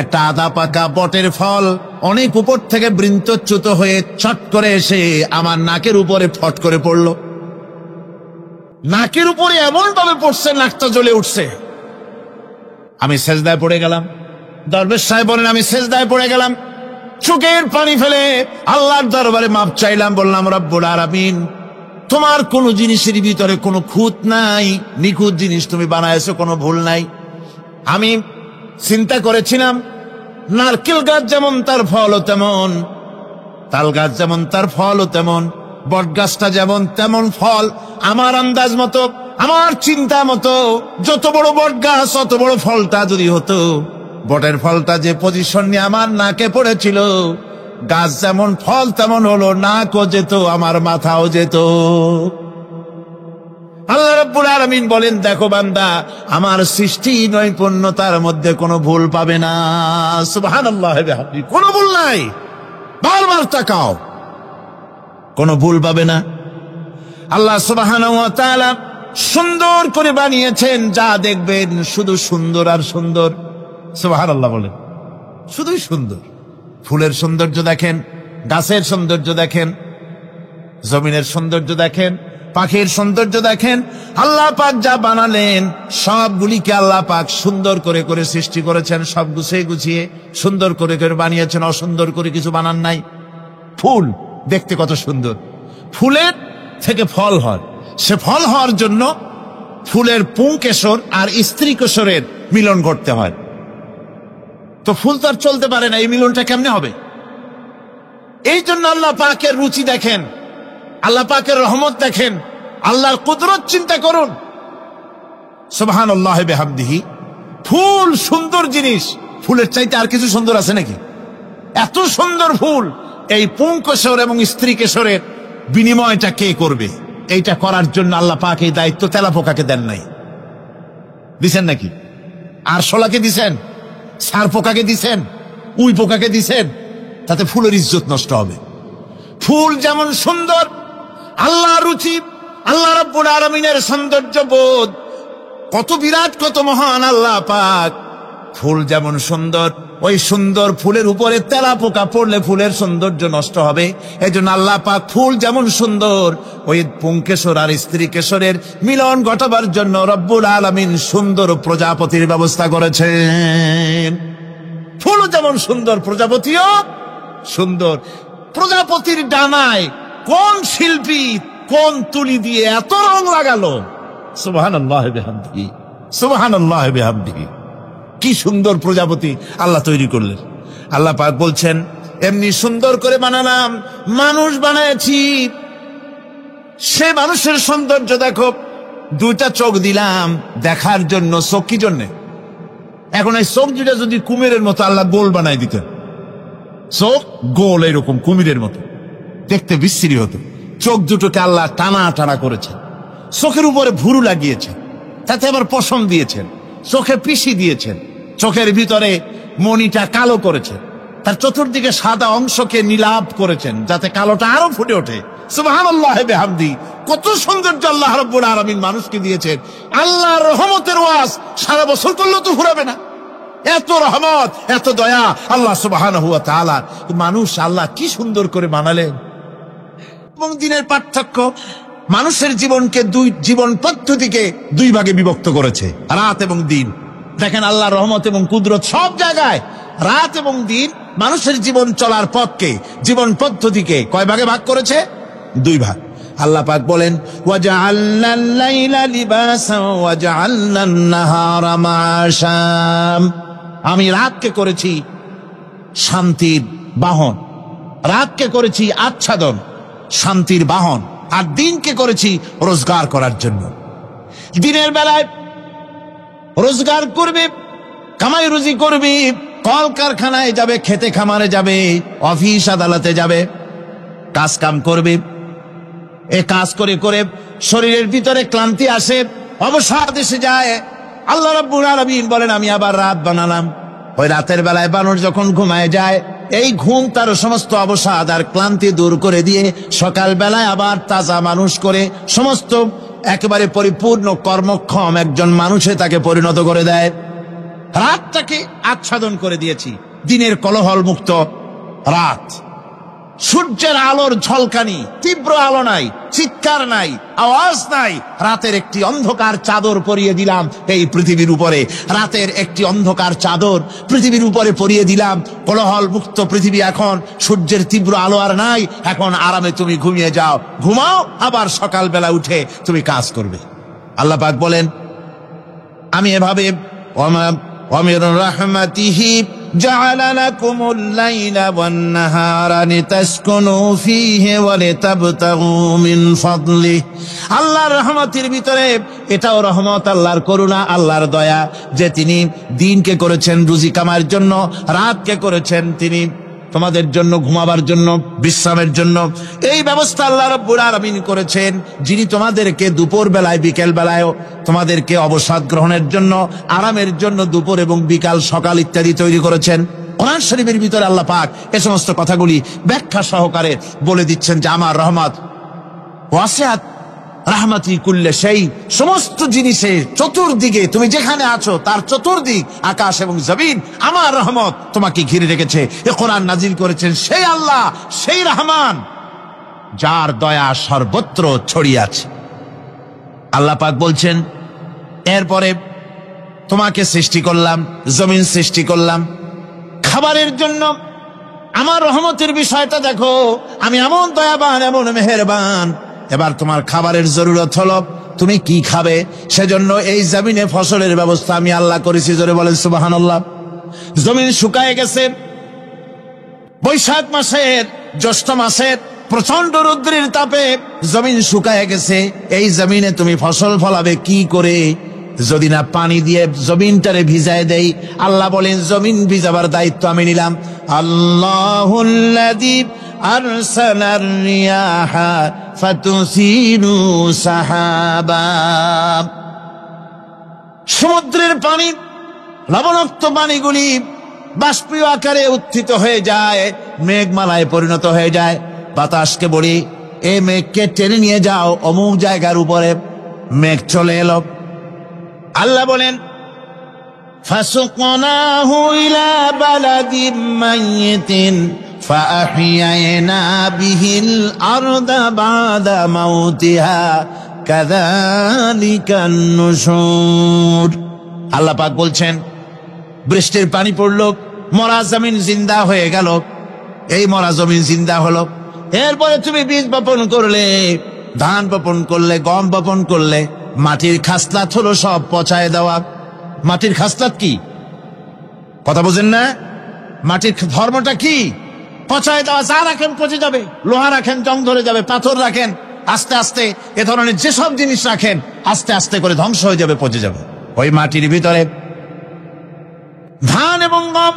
একটা আধা পাকা বটের ফল অনেক উপর থেকে বৃন্তচ্যুত হয়ে ছট করে এসে আমার নাকের উপরে ফট করে পড়ল। নাকের উপরে এমন ভাবে পড়ছে, নাকটা জ্বলে উঠছে। আমি সেজদায় পড়ে গেলাম। দরবেশ সাহেব বলেন, আমি সেজদায় পড়ে গেলাম, চোখের পানি ফেলে আল্লাহর দরবারে মাপ চাইলাম। বললাম, রব্বুল আলামিন, তোমার কোন জিনিসের ভিতরে কোনো খুঁত নাই, নিখুঁত জিনিস তুমি বানাইছো, কোনো ভুল নাই। আমি চিন্তা করেছিলাম, নারকেল গাছ যেমন তার ফলও তেমন, তাল গাছ যেমন তার ফলও তেমন, বট গাছটা যেমন তেমন ফল। আমার আন্দাজ মতো, আমার চিন্তা মতো, যত বড় বট গাছ অত বড় ফলটা যদি হতো, বটের ফলটা যে পজিশন নিয়ে আমার নাকে পড়েছিল, গাছ যেমন ফল তেমন হলো, নাকও যেত, আমার মাথাও যেত। আল্লাহ রাব্বুল আলামিন বলেন, দেখো বান্দা, আমার সৃষ্টি নৈপুণ্যতার মধ্যে কোনো ভুল পাবে না। সুবহানাল্লাহ, কোনো ভুল নাই। বারবার তাকাও, কোনো ভুল পাবে না। আল্লাহ সুবহানাহু ওয়া তাআলা সুন্দর করে বানিয়েছেন, যা দেখবেন শুধু সুন্দর আর সুন্দর। সুবহানাল্লাহ বলেন, শুধুই সুন্দর। ফুলের সৌন্দর্য দেখেন, গাছের সৌন্দর্য দেখেন, জমিনের সৌন্দর্য দেখেন, পাখির সৌন্দর্য দেখেন। আল্লাহ পাক যা বানালেন সবগুলিকে আল্লাহ পাক সুন্দর করে করে সৃষ্টি করেছেন, সব গুছিয়ে গুছিয়ে সুন্দর করে করে বানিয়েছেন, অসুন্দর করে কিছু বানান নাই। ফুল দেখতে কত সুন্দর, ফুলের থেকে ফল হয়, সে ফল হওয়ার জন্য ফুলের পুংকেশর আর স্ত্রী কেশরের মিলন করতে হয়। তো ফুল তো আর চলতে পারে না, এই মিলনটা কেমনে হবে? এই জন্য আল্লাহ পাকের রুচি দেখেন, আল্লাহ পাকের রহমত দেখেন, আল্লাহর কুদরত চিন্তা করুন। সুবহানাল্লাহি বিহামদিহি। ফুল সুন্দর জিনিস, ফুলের চাইতে আর কিছু সুন্দর আছে নাকি? এত সুন্দর ফুল, এই পুংকেশর এবং স্ত্রী কেশরের বিনিময়টা কে করবে? এইটা করার জন্য আল্লাহ পাক এই দায়িত্ব তেলাপোকাকে দেন নাই, দিছেন নাকি? আর শোলাকে দিছেন, সার পোকাকে দিছেন, উই পোকাকে দিছেন, তাতে ফুলের ইজ্জত নষ্ট হবে। ফুল যেমন সুন্দর, আল্লাহ রুচি, আল্লাহ রাব্বুল আলামিনের সৌন্দর্য বোধ কত বিরাট, কত মহান আল্লাহ পাক। ফুল যেমন সুন্দর, ওই সুন্দর ফুলের উপরে তেলাপোকা পড়লে ফুলের সৌন্দর্য নষ্ট হবে। এই জন্য আল্লাহ পাক ফুল যেমন সুন্দর, ওই পুংকেশর আর স্ত্রী কেশরের মিলন ঘটাবার জন্য রব্বুল আলামিন সুন্দর প্রজাপতির ব্যবস্থা করেছেন। ফুল যেমন সুন্দর, প্রজাপতিও সুন্দর। প্রজাপতির ডানায় কোন শিল্পী কোন তুলি দিয়ে এত রং লাগালো! সুবহানাল্লাহি বিহামদিহি, সুবহানাল্লাহি বিহামদিহি। কি সুন্দর প্রজাপতি আল্লাহ তৈরি করলেন। আল্লাহ পাক বলছেন, এমনি সুন্দর করে বানালাম, মানুষ বানাইছি, সে মানুষের সৌন্দর্য দেখো। দুইটা চোখ দিলাম দেখার জন্য। চোখ কি জন্যে? এখন এই চোখ দুটা যদি কুমিরের মতো আল্লাহ গোল বানাই দিতেন, চোখ গোল এরকম কুমিরের মতো দেখতে বিশ্রী হতো। চোখ দুটোকে আল্লাহ টানা টানা করেছেন, চোখের উপরে ভুরু লাগিয়েছেন, তাতে আবার পশম দিয়েছেন, চোখে পিসি দিয়েছেন, চোখের ভিতরে মণিটা কালো করেছেন, তার চতুর্দিকে সাদা অংশকে নীলাভ করেছেন যাতে কালোটা আরো ফুটে ওঠে। সুবহানাল্লাহি বিহামদি। কত সৌন্দর্য আল্লাহ রাব্বুল আলামিন মানুষকে দিয়েছেন। আল্লাহর রহমতের ওয়াজ সারা বছর করলেও তো ফুরাবে না, এত রহমত, এত দয়া আল্লাহ সুবহানাহু ওয়া তাআলা। মানুষ আল্লাহ কি সুন্দর করে বানালেন। এবং দিনের পার্থক্য, মানুষের জীবনকে জীবন পদ্ধতিকে দুই ভাগে বিভক্ত করেছে, রাত এবং দিন। দেখেন আল্লাহর রহমত এবং কুদরত সব জায়গায়। রাত এবং দিন মানুষের জীবন চলার পথকে, জীবন পদ্ধতিকে কয় ভাগে ভাগ করেছে? দুই ভাগ। আল্লাহ পাক বলেন, ওয়াজআলনাল লাইলা লিবাসান ওয়াজআলনান নাহারা মাআশা। আমি রাতকে করেছি শান্তির বাহন, রাতকে করেছি আচ্ছাদন, শান্তির বাহন, আর দিনকে করেছি রোজগার করার জন্য। দিনের বেলায় রোজগার করবে, কামাই রুজি করবে, কল কারখানায় যাবে, খেতে খামারে যাবে, অফিস আদালতে যাবে, কাজ কাম করবে। এ কাজ করে করে শরীরের ভিতরে ক্লান্তি আসে, অবসাদ এসে যায়। আল্লাহ রাব্বুল আলামিন বলেন, আমি আবার রাত বানালাম। ওই রাতের বেলায় মানুষ যখন ঘুমায় যায়, এই ঘুম তার সমস্ত অবসাদ আর ক্লান্তি দূর করে দিয়ে সকাল বেলায় আবার তাজা মানুষ করে সমস্ত একেবারে পরিপূর্ণ কর্মক্ষম একজন মানুষে তাকে পরিণত করে দেয়। রাতটাকে আচ্ছাদন করে দিয়েছি, দিনের কোলাহল মুক্ত রাত। সূর্যের আলোর ঝলকানি, তীব্র আলো নাই, চিৎকার নাই, আওয়াজ নাই। রাতের একটি অন্ধকার চাদর পরিয়ে দিলাম এই পৃথিবীর উপরে। রাতের একটি অন্ধকার চাদর পৃথিবীর উপরে পরিয়ে দিলাম। কোলাহল মুক্ত পৃথিবী এখন। সূর্যের তীব্র আলো আর নাই। এখন আরামে তুমি ঘুমিয়ে যাও, ঘুমাও, আবার সকালবেলা উঠে তুমি কাজ করবে। আল্লাহ পাক বলেন, আমি এভাবে ومن رحمته جعل لكم الليل والنهار لتسكنوا فيه ولتبتغوا من فضله। আল্লাহর রহমতের ভিতরে এটাও রহমত, আল্লাহর করুণা, আল্লাহর দয়া যে তিনি দিনকে করেছেন রুজি কামার জন্য, রাতকে করেছেন তিনি তোমাদের জন্য ঘুমাবার জন্য, বিশ্রামের জন্য। এই ব্যবস্থা আল্লাহ রাব্বুল আলামিন করেছেন, যিনি তোমাদেরকে দুপুর বেলায়, বিকেল বেলায়ও তোমাদেরকে অবসাদ গ্রহণের জন্য, আরামের জন্য দুপুর এবং বিকাল, সকাল ইত্যাদি তৈরি করেছেন। কোরআন শরীফের ভিতরে আল্লাহ পাক এ সমস্ত কথাগুলি ব্যাখ্যা সহকারে বলে দিচ্ছেন যে আমার রহমত ওয়াসিআত রাহমাতি কুল্লে সেই, সমস্ত জিনিসে চতুর্দিকে তুমি যেখানে আছো তার চতুর্দিক, আকাশ এবং জমিন, আমার রহমত তোমাকে ঘিরে রেখেছে। এ কোরআন নাজিল করেছেন সেই আল্লাহ, সেই রহমান যার দয়া সর্বত্র ছড়িয়ে আছে। আল্লাহ পাক বলছেন, এরপরে তোমাকে সৃষ্টি করলাম, জমিন সৃষ্টি করলাম খাবারের জন্য। আমার রহমতের বিষয়টা দেখো, আমি এমন দয়াবান, এমন মেহেরবান। এবার তোমার খাবারের জরুরত হলো তুমি কি খাবে, সেজন্য এই জমিনে ফসলের ব্যবস্থা আমি আল্লাহ করেছি। জোরে বলেন সুবহানাল্লাহ। জমিন শুকায় গেছে। বৈশাখ মাসের জ্যৈষ্ঠ মাসের প্রচন্ড রৌদ্রের তাপে জমিন শুকায় গেছে। এই জমিনে তুমি ফসল ফলাবে কি করে যদি না পানি দিয়ে জমিনটারে ভিজায় দেই? আল্লাহ বলেন জমিন ভিজাবার দায়িত্ব আমি নিলাম। আল্লাহুল্লাযী আরসালার রিয়াহা ফাতুসিরু সাহাবা। সমুদ্রের পানি, লবণাক্ত পানিগুলি বাষ্পীয় আকারে উত্থিত হয়ে যায়, মেঘমালায় পরিণত হয়ে যায়। বাতাসকে বলি এই মেঘকে টেনে নিয়ে যাও অমুক জায়গার উপরে। মেঘ চলে এলো। আল্লাহ বলেন ফাসুকনাহু ইলা বালাদিন মাইয়িতিন ফাআহইয়ানা বিহিল আরদা বাদা মাউতিহা কাযালিকান নুশুর। আল্লাহ পাক বলছেন বৃষ্টির পানি পড়লো, মরা জমিন জিন্দা হয়ে গেল। এই মরা জমিন জিন্দা হলো। এরপরে তুমি বীজ বপন করলে, ধান বপন করলে, গম বপন করলে, মাটির খাসলাত হলো সব পচায় দেওয়া। মাটির খাসলাত কি? কথা বুঝেন না? মাটির ধর্মটা কি? পচায় দেওয়া। যা রাখেন পচে যাবে, লোহা রাখেন জং ধরে যাবে, পাথর রাখেন আস্তে আস্তে, এ ধরনের যেসব জিনিস রাখেন আস্তে আস্তে করে ধ্বংস হয়ে যাবে, পচে যাবে। ওই মাটির ভিতরে ধান এবং গম,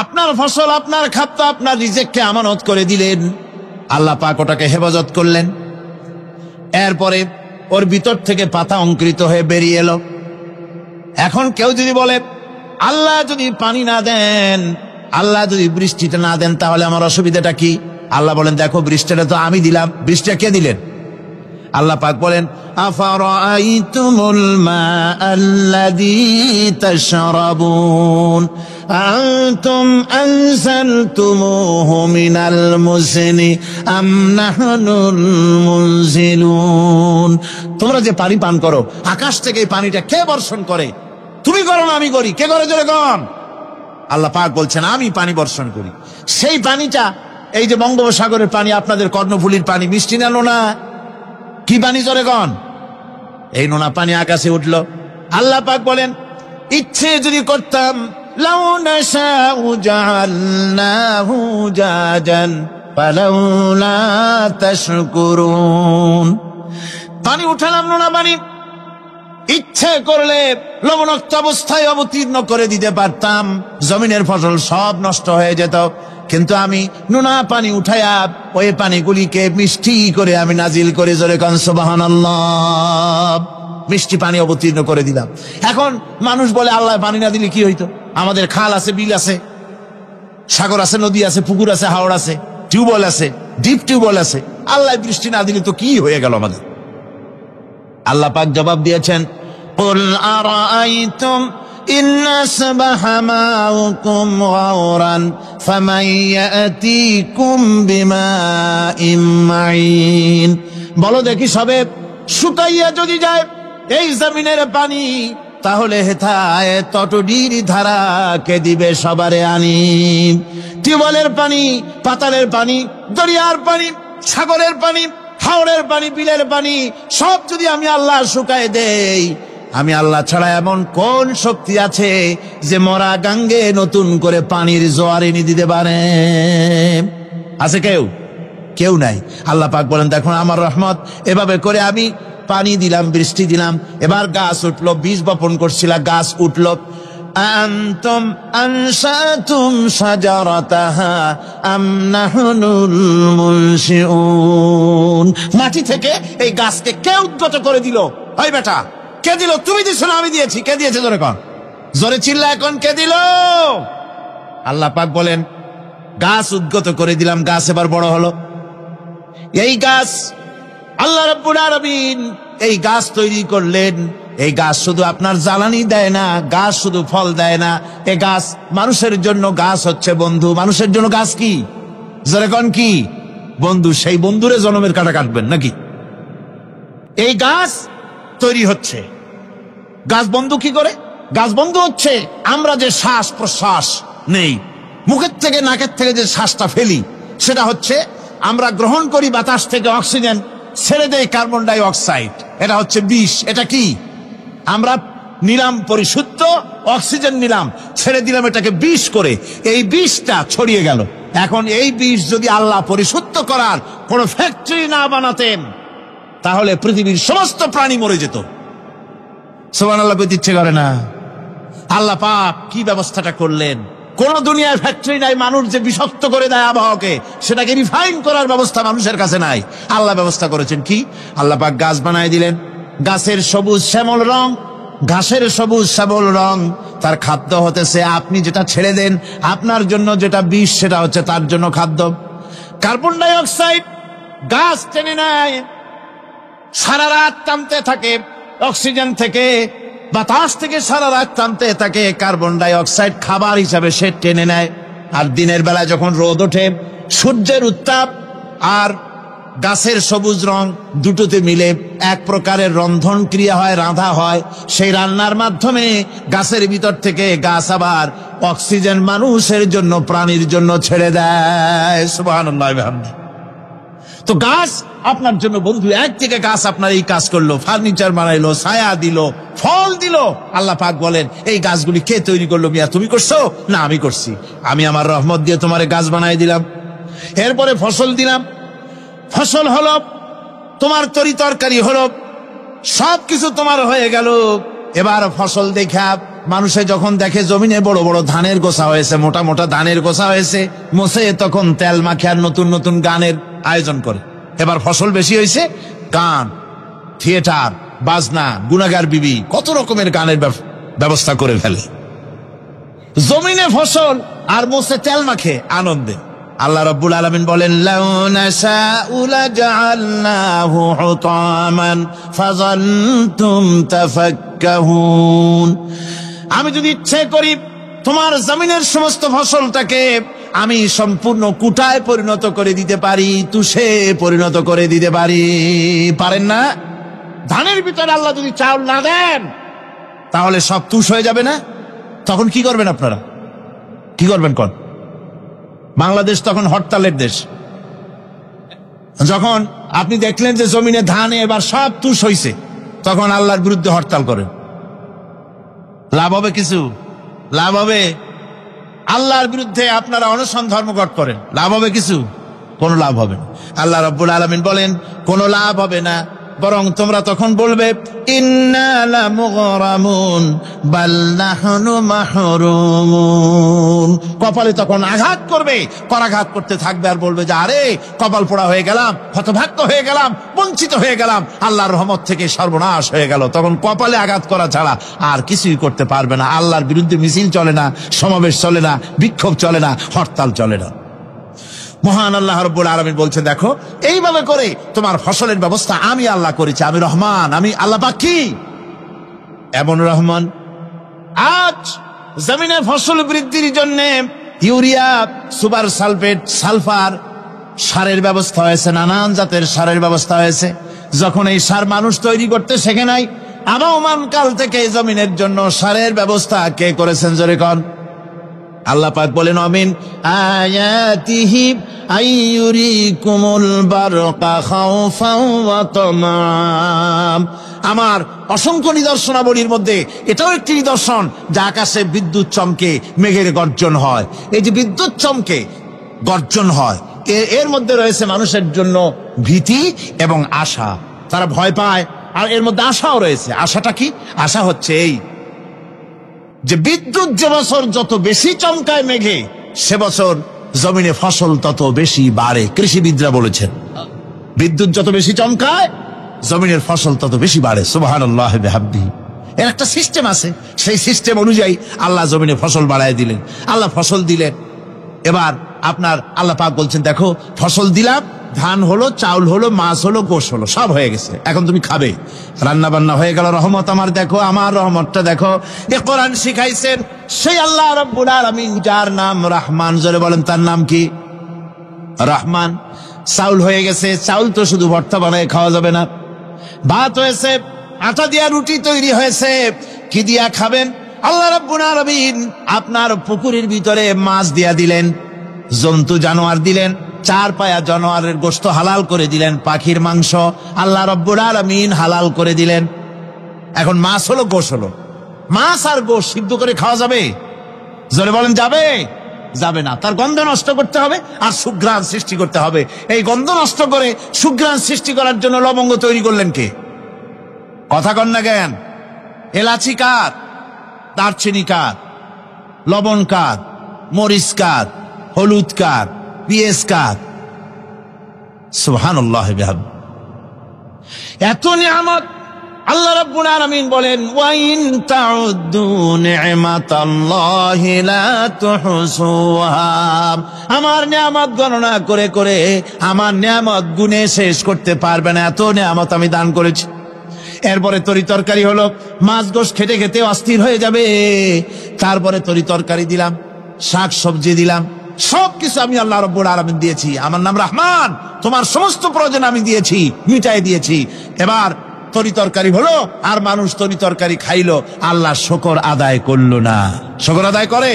আপনার ফসল, আপনার খাদ্য, আপনার রিজিককে আমানত করে দিলেন। আল্লাহ পাক ওটাকে হেফাজত করলেন। এরপরে ওর ভিতর থেকে পাতা অঙ্কুরিত হয়ে বেরিয়ে এলো। এখন কেউ যদি বলে আল্লাহ যদি পানি না দেন, আল্লাহ যদি বৃষ্টিটা না দেন, তাহলে আমার অসুবিধাটা কি? আল্লাহ বলেন দেখো বৃষ্টিটা তো আমি দিলাম। বৃষ্টিটা কে দিলেন? আল্লাহ পাক বলেন আফারাআইতুমুল মাআল্লাযী তাশরাবুন আনতুম আনজালতুমুহু মিনাল মুজনি আম নাহনুল মুনজিলুন। তোমরা যে পানি পান করো, আকাশ থেকে এই পানিটা কে বর্ষণ করে? তুমি করো না আমি করি? কে করে জোরে কন? আল্লাহ পাক বলছেন আমি পানি বর্ষণ করি। সেই পানিটা এই যে বঙ্গোপসাগরের পানি, আপনাদের কর্ণফুলীর পানি, মিষ্টি না নোনা? কি পানি জোরে কন? এই নোনা পানি আকাশে উঠলো। আল্লাহ পাক বলেন ইচ্ছে যদি করতাম লাউ নাশাউ জাআলনাহু জাজান ফালাউলা তাশকুরুন। পানি উঠালাম, নোনা পানি, ইচ্ছে করলে লবণাক্ত অবস্থায় অবতীর্ণ করে দিতে পারতাম, জমিনের ফসল সব নষ্ট হয়ে যেত। কিন্তু আমি নোনা পানি উঠায়া ওই পানিগুলিকে মিষ্টি করে আমি নাজিল করে জোরে কান সুবহানাল্লাহ, মিষ্টি পানি অবতীর্ণ করে দিলাম। এখন মানুষ বলে আল্লাহ পানি না দিলে কি হইতো? আমাদের খাল আছে, বিল আছে, সাগর আছে, নদী আছে, পুকুর আছে, হাওড় আছে, টিউবওয়েল আছে, ডিপ টিউবওয়েল আছে। আল্লাহ বৃষ্টি না দিলে তো কি হয়ে গেল আমাদের? আল্লাহ পাক জবাব দিয়েছেন কুল আরাআইতুম ইন আসবাহা মাউকুম গাওরান ফামান ইয়াতিকুম বিমাইন মাইন। বলো দেখি সবে শুকাইয়া যদি যায় এই জমিনের পানি, তাহলে হেথায় তটডির ধারা কে দিবে সবারে আনি? টিউবওয়েলের পানি, পাতালের পানি, দরিয়ার পানি, সাগরের পানি, হাওড়ের পানি, বিলের পানি সব যদি আমি আল্লাহ শুকায় দেই, আমি আল্লাহ ছাড়া এমন কোন শক্তি আছে যে মরা গাঙ্গে নতুন করে পানির জোয়ার এনে দিতে পারে? আছে কেউ? কেউ নাই। আল্লাহ পাক বলেন দেখুন আমার রহমত, এভাবে করে আমি পানি দিলাম, বৃষ্টি দিলাম, এবার গাছ উঠলো। বীজ বপন করছিলাম, গাছ উঠলো। আনতুম আনশাতুম শাজারাতাহা আম নাহনুল মুনশিউন। মাটি থেকে এই গাছকে কে উদ্গত করে দিল? ওই বেটা কে দিল? তুমি দিছো না আমি দিয়েছি? কে দিয়েছে জোরে কন, জোরে চিল্লা এখন কে দিল? আল্লাহ পাক বলেন গাছ উদ্গত করে দিলাম, গাছ এবার বড় হলো। এই গাছ আল্লাহ রাব্বুল আলামিন এই গাছ তৈরি করলেন। এই গাছ শুধু আপনার জ্বালানি দেয় না, গাছ শুধু ফল দেয় না, এই গাছ মানুষের জন্য, গাছ হচ্ছে বন্ধু। মানুষের জন্য গাছ কি? জোরে কোন কি? বন্ধু। সেই বন্ধুরে জনমের কাটা কাটবেন নাকি? এই গাছ তৈরি হচ্ছে। গাছ বন্ধু কি করে? গাছ বন্ধু হচ্ছে আমরা যে শ্বাস প্রশ্বাস নেই, মুখের থেকে নাকের থেকে যে শ্বাসটা ফেলি, সেটা হচ্ছে আমরা গ্রহণ করি বাতাস থেকে অক্সিজেন, ছেড়ে দেয় কার্বন ডাই অক্সাইড। এটা হচ্ছে বিষ। এটা কি? আমরা নিলাম পরিশুদ্ধ অক্সিজেন নিলাম, ছেড়ে দিলাম এটাকে বিষ করে, এই বিষটা ছড়িয়ে গেল। এখন এই বিষ যদি আল্লাহ পরিশুদ্ধ করার কোন ফ্যাক্টরি না বানাতেন তাহলে পৃথিবীর সমস্ত প্রাণী মরে যেত। সুবহানাল্লাহ, বলতে ইচ্ছে করে না? আল্লাহ পাক কি ব্যবস্থাটা করলেন! কোন দুনিয়ায় ফ্যাক্টরি নাই মানুষ যে বিষাক্ত করে দেয় আবহাওয়াকে, সেটাকে রিফাইন করার ব্যবস্থা মানুষের কাছে নাই। আল্লাহ ব্যবস্থা করেছেন কি? আল্লাহ পাক গাছ বানায় দিলেন, গাছের সবুজ শ্যামল রং, ঘাসের সবুজ শ্যামল রং, তার খাদ্য হতেছে আপনি যেটা ছেড়ে দেন, আপনার জন্য যেটা বিষ সেটা হচ্ছে তার জন্য খাদ্য। কার্বন ডাই অক্সাইড গাছ টেনে নেয়, সারা রাত টানতে থাকে, অক্সিজেন থেকে বাতাস থেকে সারা রাত টানতে থাকে, কার্বন ডাই অক্সাইড খাবার হিসাবে সে টেনে নেয়। আর দিনের বেলা যখন রোদ ওঠে, সূর্যের উত্তাপ আর গাছের সবুজ রং দুটোতে মিলে এক প্রকারের রন্ধন ক্রিয়া হয়, রাঁধা হয়। সেই রান্নার মাধ্যমে গাছের ভিতর থেকে গাছ আবার অক্সিজেন মানুষের জন্য, প্রাণীর জন্য ছেড়ে দেয়। সুবহানাল্লাহ। তো গাছ আপনার জন্য বন্ধু, একদিকে গাছ আপনার এই কাজ করলো, ফার্নিচার বানাইলো, ছায়া দিল, ফল দিল। আল্লাহ পাক বলেন এই গাছগুলি কে তৈরি করলো? মিয়া তুমি করছো? না, আমি করছি। আমি আমার রহমত দিয়ে তোমারে গাছ বানাই দিলাম। এরপরে ফসল দিলাম, ফসল হলো, তোমার তরি তরকারি হলো, সবকিছু তোমার হয়ে গেল। এবার ফসল দেখা মানুষে যখন দেখে জমিনে বড় বড় ধানের গোছা হয়েছে, মোটা মোটা ধানের গোছা হয়েছে, মোছে তখন তেল মাখে আর নতুন নতুন গানের আয়োজন করে। এবার ফসল বেশি হয়েছে, গান, থিয়েটার, বাজনা, গুনাগার বিবি, কত রকমের গানের ব্যবস্থা করে ফেলে। জমিনে ফসল আর মোছে তেল মাখে আনন্দে। আল্লাহ রাব্বুল আলামিন বলেন লাউ নাশাউ লাজআলনাহু হুতামান ফাযালতুম তাফাক্কাহুন। আমি যদি ইচ্ছে করি তোমার জমিনের সমস্ত ফসলটাকে আমি সম্পূর্ণ কুটায় পরিণত করে দিতে পারি, তুষে পরিণত করে দিতে পারি। পারেন না? ধানের ভিতরে আল্লাহ যদি চাউল না দেন তাহলে সব তুষ হয়ে যাবে না? তখন কি করবেন আপনারা? কি করবেন? কোন বাংলাদেশ তখন হরতালের দেশ। যখন আপনি দেখলেন যে জমিনে ধানে এবার সব তুষ হইছে, তখন আল্লাহর বিরুদ্ধে হরতাল করেন। লাভ হবে কিছু? লাভ হবে? আল্লাহর বিরুদ্ধে আপনারা অনশন ধর্মঘট করেন, লাভ হবে কিছু? কোনো লাভ হবে না। আল্লাহ রাব্বুল আলামিন বলেন কোনো লাভ হবে না, বরং তোমরা তখন বলবে ইন্না লামুগরামুন বাল নাহনু মাহরুমুন। কপালে তখন আঘাত করবে, করাঘাত করতে থাকবে আর বলবে যে আরে কপাল পোড়া হয়ে গেলাম, হতভাগ্য হয়ে গেলাম, বঞ্চিত হয়ে গেলাম, আল্লাহর রহমত থেকে সর্বনাশ হয়ে গেল। তখন কপালে আঘাত করা ছাড়া আর কিছুই করতে পারবে না। আল্লাহর বিরুদ্ধে মিছিল চলে না, সমাবেশ চলে না, বিক্ষোভ চলে না, হরতাল চলে না। মহান আল্লাহ রাব্বুল আলামিন বলছেন দেখো এইভাবে করে তোমার ফসলের ব্যবস্থা আমি আল্লাহ করেছি। আমি রহমান, আমি আল্লাহ পাক কি এমন রহমান। আজ জমিনে ফসল বৃদ্ধির জন্য ইউরিয়া, সুপার সালফেট, সালফার সারের ব্যবস্থা হয়েছে, নানান জাতের সারের ব্যবস্থা হয়েছে। যখন এই সার মানুষ তৈরি করতে শেখে নাই, আবহমান কাল থেকে জমিনের জন্য সারের ব্যবস্থা কে করেছেন? জোরে কোন? আল্লাহ পাক বলেন আমিন আয়াতিহি আইয়ুরিকুমুল বারকা খাউফাও ওয়া তামাম। আমার অসংখ্য নিদর্শনাবলীর মধ্যে এটাও একটি নিদর্শন যে আকাশে বিদ্যুৎ চমকে মেঘের গর্জন হয়। এই যে বিদ্যুৎ চমকে গর্জন হয়, এর মধ্যে রয়েছে মানুষের জন্য ভীতি এবং আশা। তারা ভয় পায় আর এর মধ্যে আশাও রয়েছে। আশাটা কি? আশা হচ্ছে এই যে বিদ্যুৎ যে বছর যত বেশি চমকায় মেঘে, সে বছর জমিনে ফসল তত বেশি বাড়ে। কৃষিবিদরা বলেছেন বিদ্যুৎ যত বেশি চমকায় জমিনের ফসল তত বেশি বাড়ে। সুবহানাল্লাহ বিহামদিহি। এর একটা সিস্টেম আছে, সেই সিস্টেম অনুযায়ী আল্লাহ জমিনে ফসল বাড়ায় দিলেন। আল্লাহ ফসল দিলেন। এবার আপনার আল্লাহ পাক বলছেন দেখো ফসল দিলাম, ধান হলো, চাউল হলো, মাছ হলো, গোশ হলো, সব হয়ে গেছে, এখন তুমি খাবে। রান্না বান্না হয়ে গেল, রহমত আমার দেখো, আমার রহমতটা দেখো। এ কোরআন শিখাইছেন সেই আল্লাহ রাব্বুল আলামিন যার নাম রহমান। জোরে বলেন তার নাম কি? রহমান। চাউল হয়ে গেছে, চাউল তো শুধু ভর্তা বানায় খাওয়া যাবে না। ভাত হয়েছে, আটা দিয়া রুটি তৈরি হয়েছে, কি দিয়া খাবেন? আল্লাহ রাব্বুল আলামিন আপনার পুকুরের ভিতরে মাছ দিয়া দিলেন, জন্তু জানোয়ার দিলেন, চার পায়া জানোয়ারের গোশত হালাল করে দিলেন, পাখির মাংস আল্লাহ রাব্বুল আলামিন হালাল করে দিলেন। এখন মাছ হলো, গোশ হলো, মাছ আর গোশত সিদ্ধ করে খাওয়া যাবে? জোরে বলেন, যাবে? যাবে না। তার গন্ধ নষ্ট করতে হবে আর সুঘ্রাণ সৃষ্টি করতে হবে। এই গন্ধ নষ্ট করে সুঘ্রাণ সৃষ্টি করার জন্য লবঙ্গ তৈরি করলেন কে? কথা কন না জ্ঞান। এলাচি কার? দারচিনি কার? লবণ কার? মরিচ কার? হলুদ কার? পেঁয়াজ কার? সুবহানাল্লাহ বিহাম। এত নিয়ামত আল্লাহ রাব্বুল আলামিন বলেন, ওয়া ইন তাউদ্দু নি'মাতাল্লাহি লা তুহসুহা। আমার নিয়ামত গণনা করে করে আমার নিয়ামত গুণে শেষ করতে পারবে না, এত নিয়ামত আমি দান করেছি। এরপরে তরি তরকারি হলো, মাছ গোশ খেতে খেতে অস্থির হয়ে যাবে, তারপরে তরি তরকারি দিলাম, শাক সবজি দিলাম, সবকিছু আমি আল্লাহ রাব্বুল আলামিন দিয়েছি। আমার নাম রহমান, তোমার সমস্ত প্রয়োজন আমি দিয়েছি, মিটাই দিয়েছি। এবার তরি তরকারি হলো আর মানুষ তরি তরকারি খাইলো, আল্লাহ শুকর আদায় করলো না। শুকর আদায় করে?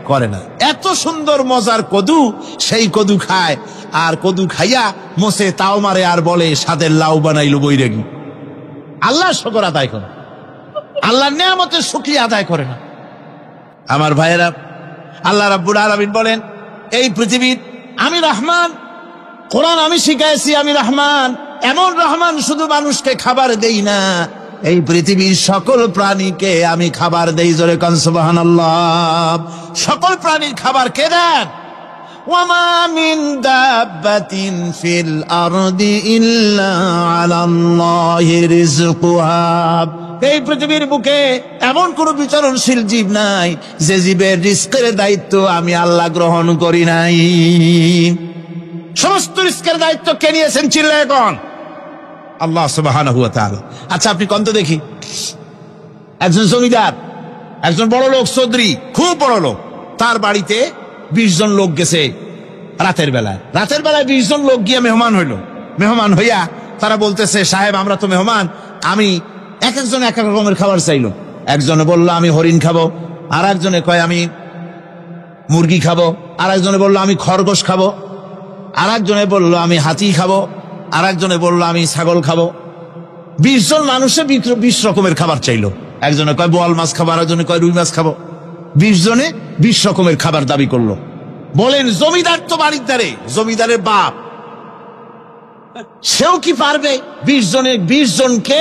করে না। এত সুন্দর মজার কদু, সেই কদু খায়, আর কদু খাইয়া মোসে তাও মারে আর বলে স্বাদের লাউ বানাইলো বৈরাগী। আল্লাহ শুকর আদায় করে, আল্লাহর নিয়ামতের শুকরিয়া আদায় করে না। আমার ভাইয়েরা, আল্লাহ রাব্বুল আলামিন বলেন, এই পৃথিবীর আমি রহমান, কোরআন আমি শিখাইছি আমি রহমান। এমন রহমান শুধু মানুষকে খাবার দেই না, এই পৃথিবীর সকল প্রাণীকে আমি খাবার দেই। জোরে কান সুবহানাল্লাহ। সকল প্রাণীর খাবার কে দেন? ওয়ামা মিন দাব্বাতিন ফিল আরদি ইল্লা আলাল্লাহি রিজকুহা। এই পৃথিবীর বুকে এমন কোন বিচরণশীল জীব নাই যে জীবের রিজকের দায়িত্ব আমি আল্লাহ গ্রহণ করি নাই। সমস্ত রিজকের দায়িত্ব কে নিয়েছেন? চিল্লায় কোন? আল্লাহ সুবহানাহু ওয়া তাআলা। আচ্ছা আপনি কোন তো দেখি, একজন জমিদার, একজন বড় লোক, চৌধুরী, খুব বড় লোক, তার বাড়িতে 20 জন লোক গেছে রাতের বেলায়। 20 জন লোক গিয়ে মেহমান হইল। মেহমান হইয়া তারা বলতেছে, সাহেব আমরা তো মেহমান, আমি এক একজন এক এক রকমের খাবার চাইলো। একজনে বললো আমি হরিণ খাবো, আর একজনে কয় আমি মুরগি খাবো, আর একজনে বললো আমি খরগোশ খাবো, আর একজনে বললো আমি হাতি খাবো, আর একজনে বললো আমি ছাগল খাবো। 20 জন মানুষে 20 রকমের খাবার চাইলো। একজনে কয় বোয়াল মাছ খাবো, আর একজনে কয় রুই মাছ খাবো। 20 জনে 20 রকমের খাবার দাবি করলো। বলেন জমিদার তো বাড়ির ধারে, জমিদারের বাপ, সেও কি পারবে 20 জনকে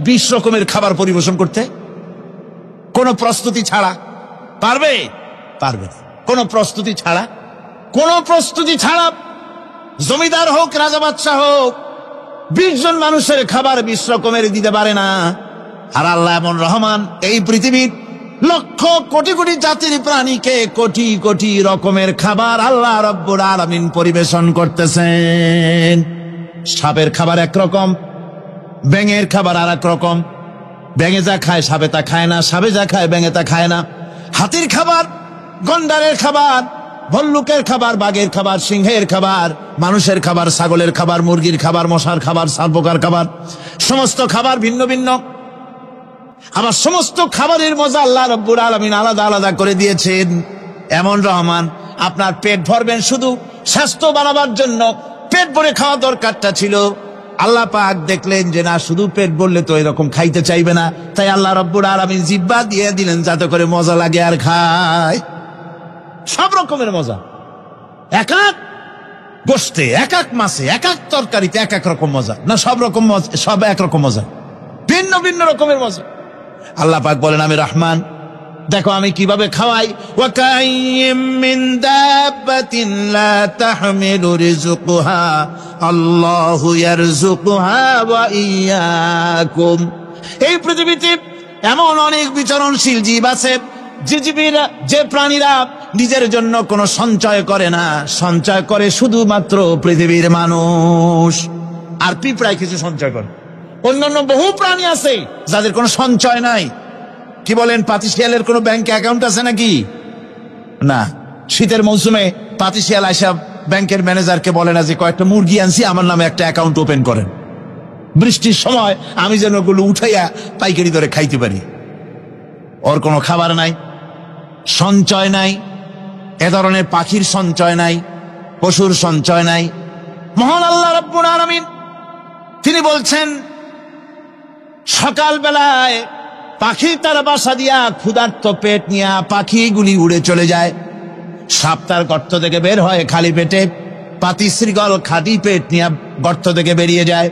20 রকমের খাবার পরিবেশন করতে? কোন প্রস্তুতি ছাড়া পারবে? পারবে না। কোন প্রস্তুতি ছাড়া, কোন প্রস্তুতি ছাড়া জমিদার হোক রাজা বাদশাহ হোক 20 জন মানুষের খাবার 20 রকমের দিতে পারে না। আর আল্লাহ এমন রহমান, এই পৃথিবীর লক্ষ কোটি কোটি জাতির প্রাণীকে কোটি কোটি রকমের খাবার আল্লাহ রাব্বুল আলামিন পরিবেশন করতেছেন। সাপের খাবার একরকম, ব্যাঙের খাবার আর এক রকম। ব্যাঙে যা খায় সাপে তা খায় না, সাপে যা খায় ব্যাঙে তা খায় না। হাতির খাবার, গন্ডারের খাবার, ভল্লুকের খাবার, বাঘের খাবার, সিংহের খাবার, মানুষের খাবার, ছাগলের খাবার, মুরগির খাবার, মশার খাবার, সারপোকার খাবার, সমস্ত খাবার ভিন্ন ভিন্ন। আবার সমস্ত খাবারের মজা আল্লাহ রাব্বুল আলামিন আলাদা আলাদা করে দিয়েছেন। এমন রহমান, আপনার পেট ভরবেন শুধু স্বাস্থ্য বানাবার জন্য, পেট ভরে খাওয়া দরকারটা ছিল। আল্লাহ পাক দেখলেন যে না, শুধু পেট ভরলে তো এরকম খাইতে চাইবে না, তাই আল্লাহ রাব্বুল আলামিন জিহ্বা দিয়ে দিলেন যাতে করে মজা লাগে আর খায়। সব রকমের মজা, এক এক গোশতে, এক এক মাছে, এক এক তরকারিতে এক এক রকম মজা না, সব রকম সব একরকম মজা, ভিন্ন ভিন্ন রকমের মজা। আল্লাহ পাক বলেন আমি রহমান, দেখো আমি কিভাবে খাওয়াই। ওয়া কাইয়্যিম মিন দাব্বাতিন লা তাহমিলু রিজকুহা আল্লাহু ইয়ারযুকুহা ওয়া ইয়্যাকুম। এই পৃথিবীতে এমন অনেক বিচরণশীল জীব আছে যে প্রাণীরা নিজের জন্য কোনো সঞ্চয় করে না, সঞ্চয় করে শুধুমাত্র পৃথিবীর মানুষ। আর পিঁপড়ায় কিছু সঞ্চয় করে। অন্যান্য বহু প্রাণী আছে যাদের কোনো সঞ্চয় নাই। কি বলেন, পাতিশিয়ালের কোনো ব্যাংকে অ্যাকাউন্ট আছে নাকি? না। শীতের মৌসুমে পাতিশিয়াল আইসা ব্যাংকের ম্যানেজারকে বলে না যে কয়েকটা মুরগি আনছি, আমার নামে একটা অ্যাকাউন্ট ওপেন করেন, বৃষ্টির সময় আমি যেন ওগুলো উঠাইয়া পাইকারি দরে খাইতে পারি। ওর কোনো খাবার নাই, সঞ্চয় নাই। এ ধরনের পাখির সঞ্চয় নাই, পশুর সঞ্চয় নাই। মহান আল্লাহ রাব্বুল আলামিন তিনি বলছেন, সকাল বেলায় পাখি তার বাসা দিয়া ক্ষুধার্ত পেট নিয়ে পাখিগুলি উড়ে চলে যায়। সাপ তার গর্ত থেকে বের হয় খালি পেটে, পাতি শ্রীগল খালি পেট নিয়ে গর্ত থেকে বেরিয়ে যায়।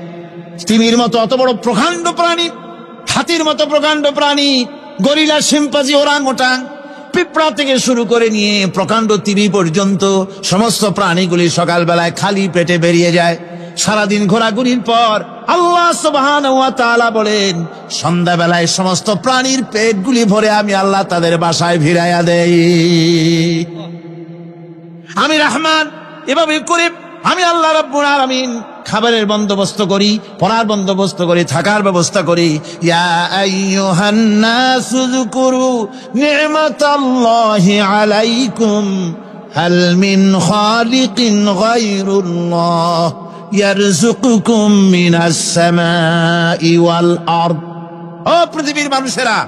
তিমির মতো অত বড় প্রকাণ্ড প্রাণী, হাতির মতো প্রকাণ্ড প্রাণী, গরিলা, শিম্পাজি, ওরাংওটাং, পিঁপড়া থেকে শুরু করে নিয়ে প্রকাণ্ড তিমি পর্যন্ত সমস্ত প্রাণীগুলি সকালবেলায় খালি পেটে বেরিয়ে যায়। সারাদিন ঘোরাঘুরির পর আল্লাহ সুবহানাহু ওয়া তাআলা বলেন, সন্ধ্যাবেলায় সমস্ত প্রাণীর পেটগুলি ভরে আমি আল্লাহ তাদের বাসায় ফিরাইয়া দেই। আমি রহমান, এভাবে করে আমি আল্লাহ রাব্বুল আলামিন খাবারের বন্দোবস্ত করি, পড়ার বন্দোবস্ত করি, থাকার ব্যবস্থা করি। ইয়া আইয়ুহান নাসু যুকুরু নি'মাতাল্লাহি আলাইকুম হাল মিন খালিকিন গায়রুল্লাহ ইয়ারযুকুকুম মিনাস সামাই ওয়াল আরদ। ও পৃথিবীর মানুষেরা,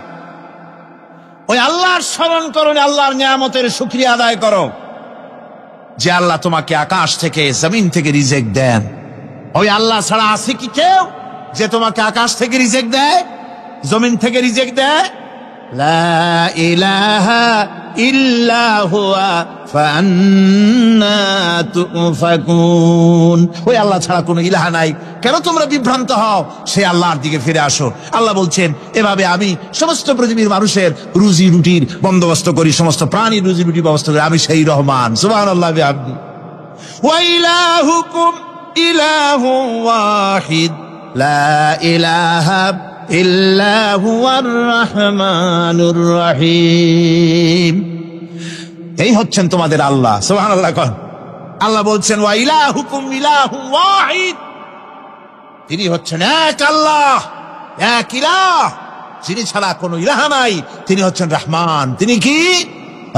ওই আল্লাহর স্মরণ করো, আল্লাহর নিয়ামতের শুকরিয়া আদায় করো যে আল্লাহ তোমাকে আকাশ থেকে জমিন থেকে রিজিক দেন। ওই আল্লাহ ছাড়া আছে কি কেউ যে তোমাকে আকাশ থেকে রিজিক দেয়, জমিন থেকে রিজিক দেয়? লা ইলাহা ইল্লা হুয়া ফান্না তুফাকুন। ওই আল্লাহ ছাড়া কোনো ইলাহা নাই, কেন তোমরা বিভ্রান্ত হও? সেই আল্লাহর দিকে ফিরে আসো। আল্লাহ বলছেন, এভাবে আমি সমস্ত পৃথিবীর মানুষের রুজি রুটির বন্দোবস্ত করি, সমস্ত প্রাণীর রুজি রুটির ব্যবস্থা করি, আমি সেই রহমান। সুবহানাল্লাহ বিহামদি। ওয়া ইলাহুকুম ইলাহু ওয়াহিদ লা ইলাহা ইল্লা হুয়ার রহমানুর রহিম। এই হচ্ছেন তোমাদের আল্লাহ। সুবহানাল্লাহ। আল্লাহ বলছেন, ওয়া ইলাহুকুম ইলাহু ওয়াহিদ, তিনি হচ্ছেন এক আল্লাহ, এক ইলাহ, যিনি ছাড়া কোনো ইলাহ নাই। তিনি হচ্ছেন রহমান। তিনি কি?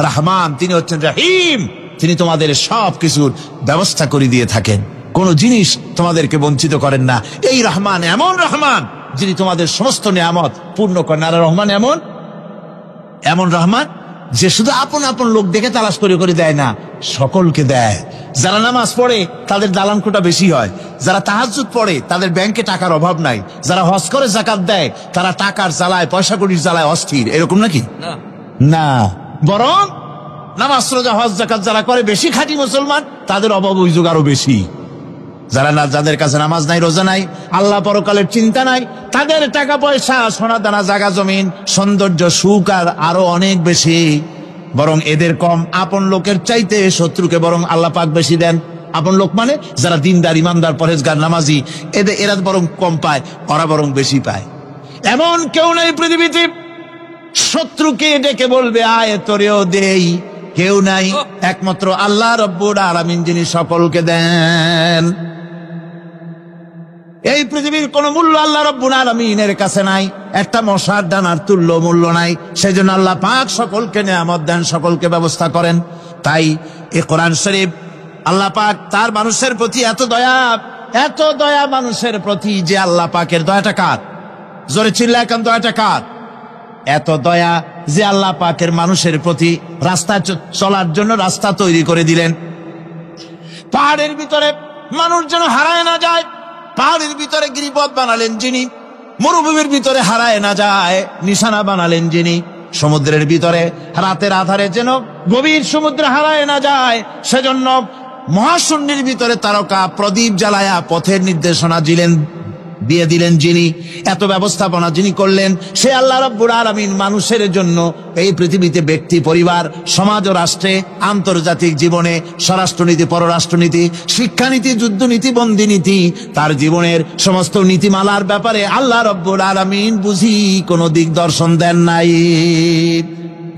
রহমান। তিনি হচ্ছেন রহিম। তিনি তোমাদের সব কিছুর ব্যবস্থা করে দিয়ে থাকেন, কোনো জিনিস তোমাদেরকে বঞ্চিত করেন না। এই রহমান এমন রহমান যিনি তোমাদের সমস্ত নিয়ামত পূর্ণ করেন। আর রহমান এমন রহমান যে শুধু আপন আপন লোক দেখে তালাশ করে করে দেয় না, সকলকে দেয়। যারা নামাজ পড়ে তাদের দালানকোটা বেশি হয়, যারা তাহাজ্জুদ পড়ে তাদের ব্যাংকে টাকার অভাব নাই, যারা হজ করে যাকাত দেয় তারা টাকার জ্বালায়, পয়সা কড়ির জ্বালায় অস্থির। এরকম নাকি? না, বরং নামাজ রোজা হজ যাকাত যারা করে, বেশি খাঁটি মুসলমান, তাদের অভাব অভিযোগ আরো বেশি। যাদের কাছে নামাজ নাই, রোজা নাই, আল্লাহ পরকালের চিন্তা নাই, তাদের টাকা পয়সা, সোনা দানা, জায়গা জমিন, সৌন্দর্য, সুখ আর আরো অনেক বেশি। বরং এদের কম। আপন লোকের চাইতে শত্রুকে বরং আল্লাহ পাক বেশি দেন। আপন লোক মানে যারা দিনদার, ইমানদার, পরেজগার, নামাজি, এরা বরং কম পায়, ওরা বরং বেশি পায়। এমন কেউ নেই পৃথিবীতে শত্রুকে ডেকে বলবে আয় তোরেও দেই, কেউ নাই। একমাত্র আল্লাহ রব্বুল আলামিন যিনি সকলকে দেন। এই পৃথিবীর কোন মূল্য আল্লাহ রব্বুল আলামিনের কাছে নাই, একটা মশার দানার তুল্য মূল্য নাই। সেজন্য আল্লাহ পাক সকলকে নিয়ামত দেন, সকলকে ব্যবস্থা করেন। তাই এই কোরআন শরীফ আল্লাহ পাক তার মানুষের প্রতি এত দয়া মানুষের প্রতি, যে আল্লাহ পাকের দয়াটা কার? জোরে চিল্লায় এখন, দয়াটা কার? এত দয়া যে আল্লাহ পাকের মানুষের প্রতি রাস্তা চলার জন্য রাস্তা তৈরি করে দিলেন। পাহাড়ের ভিতরে মানুষ যেন হারায় না যায়, পাহাড়ের ভিতরে গিরিপথ বানালেন যিনি, মরুভূমির ভিতরে হারায় না যায় নিশানা বানালেন যিনি, সমুদ্রের ভিতরে রাতের আধারে যেন গভীর সমুদ্রে হারায় না যায়, সেজন্য মহাশূন্যের ভিতরে তারকা প্রদীপ জ্বালায়া পথের নির্দেশনা দিয়ে দিলেন যিনি, এত ব্যবস্থাপনা যিনি করলেন, সে আল্লাহ রাব্বুল আলামিন মানুষের জন্য এই পৃথিবীতে ব্যক্তি, পরিবার, সমাজ ও রাষ্ট্রে, আন্তর্জাতিক জীবনে, স্বরাষ্ট্রনীতি, পররাষ্ট্রনীতি, শিক্ষানীতি, যুদ্ধনীতি, বন্দিনীতি, তার জীবনের সমস্ত নীতিমালার ব্যাপারে আল্লাহ রাব্বুল আলামিন বুঝি কোনো দিক দর্শন দেন নাই।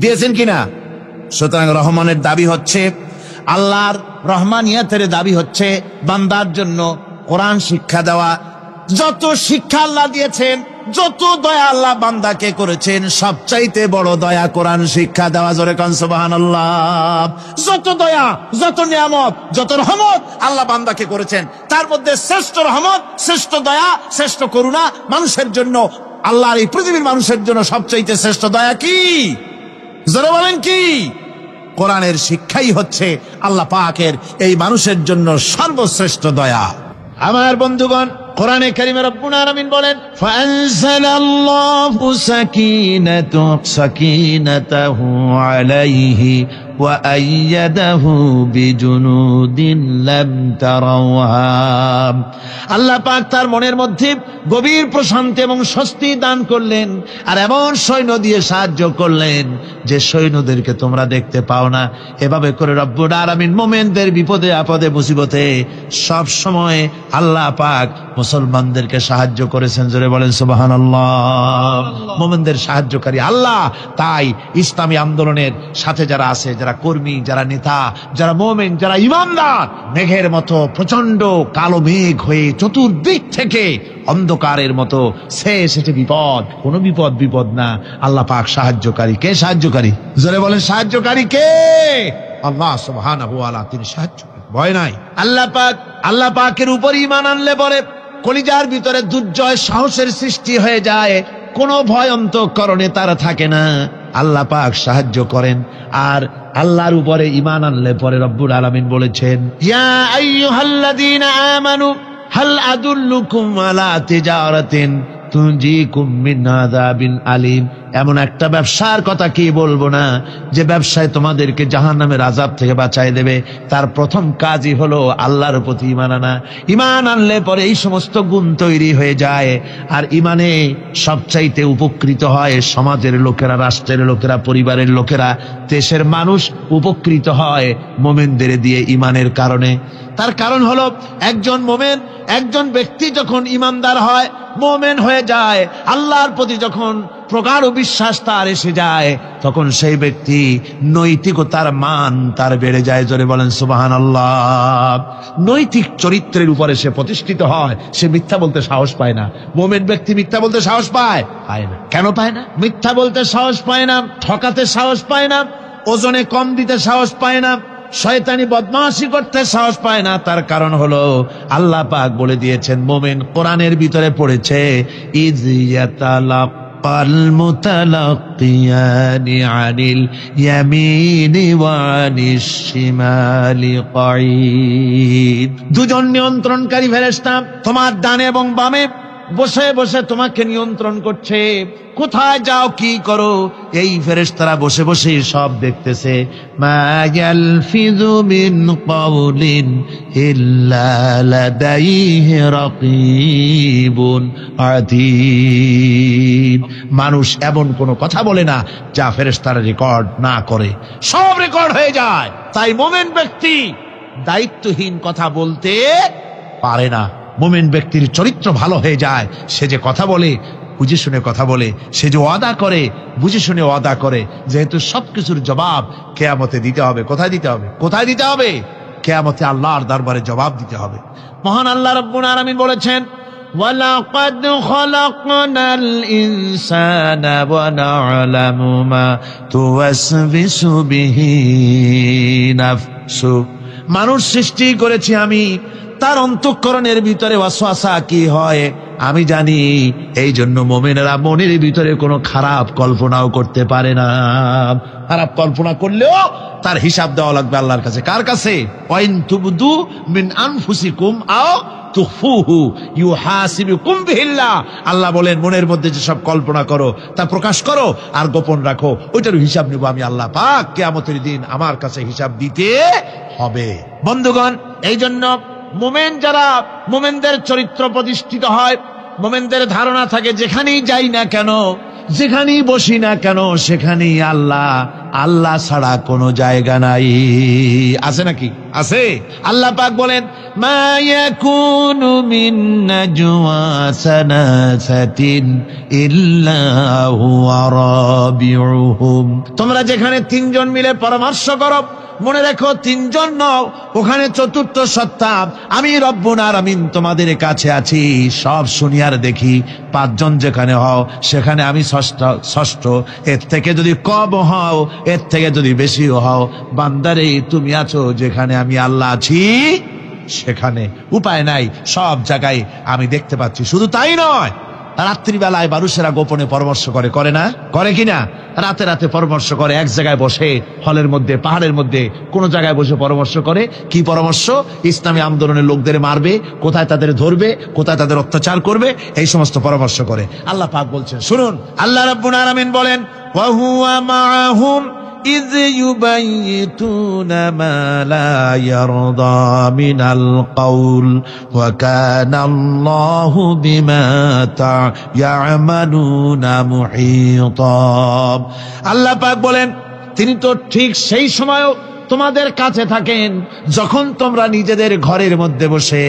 দিয়েছেন কিনা? সুতরাং রহমানের দাবি হচ্ছে, আল্লাহর রহমানিয়াতের দাবি হচ্ছে বান্দার জন্য কোরআন শিক্ষা দেওয়া। যত শিক্ষা আল্লাহ দিয়েছেন, যত দয়া আল্লাহ বান্দাকে করেছেন, সবচাইতে বড় দয়া কোরআন শিক্ষা দেওয়া। জোরে কান সুবহানাল্লাহ। যত দয়া, যত নিয়ামত, যত রহমত আল্লাহ বান্দাকে করেছেন, তার মধ্যে শ্রেষ্ঠ রহমত, শ্রেষ্ঠ দয়া, শ্রেষ্ঠ করুণা মানুষের জন্য, আল্লাহর এই পৃথিবীর মানুষের জন্য সবচাইতে শ্রেষ্ঠ দয়া কি? জোরে বলেন কি? কোরআনের শিক্ষাই হচ্ছে আল্লাহ পাকের এই মানুষের জন্য সর্বশ্রেষ্ঠ দয়া। আমার বন্ধুগণ, কোরআনে কারিমে রব্বুল আলামিন বলেন, ফাআনজালাল্লাহু সাকিনাতাহু আলাইহি ওয়া আইয়াদাহু বিজুনুদিন লাম তারাওহা। আল্লাহ পাক তার মনের মধ্যে গভীর প্রশান্তি এবং স্বস্তি দান করলেন, আর এমন সৈন্য দিয়ে সাহায্য করলেন যে সৈন্যদেরকে তোমরা দেখতে পাও না। এভাবে করে রব্বুল আলামিন মুমিনদের বিপদে আপদে মুসিবতে সব সময় আল্লাহ পাক মুসলমানদেরকে সাহায্য করেছেন। জোরে বলেন সুবহানাল্লাহ। মুমিনদের সাহায্যকারী আল্লাহ। তাই ইসলামী আন্দোলনের সাথে যারা আছে, যারা কর্মী, যারা নেতা, যারা মুমিন, যারা ইমানদার, মেঘের মতো প্রচন্ড কালো মেঘ হয়ে চতুর্দিক থেকে অন্ধকারের মতো এসেছে বিপদ, কোন বিপদ না। আল্লাহ পাক সাহায্যকারী। কে সাহায্যকারী? জোরে বলেন, সাহায্যকারী কে? আল্লাহ সুবহানাহু ওয়া তাআলা, তিনি সাহায্যকারী, ভয় নাই। আল্লাহ পাকের উপর ঈমান আনলে পরে কলিজার ভিতরে দুর্জয় সাহসের সৃষ্টি হয়ে যায়, কোনো ভয় অন্তঃকরণে তার থাকে না। আল্লাহ পাক সাহায্য করেন। আর আল্লাহর উপরে ঈমান আনলে পরে রব্বুল আলামিন বলেছেন, ইয়া আইয়ুহাল্লাযীনা আমানু হাল আদুল্লুকুম আলা তিজারাতিন তুনজিকুম মিন আযাবিন আলীম। এমন একটা ব্যবসার কথা কি বলবো না যে ব্যবসায় তোমাদেরকে জাহান্নামের আযাব থেকে বাঁচায় দেবে। তার প্রথম কাজই হলো আল্লাহর প্রতি ঈমান আনা। ঈমান আনলে পরে এই সমস্ত গুণ তৈরি হয়ে যায়। আর ঈমানে সবচাইতে উপকৃত হয় সমাজের লোকেরা, রাষ্ট্রের লোকেরা, পরিবারের লোকেরা, দেশের মানুষ উপকৃত হয় মুমিনদের দিয়ে ঈমানের কারণে। তার কারণ হলো একজন মুমিন, একজন ব্যক্তি যখন ঈমানদার হয়, মুমিন হয়ে যায়, আল্লাহর প্রতি যখন প্রগাঢ় বিশ্বাস তার এসে যায়, তখন সেই ব্যক্তি নৈতিকতার মান তার বেড়ে যায়। জোরে বলেন সুবহানাল্লাহ। নৈতিক চরিত্রের উপরে সে প্রতিষ্ঠিত হয়। সে মিথ্যা বলতে সাহস পায় না। মুমিন ব্যক্তি মিথ্যা বলতে সাহস পায় না। কেন পায় না? মিথ্যা বলতে সাহস পায় না, ঠকাতে সাহস পায় না, ওজনে কম দিতে সাহস পায় না, শয়তানি বদমাশি করতে সাহস পায় না। তার কারণ হলো আল্লাহ পাক বলে দিয়েছেন, মুমিন কোরআনের ভিতরে পড়েছে, ইয ইয়াতালাক্কাল মুতালাক্কিয়ানি আনিল ইয়ামিনি ওয়া আনিশ শিমালি কাঈদ। দুজন নিয়ন্ত্রণকারী ফেরেশতা তোমার ডানে এবং বামে বসে বসে তোমাকে নিয়ন্ত্রণ করছে। কোথায় যাও, কি করো, এই ফেরেশতারা বসে বসে সব দেখতেছে। মা ইয়ালফিযু মিন কাওলিন ইল্লা লাদাইহি রাকীবুন আতীদ। মানুষ এমন কোনো কথা বলে না যা ফেরেশতারা রেকর্ড না করে, সব রেকর্ড হয়ে যায়। তাই মুমিন ব্যক্তি দায়িত্বহীন কথা বলতে পারে না। মুমিন ব্যক্তির চরিত্র ভালো হয়ে যায়। সে যে কথা বলে বুঝে শুনে কথা বলে, সে যে ওয়াদা করে বুঝে শুনে ওয়াদা করে। যেহেতু সবকিছুর জবাব কিয়ামতে দিতে হবে। কোথায় দিতে হবে? কোথায় দিতে হবে? কিয়ামতে আল্লাহর দরবারে জবাব দিতে হবে। মহান আল্লাহ রাব্বুল আলামিন বলেছেন, ওয়ালাকাদ খালাকনাল ইনসানা ওয়া না'লামু মা তুওয়াসবিসু বিহি নাফসু। মানুষ সৃষ্টি করেছি আমি, তার অন্তঃকরণের ভিতরে ওয়াসওয়াসা কি হয় আমি জানি। এই জন্য মুমিনেরা মনের ভিতরে কোনো খারাপ কল্পনাও করতে পারে না। খারাপ কল্পনা করলেও তার হিসাব দেওয়া লাগবে আল্লাহর কাছে। কার কাছে? ওয়াইন তুবদু মিন আনফুসিকুম আও তুখফুহু ইউহাসিবুকুম বিহিল্লাহ। আল্লাহ বলেন, মনের মধ্যে যে সব কল্পনা করো তা প্রকাশ করো আর গোপন রাখো, ওইটার হিসাব নেব আমি আল্লাহ পাক। কিয়ামতের দিন আমার কাছে হিসাব দিতে হবে। বন্ধুগণ, এই জন্য মুমিন যারা, মুমিনদের চরিত্র প্রতিষ্ঠিত হয়, মুমিনদের ধারণা থাকে যেখানেই যাই না কেন, যেখানেই বসি না কেন, সেখানেই আল্লাহ, আল্লাহ ছাড়া কোনো জায়গা নাই। আছে নাকি? আছে। আল্লাহ পাক বলেন, মা ইয়াকুনু মিন নাজওয়া সানাসাতিন ইল্লা হুয়া রাবিউহুম। তোমরা যেখানে তিনজন মিলে পরামর্শ করো, মনে রেখো তিনজন নও, ওখানে চতুর্থ সত্তা আমি রব্বুল আলামিন তোমাদের কাছে আছি। সব শুনি আর দেখি। পাঁচজন যেখানে হও সেখানে আমি ষষ্ঠ। এর থেকে যদি কম হও, এর থেকে যদি বেশিও হও, বান্দারে তুমি আছো যেখানে আমি আল্লাহ আছি সেখানে। উপায় নাই, সব জায়গায় আমি দেখতে পাচ্ছি। শুধু তাই নয়, রাত্রিবেলায় মানুষেরা গোপনে পরামর্শ করে, করে না? করে কিনা? রাতে রাতে পরামর্শ করে, এক জায়গায় বসে, হলের মধ্যে, পাহাড়ের মধ্যে কোন জায়গায় বসে পরামর্শ করে। কি পরামর্শ? ইসলামী আন্দোলনের লোকদের মারবে, কোথায় তাদের ধরবে, কোথায় তাদের অত্যাচার করবে, এই সমস্ত পরামর্শ করে। আল্লাহ পাক বলছেন, শুনুন, আল্লাহ রাব্বুল আলামিন বলেন, ওয়া হুয়া মাআহুম إذ يبيتون ما لا يرضى من القول وكان الله بما يعملون محيطا। আল্লাহ পাক বলেন, তিনি তো ঠিক সেই সময়ও তোমাদের কাছে থাকেন যখন তোমরা নিজেদের ঘরের মধ্যে বসে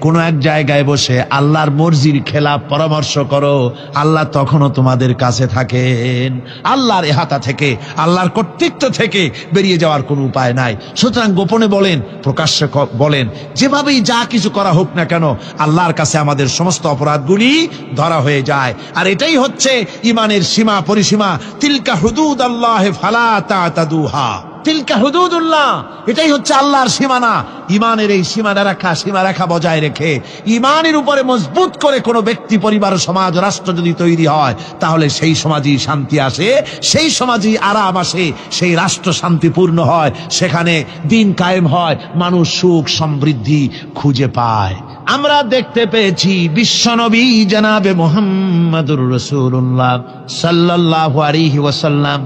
কোন এক জায়গায় বসে আল্লাহর মর্জির খেলাফ পরামর্শ করো, আল্লাহ তখনও তোমাদের কাছে থাকেন। আল্লাহর ইহাতা থেকে, আল্লাহর কর্তৃত্ব থেকে বেরিয়ে যাওয়ার কোনো উপায় নাই। সুতরাং গোপনে বলেন, প্রকাশ্যে বলেন, যেভাবেই যা কিছু করা হোক না কেন, আল্লাহর কাছে আমাদের সমস্ত অপরাধগুলি ধরা হয়ে যায়। আর এটাই হচ্ছে ইমানের সীমা পরিসীমা। তিলকা হুদুদাল্লাহ ফালা তা'তাদুহা, তিলকা হুদুদুল্লাহ, এটাই হচ্ছে আল্লাহর সীমানা। ইমানের এই সীমারেখা বজায় রেখে ইমানের উপরে মজবুত করে কোনো ব্যক্তি, পরিবার, সমাজ, রাষ্ট্র যদি তৈরি হয়, তাহলে সেই সমাজই শান্তি আসে, সেই সমাজই আরাম আসে, সেই রাষ্ট্র শান্তিপূর্ণ হয়, সেখানে দিন কায়েম হয়, মানুষ সুখ সমৃদ্ধি খুঁজে পায়। আমরা দেখতে পেয়েছি বিশ্বনবী জনাবে মুহাম্মদুর রাসূলুল্লাহ সাল্লাল্লাহু আলাইহি ওয়াসাল্লাম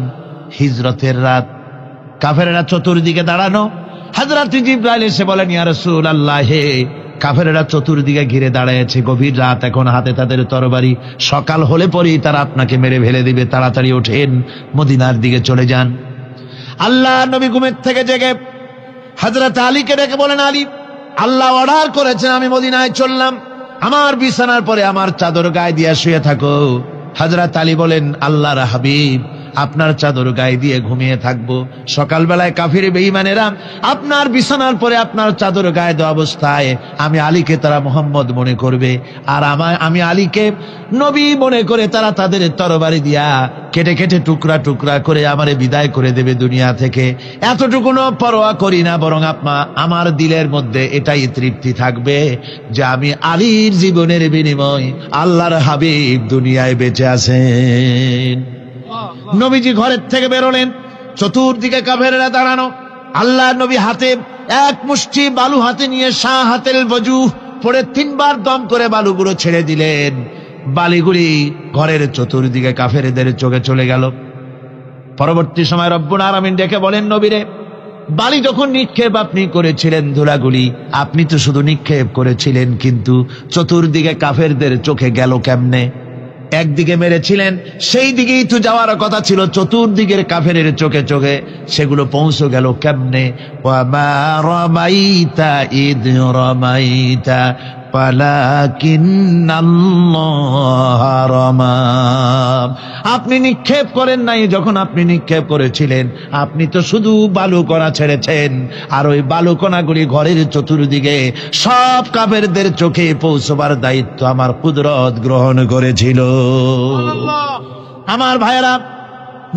হিজরতের রাত, কাফেরেরা চতুর্দিকে দাঁড়ানো। হযরত জিবরাইল এসে বলেন, ইয়া রাসূলুল্লাহ, হে, কাফেরেরা চতুর্দিকে ঘিরে দাঁড়িয়েছে, গভীর রাত, এখন হাতে তাদের তরবারি, সকাল হলে পরেই তারা আপনাকে মেরে ফেলে দিবে, তাড়াতাড়ি ওঠেন, মদিনার দিকে চলে যান। আল্লাহ নবী ঘুমের থেকে জেগে হযরত আলীকে ডেকে বলেন, আলী, আল্লাহ অর্ডার করেছেন, আমি মদিনায় চললাম, আমার বিছানার পরে আমার চাদর গায়ে দিয়ে শুয়ে থাকো। হযরত আলী বলেন, আল্লাহর হাবিব, আপনার চাদর গায়ে দিয়ে ঘুমিয়ে থাকবো, সকালবেলায় কাফির বেঈমানেরা আপনার বিছানার পরে আপনার চাদর গায়ে দেওয়া অবস্থায় আমি আলীকে তারা মুহাম্মদ মনে করবে, আর আমি আলীকে নবী মনে করে তারা তাদের তরবারি দিয়া কেটে কেটে টুকরা টুকরা করে আমারে বিদায় করে দেবে দুনিয়া থেকে। এতটুকুনো পরোয়া করি না, বরং আমার দিলের মধ্যে এটাই তৃপ্তি থাকবে যে আমি আলীর জীবনের বিনিময় আল্লাহর হাবিব দুনিয়ায় বেঁচে আছেন। নবীজি ঘরের থেকে বেরোলেন, চতুর্দিকে কাফেররা দাঁড়ানো। আল্লাহ নবী হাতে এক মুষ্টি বালু হাতে নিয়ে শাহাতেল ওযু পড়ে 3 বার দম করে বালুগুলো ছেড়ে দিলেন। বালিগুলি ঘরের চতুর্দিকে কাফেরদের চোখে চলে গেল। পরবর্তী সময় রব্বুল আলামিন ডেকে বলেন, নবীরে, বালি যখন নিক্ষেপ আপনি করেছিলেন, ধুলাগুলি আপনি তো শুধু নিক্ষেপ করেছিলেন, কিন্তু চতুর্দিকে কাফেরদের চোখে গেল কেমনে? একদিকে মেরেছিলেন, সেই দিকেই তো যাওয়ার কথা ছিল, চতুর্দিকের কাফেরের চোখে চোখে সেগুলো পৌঁছে গেল কেমনে? ওয়া মা রামাইতা ইদ রামাইতা ওয়ালাকিন্নাল্লাহ রামা। আপনি নিক্ষেপ করেন নাই, যখন আপনি নিক্ষেপ করেছিলেন আপনি তো শুধু বালুকণা ছেড়েছেন, আর ওই বালুকণাগুলি ঘরের চতুর্দিকে সব কাফেরদের চোখে পৌঁছবার দায়িত্ব আমার কুদরত গ্রহণ করেছিল। আমার ভাইয়েরা,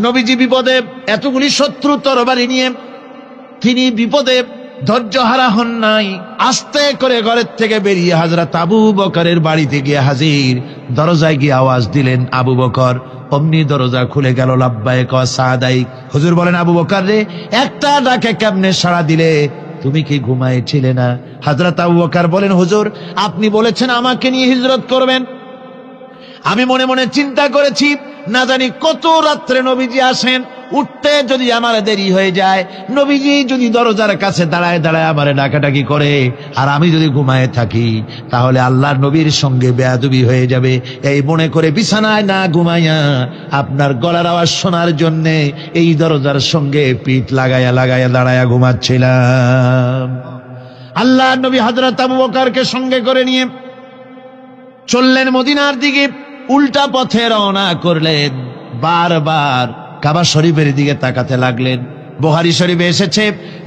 নবীজি বিপদে, এতগুলি শত্রু তরবারি নিয়ে তিনি বিপদে ধৈর্য হারা হন নাই। আস্তে করে ঘরের থেকে বেরিয়ে হযরত আবু বকরের বাড়িতে গিয়ে হাজির। দরজায় গিয়ে আওয়াজ দিলেন, আবু বকর। অমনি দরজা খুলে গেল। লাব্বাইক ওয়া সাদাইক। হুজুর বলেন, আবু বকর রে, একটা ডাকে কেমনে সাড়া দিলে? তুমি কি ঘুমাইছিলে না? হযরত আবু বকর বলেন, হুজুর, আপনি বলেছেন আমাকে নিয়ে হিজরত করবেন, আমি মনে মনে চিন্তা করেছি, না জানি কত রাত্রে নবীজি আসেন, উঠতে যদি আমার দেরি হয়ে যায়, নবীজি যদি দরজার কাছে দাঁড়ায় দাঁড়ায় আমারে ডাকাডাকি করে, আর আমি যদি ঘুমায় থাকি, তাহলে আল্লাহর নবীর সঙ্গে বেয়াদবি হয়ে যাবে। এই মনে করে বিছানায় না ঘুমাইয়া আপনার গলার আওয়াজ শোনার জন্য এই দরজার সঙ্গে পিঠ লাগাইয়া লাগাইয়া দাঁড়াইয়া ঘুমাচ্ছিলাম। আল্লাহর নবী হযরত আবু বকরকে সঙ্গে করে নিয়ে চললেন মদিনার দিকে। উল্টা পথে রওনা করলেন। বারবার কাবা শরীফের দিকে তাকাতে লাগলেন। বুখারী শরীফে এসেছে,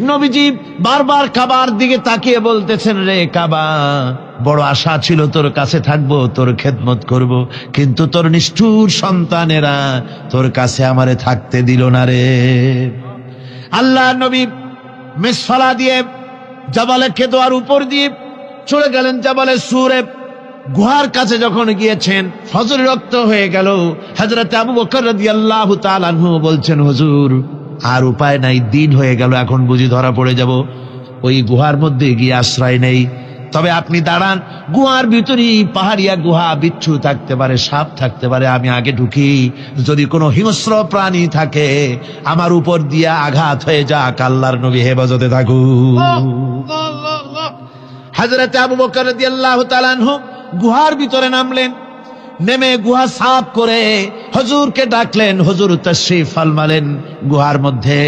নবীজি বারবার কাবার দিকে তাকিয়ে বলতেছেন, রে কাবা, বড় আশা ছিল তোর কাছে থাকবো, তোর খেদমত করব, কিন্তু তোর নিষ্ঠুর সন্তানেরা তোর কাছে আমারে থাকতে দিল না রে। আল্লাহ নবী মেসফালা দিয়ে জাবালে কেদোয়ার উপর দিয়ে চলে গেলেন জাবালে সুরে। গুহার কাছে যখন গিয়েছেন ফজর রক্ত হয়ে গেল। হযরত আবু বকর রাদিয়াল্লাহু তাআলা আনহু বলছেন, হুজুর আর উপায় নাই, দিন হয়ে গেল, এখন বুঝি ধরা পড়ে যাব, ওই গুহার মধ্যে গিয়ে আশ্রয় নেই। তবে আপনি দাঁড়ান, গুহার ভিতরেই পাহাড়িয়া গুহা, বিচ্ছু থাকতে পারে, সাপ থাকতে পারে, আমি আগে ঢুকি, যদি কোনো হিংস্র প্রাণী থাকে আমার উপর দিয়া আঘাত হয়ে যাক, আল্লাহর নবী হেফাজতে থাকুক। হযরত আবু বকর রাদিয়াল্লাহু তাআলা আনহু গুহার ভিতরে নামলেন, নেমে গুহা সাফ করে হুজুরকে ডাকলেন। হুজুর তাশরীফ ফরমালেন গুহার মধ্যে।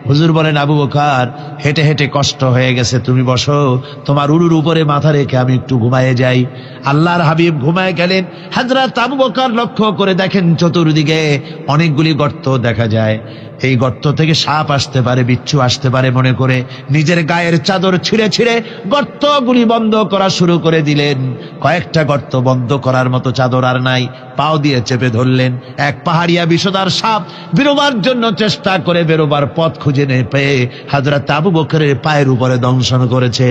হুজুর বলেন, আবু বকর হেঁটে হেঁটে কষ্ট হয়ে গেছে, তুমি বসো, তোমার উরুর উপরে মাথা রেখে আমি একটু ঘুমায়ে যাই। আল্লাহর হাবিব ঘুমায় গেলেন। হযরত আবু বকর লক্ষ্য করে দেখেন চতুর্দিকে অনেকগুলি গর্ত দেখা যায়। এই গর্ত থেকে সাপ আসতে পারে, বিচ্ছু আসতে পারে মনে করে নিজের গায়ের চাদর ছিঁড়ে ছিঁড়ে গর্তগুলি বন্ধ করা শুরু করে দিলেন। কয়েকটা গর্ত বন্ধ করার মতো চাদর আর নাই, পাও দিয়ে চেপে ধরলেন। এক পাহাড়িয়া বিষধর সাপ বেরোবার জন্য চেষ্টা করে বেরোবার পথ খুঁজে না পেয়ে হযরত আবু বকরের পায়ের উপরে দংশন করেছে।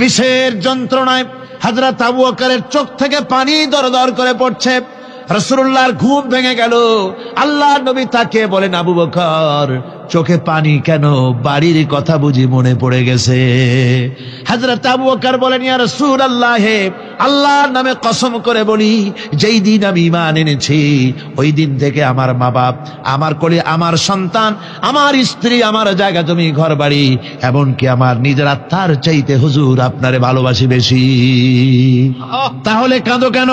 বিষের যন্ত্রণায় হযরত আবু বকরের চোখ থেকে পানি দরদর করে পড়ছে। রাসূলুল্লাহর ঘুম ভেঙে গেল। আল্লাহর নবী তাকে বলেন, আবু বকর চোখে পানি কেন? বাড়ির কথা বুঝি মনে পড়ে গেছে? হযরত আবু বকর বলেন, ইয়া রাসূলুল্লাহ, আল্লাহর নামে কসম করে বলি, যেই দিন আমি ঈমান এনেছি ওই দিন থেকে আমার মা বাপ, আমার কোলে আমার সন্তান, আমার স্ত্রী, আমার জায়গা জমি ঘর বাড়ি, এমনকি আমার নিজের আত্মার চাইতে হুজুর আপনারে ভালোবাসি বেশি। তাহলে কাঁদো কেন?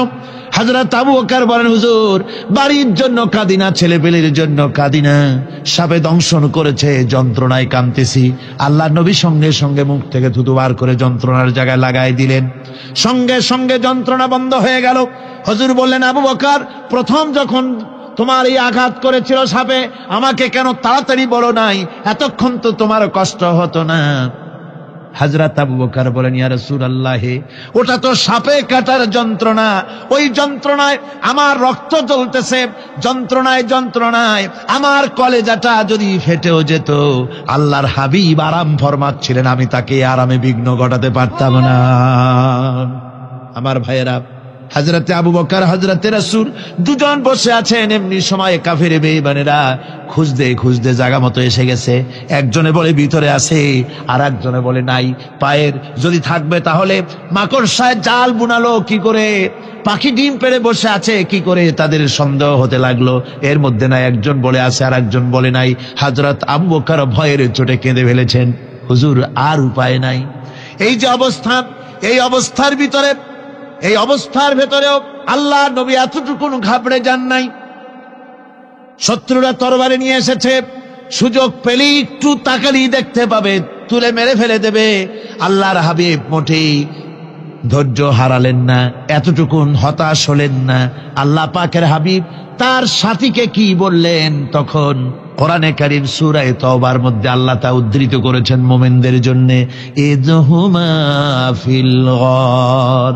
হযরত আবু বকর বলেন, হুজুর বাড়ির জন্য কাঁদি না, ছেলেপেলের জন্য কাঁদি না, সাপে দংশন করেছে, যন্ত্রণায় কাঁদতেছি। আল্লাহ নবী সঙ্গে সঙ্গে মুখ থেকে থুতু বার করে যন্ত্রণার জায়গায় লাগাই দিলেন। সঙ্গে সঙ্গে যন্ত্রণা বন্ধ হয়ে গেল। হুজুর বললেন, আবু বকর প্রথম যখন তোমার এই আঘাত করেছিল সাপে, আমাকে কেন তাড়াতাড়ি বলো নাই? এতক্ষণ তো তোমার কষ্ট হতো না। হযরত আবু বকর বলেন, ইয়া রাসূলুল্লাহ, ওটা তো সাপে কাটার যন্ত্রণা, ওই যন্ত্রণায় আমার রক্ত জ্বলতেছে, যন্ত্রণায় যন্ত্রণায় আমার কলেজাটা যদি ফেটেও যেত। আল্লাহর হাবিব আরাম ফরমাচ্ছিলেন, আমি তাকে আরামে বিঘ্ন ঘটাতে পারতাম না। আমার ভাইয়েরা, হযরতে আবু বকর হযরতে রাসূল দুজন বসে আছেন। এমনি সময় কাফের বেঈমানেরা খুঁজতে খুঁজতে জায়গা মতো এসে গেছে। একজনে বলে ভিতরে আছে, আর একজনে বলে নাই। পায়ের যদি থাকবে তাহলে মাকড়সায় জাল বুনালো কি করে, পাখি ডিম পেড়ে বসে আছে কি করে, তাদের সন্দেহ হতে লাগলো। এর মধ্যে নাই একজন বলে আছে আর একজন বলে নাই। হযরত আবু বকর ভয়ের চোটে কেঁদে ফেলেছেন, হুজুর আর উপায় নাই। এই যে অবস্থা, এই অবস্থার ভিতরে, এই অবস্থার ভেতরেও আল্লাহ নবী এতটুকু ঘাবড়ে যান নাই। শত্রুরা তরবারি নিয়ে এসেছে, সুযোগ পেলেই একটু তাকালেই দেখতে পাবে, তুলে মেরে ফেলে দেবে। আল্লাহর হাবিব মোটেই ধৈর্য হারালেন না, এতটুকুন হতাশ হলেন না। আল্লাহ পাকের হাবিব তার সাথীকে কি বললেন? তখন কোরআনে কারীম সূরা তাওবার মধ্যে আল্লাহ তা উদ্ধৃত করেছেন মুমিনদের জন্য, ইযহুমা ফিল গার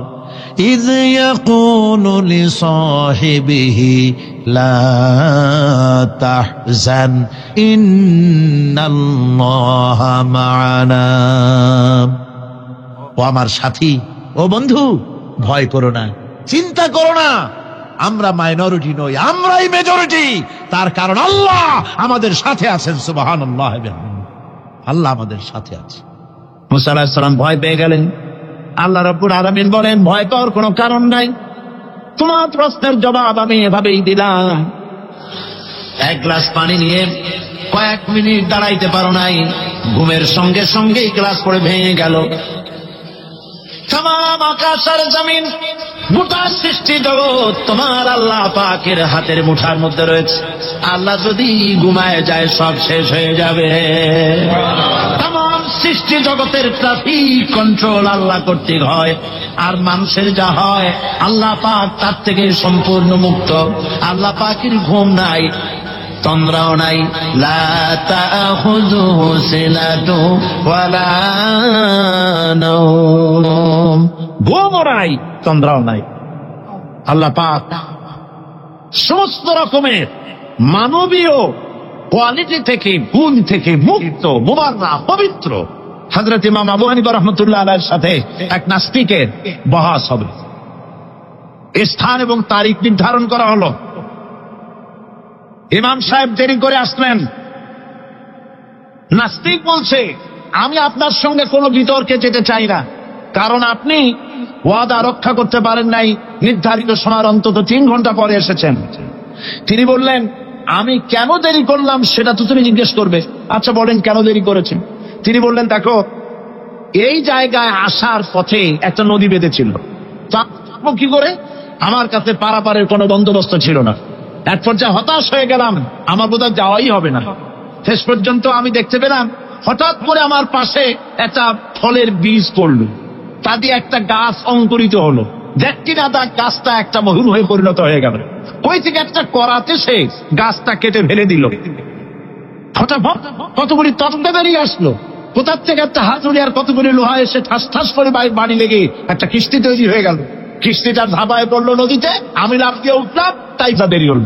إذ يقول لصاحبه لا تحزن إن الله معنا। ও আমার সাথী, ও বন্ধু, ভয় করো না, চিন্তা করো না, আমরা মাইনরিটি নই, আমরাই মেজরিটি। তার কারণ আল্লাহ আমাদের সাথে আছেন। সুবহানাল্লাহ, আল্লাহ আমাদের সাথে আছে। মুসা আলাইহিস সালাম ভয় পেয়ে গেলেন। আল্লাহ রাব্বুল আলামিন বলেন, ভয় পাওয়ার কোনো কারণ নাই, তোমার প্রশ্নের জবাব আমি এভাবেই দিলাম। এক গ্লাস পানি নিয়ে কয়েক মিনিট দাঁড়াইতে পারো নাই, ঘুমের সঙ্গে সঙ্গেই গ্লাস পড়ে ভেঙে গেল। তামাম আকাশ আর জমিন, গোটা সৃষ্টি জগৎ তোমার আল্লাহ পাকের হাতের মুঠার মধ্যে রয়েছে। আল্লাহ যদি ঘুমায় যায় সব শেষ হয়ে যাবে। তামাম সৃষ্টি জগতের ট্রাফিক কন্ট্রোল আল্লাহ কর্তৃক হয়, আর মানুষের যা হয় আল্লাহ পাক তার থেকে সম্পূর্ণ মুক্ত। আল্লাহ পাকের ঘুম নাই, তন্দ্রাও নাই। লা তাখুযুহু সিনাতু ওয়ালা নাওম, ঘুমও নাই, তন্দ্রাও নাই। আল্লাহ পাক সমস্ত রকমের মানবীয় কোয়ালিটি থেকে, গুণ থেকে মুক্ত, মুবাররা, পবিত্র। হযরত ইমাম আবু হানিফা রাহমাতুল্লাহ আলাইহির সাথে এক নাস্তিকের বহস হবে। স্থান এবং তারিখ নির্ধারণ করা হলো। ইমাম সাহেব দেরি করে আসলেন। নাস্তিক বলছে, আমি আপনার সঙ্গে কোনো বিতর্কে যেতে চাই না, কারণ আপনি ওয়াদা রক্ষা করতে পারেন নাই, নির্ধারিত সময়ের অন্তত 3 ঘন্টা পরে এসেছেন। তিনি বললেন, আমি কেন দেরি করলাম সেটা তো তুমি জিজ্ঞেস করবে। আচ্ছা বলেন কেন দেরি করেছেন? তিনি বললেন, দেখো, এই জায়গায় আসার পথে একটা নদী বেঁধেছিল, তা কি করে? আমার কাছে পারাপারের কোনো বন্দোবস্ত ছিল না। এক পর্যায়ে হতাশ হয়ে গেলাম, আমার বোধহয় যাওয়াই হবে না। শেষ পর্যন্ত আমি দেখতে পেলাম হঠাৎ করে আমার পাশে একটা ফলের বীজ পড়ল, তা দিয়ে একটা গাছ অঙ্কুরিত হলো। দেখছি না তার গাছটা একটা মহুল হয়ে পরিণত হয়ে গেল। ওই থেকে একটা করাতে সে গাছটা কেটে ফেলে দিল। হঠাৎ কতগুলি তত্ত্ব বেরিয়ে আসলো, কোথার থেকে একটা হাতুড়ি আর কতগুলি লোহা এসে ঠাস ঠাস করে বাড়ি লেগে একটা কিস্তি তৈরি হয়ে গেল। কিস্তিটা ধাবায় পড়লো নদীতে, আমি লাফ দিয়ে উঠলাম, তাইফা বেরিয়ে হল।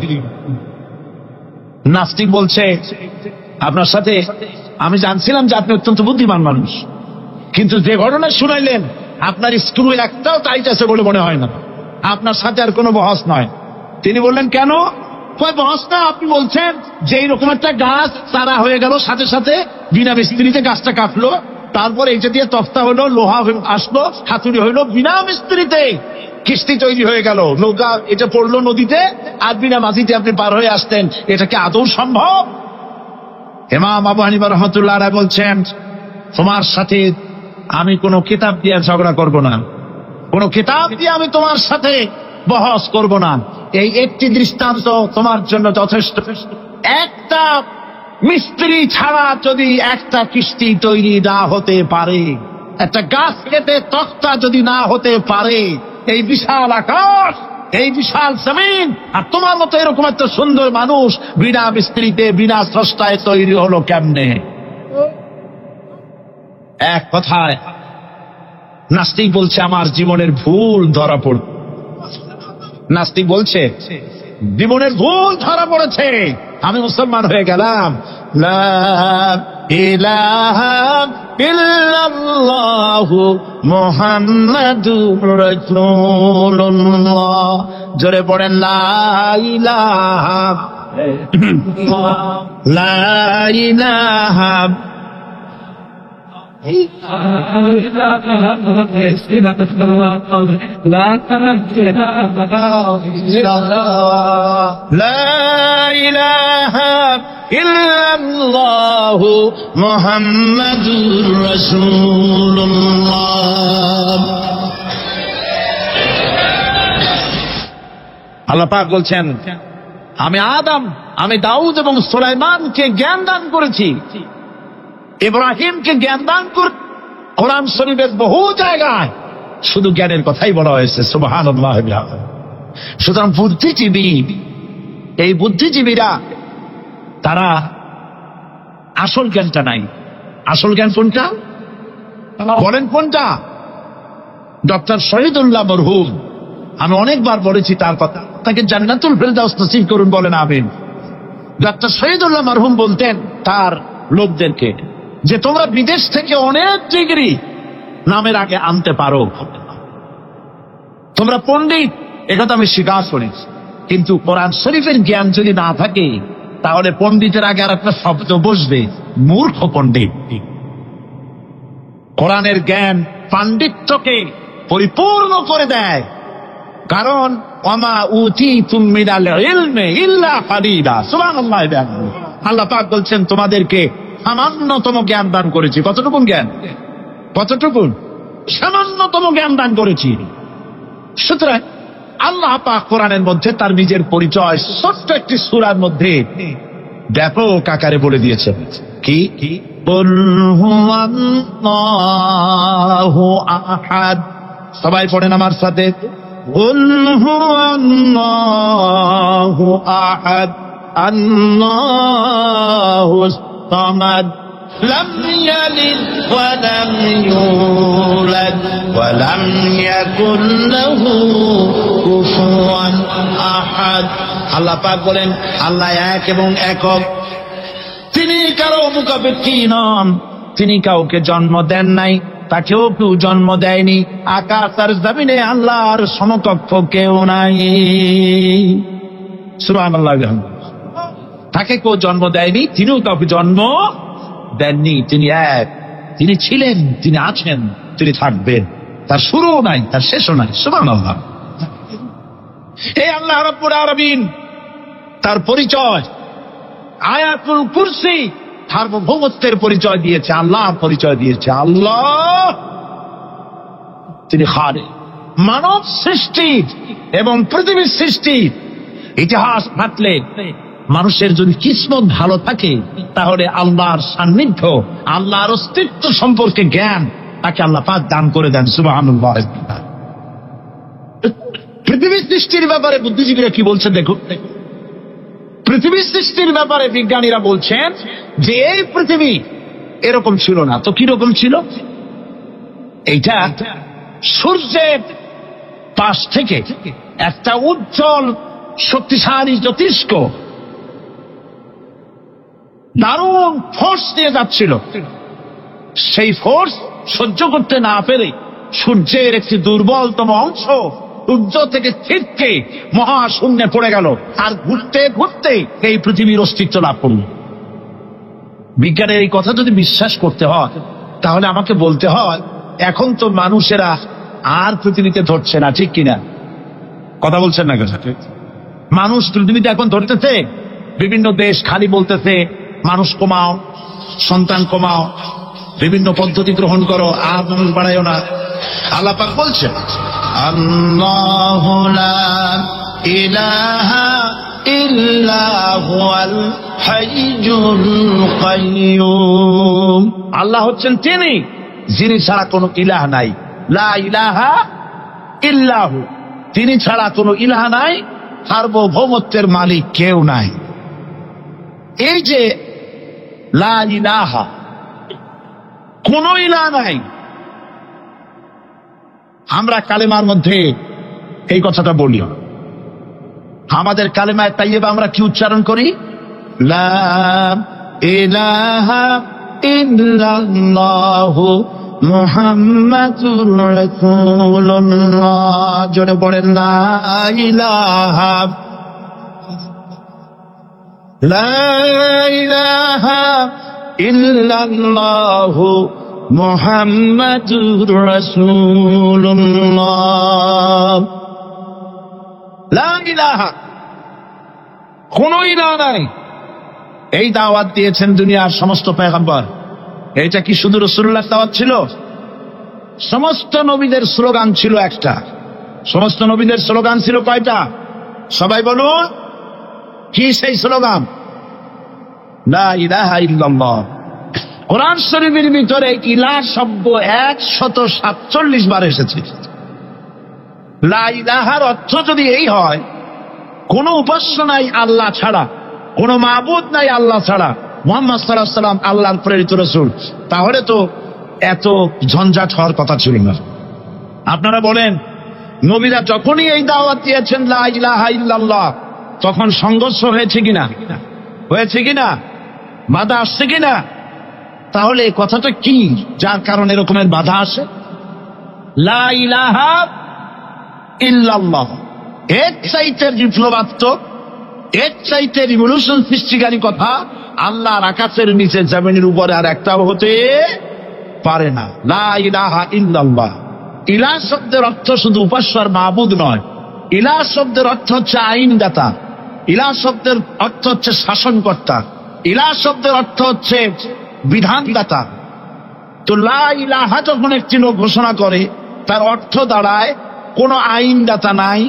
নাস্তিক বলছে, আপনার সাথে আমি জানছিলাম যে আপনি অত্যন্ত বুদ্ধিমান মানুষ, কিন্তু যে ঘটনা শুনাইলেন আপনার স্ক্রু একটাও টাইট আছে বলে মনে হয় না, আপনার সাথে আর কোনো বহস নয়। তিনি বললেন, কেন? বহস না, আপনি বলছেন যে এইরকম একটা গাছ তারা হয়ে গেল, সাথে সাথে বিনা মিস্ত্রিতে গাছটা কাটলো, তারপর এইটা দিয়ে তক্তা হলো, লোহা আসলো, হাতুড়ি হইলো, বিনা মিস্ত্রিতে কিস্তি তৈরি হয়ে গেল, নৌকা এটা পড়লো নদীতে, আর বিনা মাঝিতে আপনি পার হয়ে আসতেন। এটা কি আদৌ সম্ভব? ইমাম আবু হানিফা রাহমাতুল্লাহ আলাইহি বলছেন, তোমার সাথে আমি কোনো কিতাব দিয়ে ঝগড়া করব না, কোনো কিতাব দিয়ে আমি তোমার সাথে বহস করব না। এই একটি দৃষ্টান্ত তোমার জন্য যথেষ্ট। একটা মিস্ত্রি ছাড়া যদি একটা কিস্তি তৈরি না হতে পারে, একটা গাছ কেটে তক্তা যদি না হতে পারে, এই বিশাল আকাশ, এই বিশাল জমিন, আর তোমার মতো এরকম একটা সুন্দর মানুষ বিনা মিস্ত্রিতে বিনা স্রষ্টায় তৈরি হলো কেমনে? এক কথায় নাস্তিক বলছে, আমার জীবনের ভুল ধরা পড়ল। নাস্তিক বলছে, জীবনের ভুল ধরা পড়েছে, আমি মুসলমান হয়ে গেলাম। লা ইলাহা ইল্লাল্লাহু মুহাম্মাদুর রাসূলুল্লাহ। জোরে পড়েন, লা ইলাহা লা ইলাহা ইল্লাল্লাহু মুহাম্মাদুর রাসূলুল্লাহ। আল্লাহ পাক বলছেন, আমি আদম, আমি দাউদ এবং সুলাইমানকে জ্ঞান দান করেছি, ইব্রাহিমকে জ্ঞান দান করে। কোরআন শরীফের বহু জায়গায় শুধু জ্ঞানের কথাই বলা হয়েছে। সুবহানাল্লাহ। সুতরাং বুদ্ধিজীবী, এই বুদ্ধিজীবীরা তারা আসল জ্ঞানটা নাই। আসল জ্ঞান কোনটা বলেন? কোনটা? ডক্টর শহীদুল্লাহ মরহুম, আমি অনেকবার বলেছি তার কথা, তাকে জান্নাতুল ফেরদাউস নসিব করুন, বলেন আমিন। ডক্টর শহীদুল্লাহ মরহুম বলতেন তার লোকদেরকে যে তোমরা বিদেশ থেকে অনেক ডিগ্রি নামের আগে আনতে পারো, তোমরা পণ্ডিত, একথা আমি স্বীকার করি, কিন্তু কোরআন শরীফের জ্ঞান যদি না থাকে তাহলে পণ্ডিতের আগে আর একটা শব্দ বসবে, মূর্খ পণ্ডিত। কোরআনের জ্ঞান পাণ্ডিত্যকে পরিপূর্ণ করে দেয়, কারণ ওয়ামা উতীতুম মিনাল ইলমি ইল্লা কালিলা। সুবহানাল্লাহ। আল্লাহ পাক বলছেন, তোমাদেরকে সামান্যতম জ্ঞান দান করেছি। কতটুকু জ্ঞান? কতটুকু? সামান্যতম জ্ঞান দান করেছি। সুতরাং আল্লাহ পাক কোরআনের মধ্যে তার নিজের পরিচয় ছোট্ট একটি সূরার মধ্যে ব্যাপক আকারে বলে দিয়েছেন। কি? কুল হুয়াল্লাহু আহাদ। সবাই পড়েন আমার সাথে, কুল হুয়াল্লাহু আহাদ আল্লাহুস সামাদ লাম ইয়ালিদ ওয়া লাম ইউলাদ ওয়া লাম ইয়াকুল লাহু কুফুয়ান আহাদ। আল্লাহ পাক বলেন, আল্লাহ এক এবং একক, তিনি কারো মুখাপেক্ষী নন, তিনি কাউকে জন্ম দেন নাই, তাকেও কেউ জন্ম দেয়নি। আকাশ আর জমিনে আল্লাহর সমকক্ষ কেউ নাই। সুবহানাল্লাহ। তাকে কেউ জন্ম দেয়নি, তিনিও কাউকে জন্ম দেননি। তিনি এক, তিনি ছিলেন, তিনি আছেন, তিনি থাকবেন। তার শুরুও নাই, তার শেষও নাই। সুবহানাল্লাহ। হে আল্লাহ রাব্বুল আলামিন, তার পরিচয় আয়াতুল কুরসি সার্বভৌমত্বের পরিচয় দিয়েছে, আল্লাহর পরিচয় দিয়েছে। আল্লাহ তিনি খালিক। মানব সৃষ্টি এবং পৃথিবীর সৃষ্টি ইতিহাস ঘাটলে মানুষের যদি কিসমত ভালো থাকে, তাহলে আল্লাহর সান্নিধ্য, আল্লাহর অস্তিত্ব সম্পর্কে জ্ঞান তাকে আল্লাহ পাক দান করে দেন। সুবহানাল্লাহ। পৃথিবীর সৃষ্টির ব্যাপারে বুদ্ধিজীবীরা কি বলছে দেখুন। পৃথিবীর সৃষ্টির ব্যাপারে বিজ্ঞানীরা বলছেন যে এই পৃথিবী এরকম ছিল না। তো কিরকম ছিল? এইটা সূর্যের পাশ থেকে একটা উজ্জ্বল শক্তিশালী জ্যোতিষ্ক দারুণ ফোর্স নিয়ে যাচ্ছিল। সেই ফোর্স সহ্য করতে না পেরে সূর্যের একটি দুর্বলতম অংশ সূর্য থেকে ছিটকে মহাশূন্যে পড়ে গেল, আর ঘুরতে ঘুরতে এই পৃথিবীর অস্তিত্ব লাভ করল। বিজ্ঞানের এই কথা যদি বিশ্বাস করতে হয়, তাহলে আমাকে বলতে হয় এখন তো মানুষেরা আর পৃথিবীতে ধরছে না, ঠিক কিনা? কথা বলছেন না? মানুষ পৃথিবীতে এখন ধরতেছে, বিভিন্ন দেশ খালি বলতেছে মানুষ কমাও, সন্তান কমাও, বিভিন্ন পদ্ধতি গ্রহণ করো, আর মানুষ বাড়াইও না। আল্লাহ পাক বলছেন আল্লাহু লা ইলাহা ইল্লা হুয়াল হাইয়ুল কাইয়্যুম। আল্লাহ হচ্ছেন তিনি যিনি ছাড়া কোনো ইলাহ নাই। লা ইলাহা ইল্লাহু, তিনি ছাড়া কোনো ইলাহ নাই, সার্বভৌমত্বের মালিক কেউ নাই। এই যে লা ইলাহা, কোন ইলাহ নাই, আমরা কালেমার মধ্যে এই কথাটা বলি। আমাদের কালেমায় তাইয়্যিবা আমরা কি উচ্চারণ করি? লা ইলাহা ইল্লাল্লাহু মুহাম্মাদুর রাসূলুল্লাহ। জোরে বলেন লা ইলাহা, লা ইলাহা ইল্লাল্লাহু মুহাম্মাদুর রাসূলুল্লাহ। লা ইলাহা, কোন ইলাহ নাই। এই দাওয়াত দিয়েছেন দুনিয়ার সমস্ত পয়গম্বর। এটা কি শুধু রাসূলুল্লাহর দাওয়াত ছিল? সমস্ত নবীদের স্লোগান ছিল একটা। সমস্ত নবীদের স্লোগান ছিল কয়টা? সবাই বলুন, কি সেই স্লোগান? লা ইলাহা ইল্লাল্লাহ। কোরআন শরীফের ভিতরে ইলাহ শব্দ 147 বার এসেছে। লা ইলাহার অর্থ যদি এই হয়, কোন উপাস্য নাই আল্লাহ ছাড়া, কোন মাবুদ নাই আল্লাহ ছাড়া, মুহাম্মদ সাল্লাল্লাহু আলাইহি ওয়াসাল্লাম আল্লাহর প্রেরিত রাসূল, তাহলে তো এত ঝঞ্ঝাট হওয়ার কথা ছিল না। আপনারা বলেন, নবীরা যখনই এই দাওয়াত দিয়েছেন লা ইলাহা ইল্লাল্লাহ, তখন সংঘর্ষ হয়েছে কিনা? হয়েছে কিনা? বাধা আসছে কিনা? তাহলে এই কথাটা কি যার কারণে এরকমের বাধা আসে? লা ইলাহা ইল্লাল্লাহ, এর চাইতে বিপ্লবাত্মক, এর চাইতে রিভলিউশন সৃষ্টিকারী কথা আল্লাহর আকাশের নিচে জমিনের উপরে আর একটাও হতে পারে না। লা ইলাহা ইল্লাল্লাহ। ইলাহ শব্দের অর্থ শুধু উপাস্য আর মাবুদ নয়। ইলাহ শব্দের অর্থ হচ্ছে আইনদাতা, ইলাহ শব্দের অর্থ হচ্ছে শাসনকর্তা, ইলাহ শব্দের অর্থ হচ্ছে বিধানদাতা। তো লা ইলাহা যখন একটি লোক ঘোষণা করে, তার অর্থ দাঁড়ায় কোনো আইনদাতা নাই,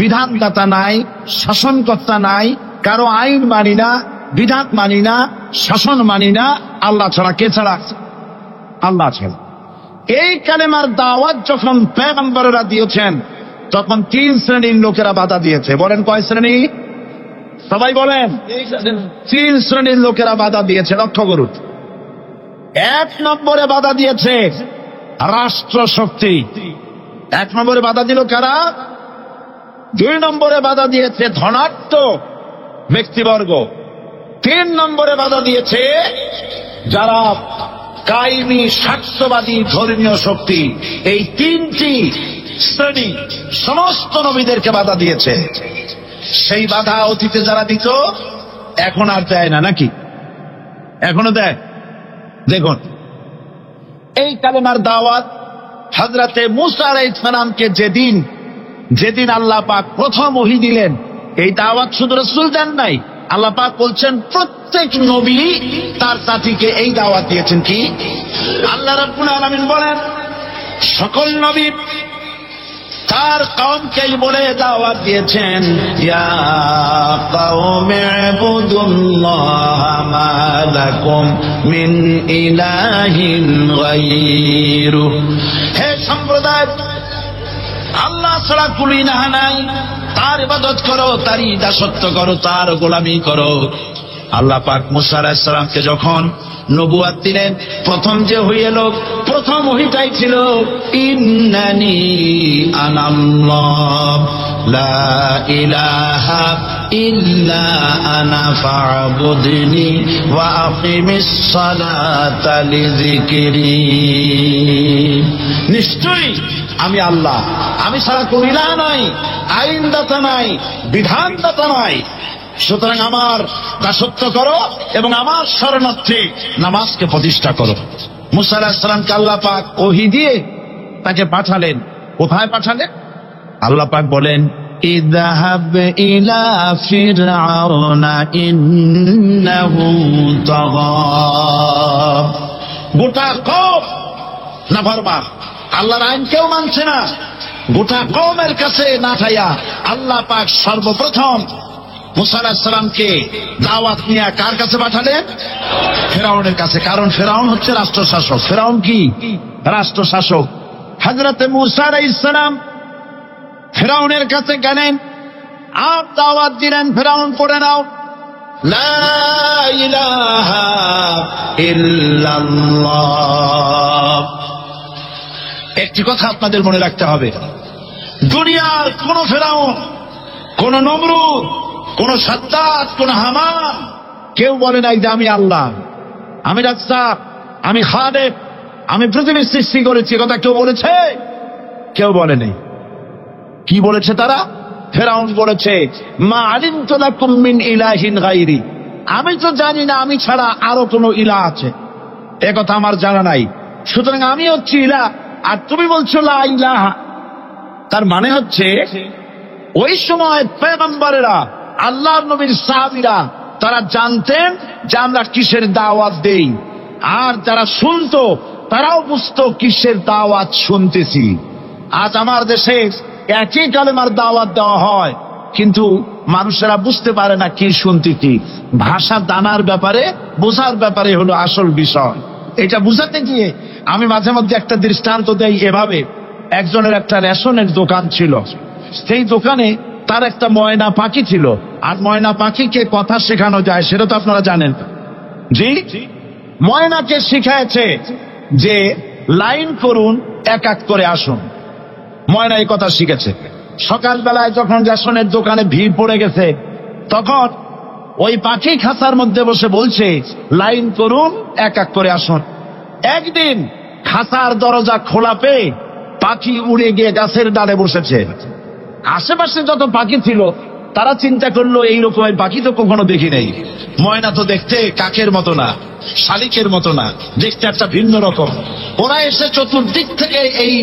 বিধানদাতা নাই, শাসনকর্তা নাই, কারো আইন মানি না, বিধান মানি না, শাসন মানি না, আল্লাহ ছাড়া। কে ছাড়া? আল্লাহ ছাড়া। এই কালেমার দাওয়াত যখন পয়গম্বরেরা দিয়েছেন, তখন 3 শ্রেণীর লোকেরা বাধা দিয়েছে। বলেন কয় শ্রেণী? সবাই বলেন। 3 শ্রেণীর লোকেরা বাধা দিয়েছে, লক্ষ্য করুন। 1 নম্বরে বাধা দিয়েছে রাষ্ট্র শক্তি। 1 নম্বরে বাধা দিল কারা? 2 নম্বরে বাধা দিয়েছে ধনাঢ্য ব্যক্তিবর্গ। 3 নম্বরে বাধা দিয়েছে যারা কায়েমি, স্বার্থবাদী, ধর্মীয় শক্তি, এই তিনটি শ্রেণী সমস্ত নবীদেরকে বাধা দিয়েছে। সেই বাধা অতীতে যারা দিত এখন আর দেয় না, নাকি? এখনো দেয়? দেখুন, এই কালেমার দাওয়াত হযরতে মূসা আলাইহিস সালামকে যেদিন আল্লাহ পাক প্রথম ওহী দিলেন, এই দাওয়াত শুধু রাসূল দেন নাই, আল্লাহ পাক বলছেন প্রত্যেক নবী তার জাতিকে এই দাওয়াত দিয়েছেন। কি? আল্লাহ রাব্বুল আলামিন বলেন সকল নবী তার কওমকেই বলে দাওয়াত দিয়েছেন, ইয়া কওমি ইবুদুল্লাহ মা লাকুম মিন ইলাহিন গায়রু। হে সম্প্রদায়, আল্লাহ ছাড়া কোনো ইলাহ নাই, তার ইবাদত করো, তারই দাসত্ব করো, তার গোলামি করো। আল্লাহ পাক মূসা আলাইহিস সালামকে যখন নবুয়াত দিলেন, প্রথম যে ওহী এলো, প্রথম ওহীটাই ছিল ইন্নানি আনাল্লাহ লা ইলাহা ইল্লা আনা ফা'বুদনি ওয়া আকিমিস সালাতা লিযিকরি। নিশ্চয়ই আমি আল্লাহ, আমি ছাড়া কোন ইলাহ নাই, আইনদাতা নাই, বিধানদাতা নাই, সুতরাং আমার দাসত্ব করো এবং আমার শরণার্থী নামাজকে প্রতিষ্ঠা করো। মূসা আলাইহিস সালামকে আল্লাহ পাক ওহী দিয়ে তাকে পাঠালেন। কোথায় পাঠালেন? আল্লাহ পাক বলেন, ইযহাব ইলা ফিরআউনা ইন্নাহু তাগা। গোটা কওম নাফরমান, আল্লাহর আইন কেউ মানছে না, গোটা কওমের কাছে না খাইয়া আল্লাহ পাক সর্বপ্রথম মূসা আলাইহিস সালামকে দাওয়াত নিয়ে কার কাছে পাঠালেন? ফিরআউনের কাছে। কারণ ফিরআউন হচ্ছে রাষ্ট্রশাসক। ফিরআউন কি? রাষ্ট্রশাসক। হযরতে মূসা আলাইহিস সালাম ফিরআউনের কাছে গেলেন আর দাওয়াত দিলেন, ফিরআউন পড়ে নাও লা ইলাহা ইল্লাল্লাহ। একটি কথা আপনাদের মনে রাখতে হবে, দুনিয়ার কোন ফিরআউন, কোন নমরুদ, কোন সাদ্দাত, কোন হামান কেউ বলে নাই যে আমি আল্লাহ, আমি রাজ্জাক, আমি খালেক, আমি পৃথিবীর সৃষ্টি করেছি। কথা কেউ বলেছে? কেউ বলে নেই। কি বলেছে তারা? ফিরআউন বলেছে মা আলিমতু লাকুম মিন ইলাহিন গায়রি, আমি তো জানি না আমি ছাড়া আরো কোনো ইলাহ আছে, এ কথা আমার জানা নাই, সুতরাং আমি হচ্ছি ইলাহ আর তুমি বলছো লা ইলাহা। তার মানে হচ্ছে ওই সময় পয়গম্বরেরা, আল্লাহর নবীর সাহাবীরা তারা জানতেন যে আমরা কিসের দাওয়াত দেই, আর যারা শুনতো তারাও বুঝতো কিসের দাওয়াত শুনতেছি। আজ আমার দেশে একই কালেমার দাওয়াত দেওয়া হয়, কিন্তু মানুষেরা বুঝতে পারে না কি শুনতেছি। ভাষা জানার ব্যাপারে, বোঝার ব্যাপারে হলো আসল বিষয়। এটা বুঝাতে গিয়ে আমি মাঝে মধ্যে একটা দৃষ্টান্ত দেই এভাবে। একজনের একটা রেশনের দোকান ছিল, সেই দোকানে তার একটা ময়না পাখি ছিল। আর ময়না পাখিকে কথা শেখানো যায় সেটা তো আপনারা জানেন। জি, ময়নাকে শিখাইছে যে লাইন করুন, এক এক করে আসুন। ময়না এই কথা শিখেছে। সকালবেলায় যখন রেশনের দোকানে ভিড় পড়ে গেছে, তখন ওই পাখি খাঁচার মধ্যে বসে বলছে লাইন করুন, এক এক করে আসুন। একদিন খাঁচার দরজা খোলা পেয়ে পাখি উড়ে গিয়ে গাছের ডালে বসেছে। আশেপাশে যত পাখি ছিল তারা চিন্তা করলো এই রকমের পাখি তো কখনো দেখি নাই। ময়না তো দেখতে কাকের মতো না, শালিকের মতো না, দেখতে একটা ভিন্ন রকম। ওরা এসে চতুর্দিক থেকে এই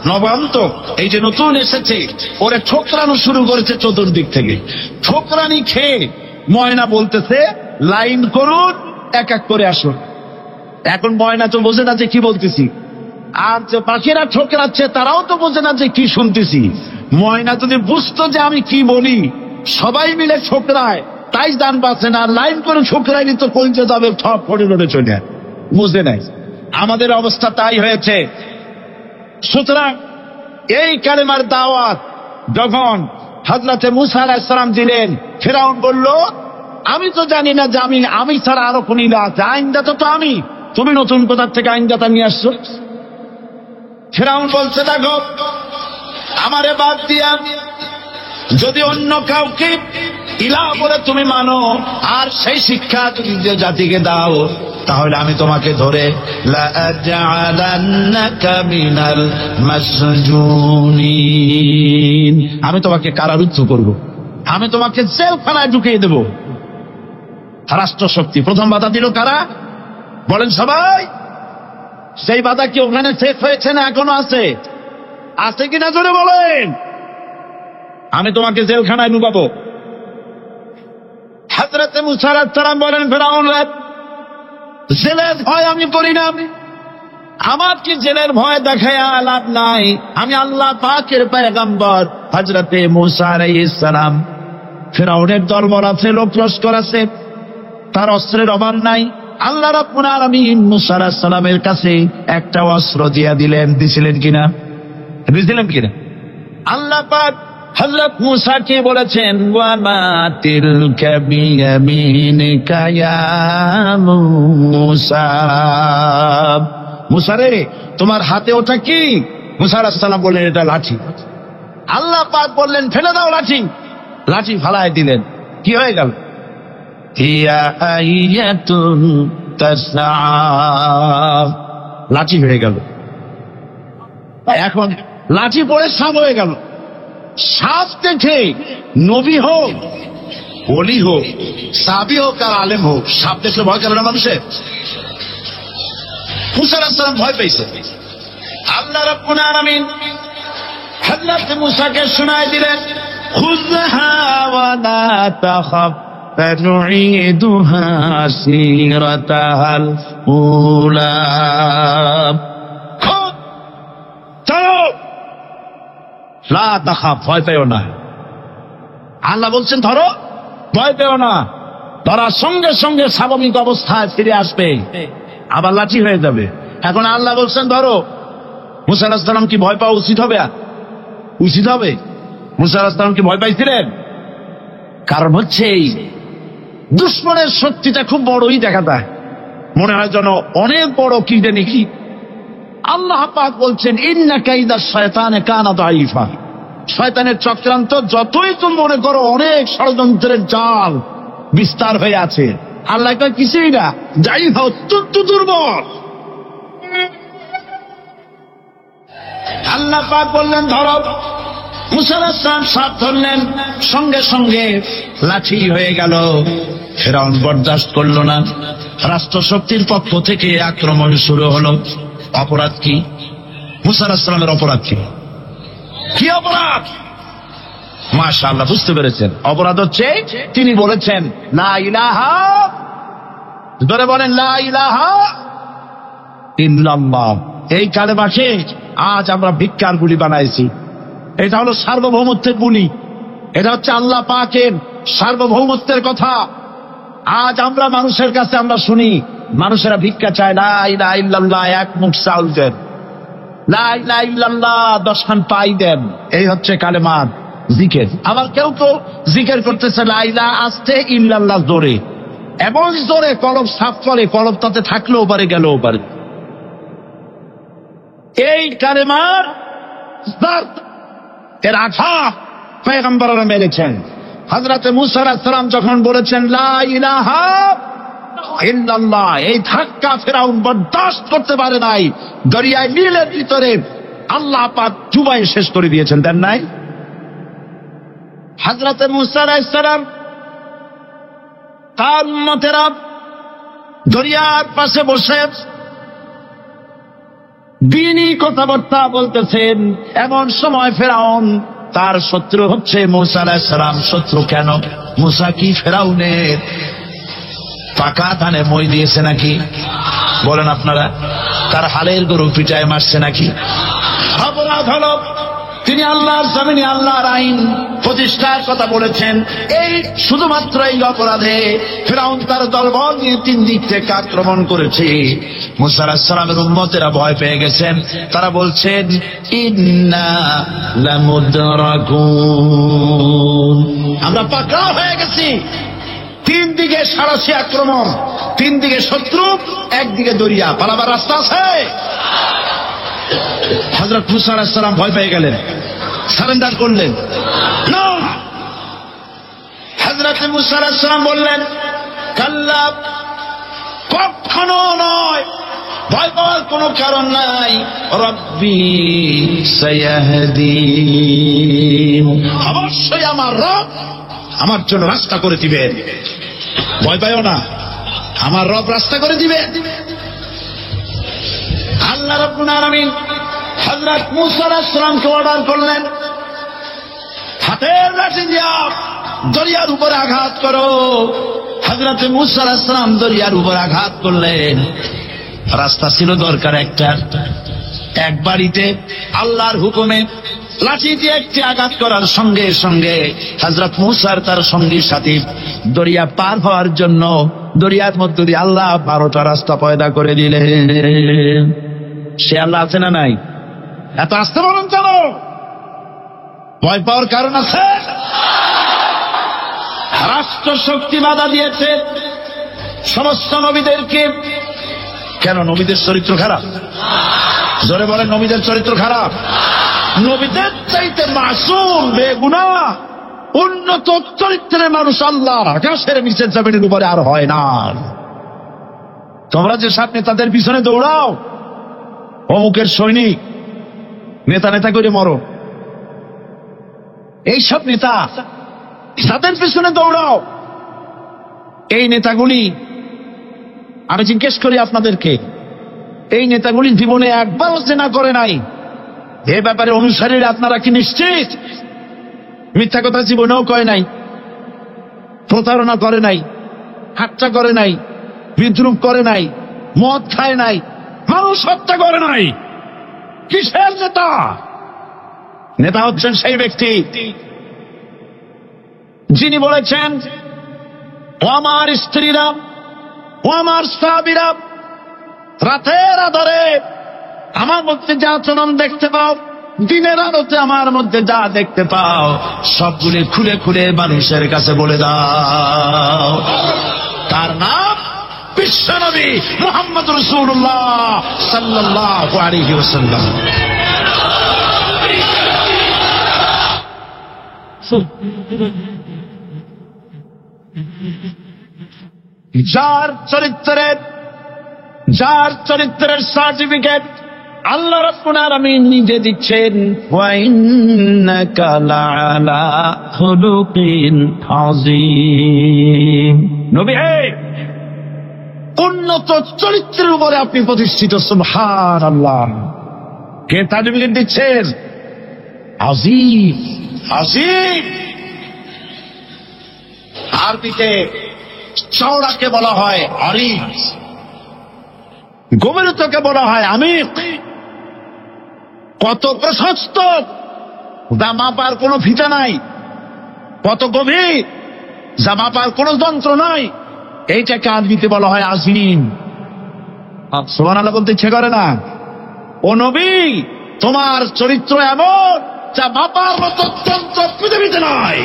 নবান্ত, এই যে নতুন এসেছে, ওরা ঠোকরানো শুরু করেছে চতুর্দিক থেকে। ঠোকরানি খেয়ে ময়না বলতেছে লাইন করুন, এক এক করে আসুন। এখন ময়না তো বোঝে না যে কি বলতেছি, আর যে পাখিরা ঠোকরাচ্ছে তারাও তো বোঝে না যে কি শুনতেছি। ময়না যদি বুঝতো যে আমি কি বলি, সবাই মিলে ঠোকরায়, তাই দান পাচ্ছে না। লাইন করে ঠোকরাইনি তো কলজে যাবে, ঠপ ফড়ে লড়ে চলে, বুঝে নাই। আমাদের অবস্থা তাই হয়েছে। সুতরাং এই কালেমার দাওয়াত যখন হযরতে মূসা আলাইহিস সালাম দিলেন, ফিরআউন বলল আমি তো জানি না যে আমি ছাড়া আরো কোন ইলাহ আছে, আইনদাতা তো আমি, তুমি নতুন কোথা থেকে আইনদাতা নিয়ে আসছো? ফিরআউন বলছে দেখো, আমারে বাদ দিয়া যদি অন্য কাউকে ইলাহ বলে তুমি মানো, আর সেই শিক্ষা তুমি যে জাতিকে দাও, তাহলে আমি তোমাকে ধরে লাআজআলান্নাকা মিনাল মাসজুনিন, আমি তোমাকে কারারুদ্ধ করব, আমি তোমাকে জেলখানায় ঢুকিয়ে দেব। রাষ্ট্রশক্তি প্রথম বাধা দিল কারা? বলেন সবাই। সেই বাধা কি ওখানে শেষ হয়েছে না এখনো আছে? আছে কিনা জোরে বলেন। আমি তোমাকে জেলখানায় ঢুকাবো। হযরত মুসা আলাইহিস সালাম বলেন, ফেরাউন রে, জেলের ভয় আমি করি না, আমার কি জেলের ভয় দেখায় লাভ নাই, আমি আল্লাহ পাকের পয়গম্বর হযরত মুসা আলাইহিস সালাম। ফেরাউনের দরবার আছে, লোক লস্কর আছে, তার অস্ত্রের অভাব নাই। আল্লাহ রাব্বুল আলামিন মুসা আলাইহিস সালামের কাছে একটা অস্ত্র দিয়া দিলেন। দিছিলেন কিনা? দিছিলেন কিনা? আল্লাহ পাক হযরত মুসাকে বলেছেন, ওয়া মা তিলকা বিয়ামিনিকা ইয়া মুসা, মুসা রে তোমার হাতে ওটা কি? মুসা আলাইহিস সালাম বললেন, এটা লাঠি। আল্লাহ পাক বললেন, ফেলে দাও লাঠি। লাঠি ফালায় দিলেন। কি হয়ে গেল? হিয়া আইয়াতুন তাসআ, লাঠি হয়ে গেল। এখন লাঠি পড়ে সাপ হয়ে গেল। সাপ দেখে নবী হোক, ওলি হোক, সাবি হোক আর আলেম হোক, সাপ দেখলে ভয় করে না মানুষের? মুসা আলাইহিস সালাম ভয় পেয়েছে। আল্লাহ রাব্বুল আলামিন হযরত মুসাকে শোনায় দিলেন, খুযহা ওয়া লা তাখাফ ফানুঈদুহা সিরাতাহাল উলা, চলো, লা তাখাফ, ভয় পেও না। আল্লাহ বলছেন ধরো, ভয় পেও না। ধরার সঙ্গে সঙ্গে স্বাভাবিক অবস্থায় ফিরে আসবে, আবার লাঠি হয়ে যাবে। এখন আল্লাহ বলছেন ধরো। মুসা আলাইহিস সালাম কি ভয় পাওয়া উচিত হবে? উচিত হবে? মুসা আলাইহিস সালাম কি ভয় পাইছিলেন? কারণ হচ্ছে এই দুশমনের শক্তিটা খুব বড়ই দেখা যায়, মনে হয় যেন অনেক বড় কি জানি কি। আল্লাহ পাক বলছেন, ইন্না কাইদাশ শায়তানে কানা দাঈফা, শয়তানের চক্রান্ত যতই তুমি মনে করো অনেক ষড়যন্ত্রের জাল বিস্তার হয়ে আছে, আল্লাহ কয় কিছুই না, যাই অত্যন্ত দুর্বল। আল্লাহ পাক বললেন ধরো। মুসা আলাইহিস সালাম সাপ ধরলেন, সঙ্গে সঙ্গে লাঠি হয়ে গেল। ফেরাউন বরদাস্ত করল না। রাষ্ট্রশক্তির পক্ষ থেকে আক্রমণ শুরু হলো। অপরাধ কি? মুসা আলাইহিস সালামের অপরাধ কি? কি অপরাধ? মাশাআল্লাহ, বুঝতে পেরেছেন। অপরাধ হচ্ছে তিনি বলেছেন লা ইলাহা, ধরে বলেন লা ইলাহা ইল্লাল্লাহ। এই কালেমাকে আজ আমরা ভিক্ষার গুলি বানাইছি। এটা হলো সার্বভৌমত্বের গুলি, এটা হচ্ছে আল্লাহ পাকের সার্বভৌমত্বের কথা। আজ আমরা মানুষের কাছে আমরা শুনি, মানুষেরা ভিক্ষা চায়, লা ইলাহা ইল্লাল্লাহ, এক মুখ চাউল দেন, লা ইলাহা ইল্লাল্লাহ 10 খান পাই দেন। এই হচ্ছে কালেমার জিকির। আবার কেউ কেউ জিকির করতেছে লা ইলাহা আস্তে, ইল্লাল্লাহ জোরে, এমন জোরে কলব সাফ করে, কলব তাতে থাকলেও পারে গেলেও পারে। এই কালেমার এর আঘাত পয়গম্বররা মেরেছেন। হযরত মুসা আলাইহিস সালাম যখন বলেছেন লা ইলাহা ইল্লাল্লাহ, এই ধাক্কা ফেরাউন বরদাস্ত করতে পারে নাই। দরিয়ায় নীলের ভিতরে আল্লাহ পাক ডুবাই শেষ করে দিয়েছেন, দেন নাই? হযরত মুসা আলাইহিস সালাম তার উম্মতেরা দরিয়ার পাশে বসে দিনই কথাবার্তা বলতেছেন। এমন সময় ফেরাউন, তার শত্রু হচ্ছে মুসা আলাইহিস সালাম। শত্রু কেন? মুসা কি ফেরাউনের পাকা ধানে মই দিয়েছে নাকি? বলেন আপনারা। তার হালের গরু পিটায় মারছে নাকি? অপরাধ হলো তিনি আল্লাহর জমিনে আল্লাহর আইন প্রতিষ্ঠার কথা বলেছেন। এই শুধুমাত্র এই অপরাধে ফিরআউন তার দলবল নিয়ে 3 দিক থেকে আক্রমণ করেছে। মুসা আলাইহিস সালামের উম্মতেরা ভয় পেয়ে গেছেন। তারা বলছেন ইন্না লামুদরাকুন, আমরা পাকড়াও হয়ে গেছি। 3 দিকে সারাশি আক্রমণ, 3 দিকে শত্রু, একদিকে দরিয়া, পালাবার রাস্তা আছে? হযরত মুসা আলাইহিস সালাম ভয় পেয়ে গেলেন, সারেন্ডার করলেন। হযরত মুসা আলাইহিস সালাম বললেন, কাল্লা, কখনো নয়, ভয় পাওয়ার কোনো কারণ নাই। রব্বি সায়াহদিন, অবশ্যই আমার রব আমার জন্য রাস্তা করে দিবেন, ভয় পাইও না, আমার রব রাস্তা করে দিবেন। আল্লাহ রাব্বুল আলামিন হযরত মুসা আলাইহিস সালামকে অর্ডার করলেন, হাতের লাঠি দিয়া দরিয়ার উপরে আঘাত করো। হযরত মুসা আলাইহিস সালাম দরিয়ার উপর আঘাত করলেন। রাস্তা ছিল দরকার একটা, এক বাড়িতে আল্লাহর হুকুমে লাঠি দিয়ে একটি আঘাত করার সঙ্গে সঙ্গে হযরত মুসার তার সঙ্গী সাথী দরিয়া পার হওয়ার জন্য দরিয়ার মধ্য দিয়ে আল্লাহ 12টা রাস্তা পয়দা করে দিলেন। সে আল্লাহ আছে না নাই? এত আসতে বলুন কেন? ভয় পাওয়ার কারণ আছে? রাষ্ট্র শক্তি বাধা দিয়েছে সমস্ত নবীদেরকে। কেন? নবীদের চরিত্র খারাপ? জোরে বলেন, নবীদের চরিত্র খারাপ? নবীদের চাইতে মাসুম বেগুনাহ উন্নত চরিত্রের মানুষ আল্লাহ আকাশের নিচের জমিনের উপরে আর হয় না। তোমরা যে সব নেতাদের পিছনে দৌড়াও, অমুকের সৈনিক, নেতা নেতা করে মরো, এইসব নেতা যাদের পিছনে দৌড়াও, এই নেতাগুলি, আমি জিজ্ঞেস করি আপনাদেরকে, এই নেতাগুলি জীবনে একবারও জেনা করে নাই? এ ব্যাপারে অনুসারীরা আপনারা কি নিশ্চিত? মিথ্যা কথা জীবনেও কয় নাই, প্রতারণা করে নাই, হাতটা করে নাই, বিদ্রুপ করে নাই, মদ খায় নাই, মানুষ হত্যা করে নাই। কিসের নেতা? নেতা হচ্ছেন সেই ব্যক্তি যিনি বলেছেন, ও আমার স্ত্রীরা, ও আমার সাহাবীরা, রাতের আধারে আমার মধ্যে যা আচরণ দেখতে পাও, দিনের আলোতে আমার মধ্যে যা দেখতে পাও, সবগুলি খুলে খুলে মানুষের কাছে বলে দাও। তার নাম বিশ্বনবী মুহাম্মদ রাসূলুল্লাহ সাল্লাল্লাহু আলাইহি ওয়াসাল্লাম। যার চরিত্রের সার্টিফিকেট আল্লাহ রাব্বুল আলামিন নিজে দিচ্ছেন, ওয়া ইন্নাকা লাআলা খুলুকিন আযীম। নবী হে, উন্নত চরিত্রের উপরে আপনি প্রতিষ্ঠিত। সুবহানাল্লাহ। কে সার্টিফিকেট দিচ্ছেন? আযীম, আযীম। আরবিতে চওড়াকে বলা হয় আরিজ, গভীরতাকে বলা হয় আমিক। কত প্রশস্ত, যা মাপার কোনো ফিতা নাই, কত গভীর, যা মাপার কোনো যন্ত্র নাই, এইটাকে আরবিতে বলা হয় আযীম। সুবহানাল্লাহ বলতে ইচ্ছে করে না? ও নবী, তোমার চরিত্র এমন যা মাপার মতো যন্ত্র পৃথিবীতে নাই।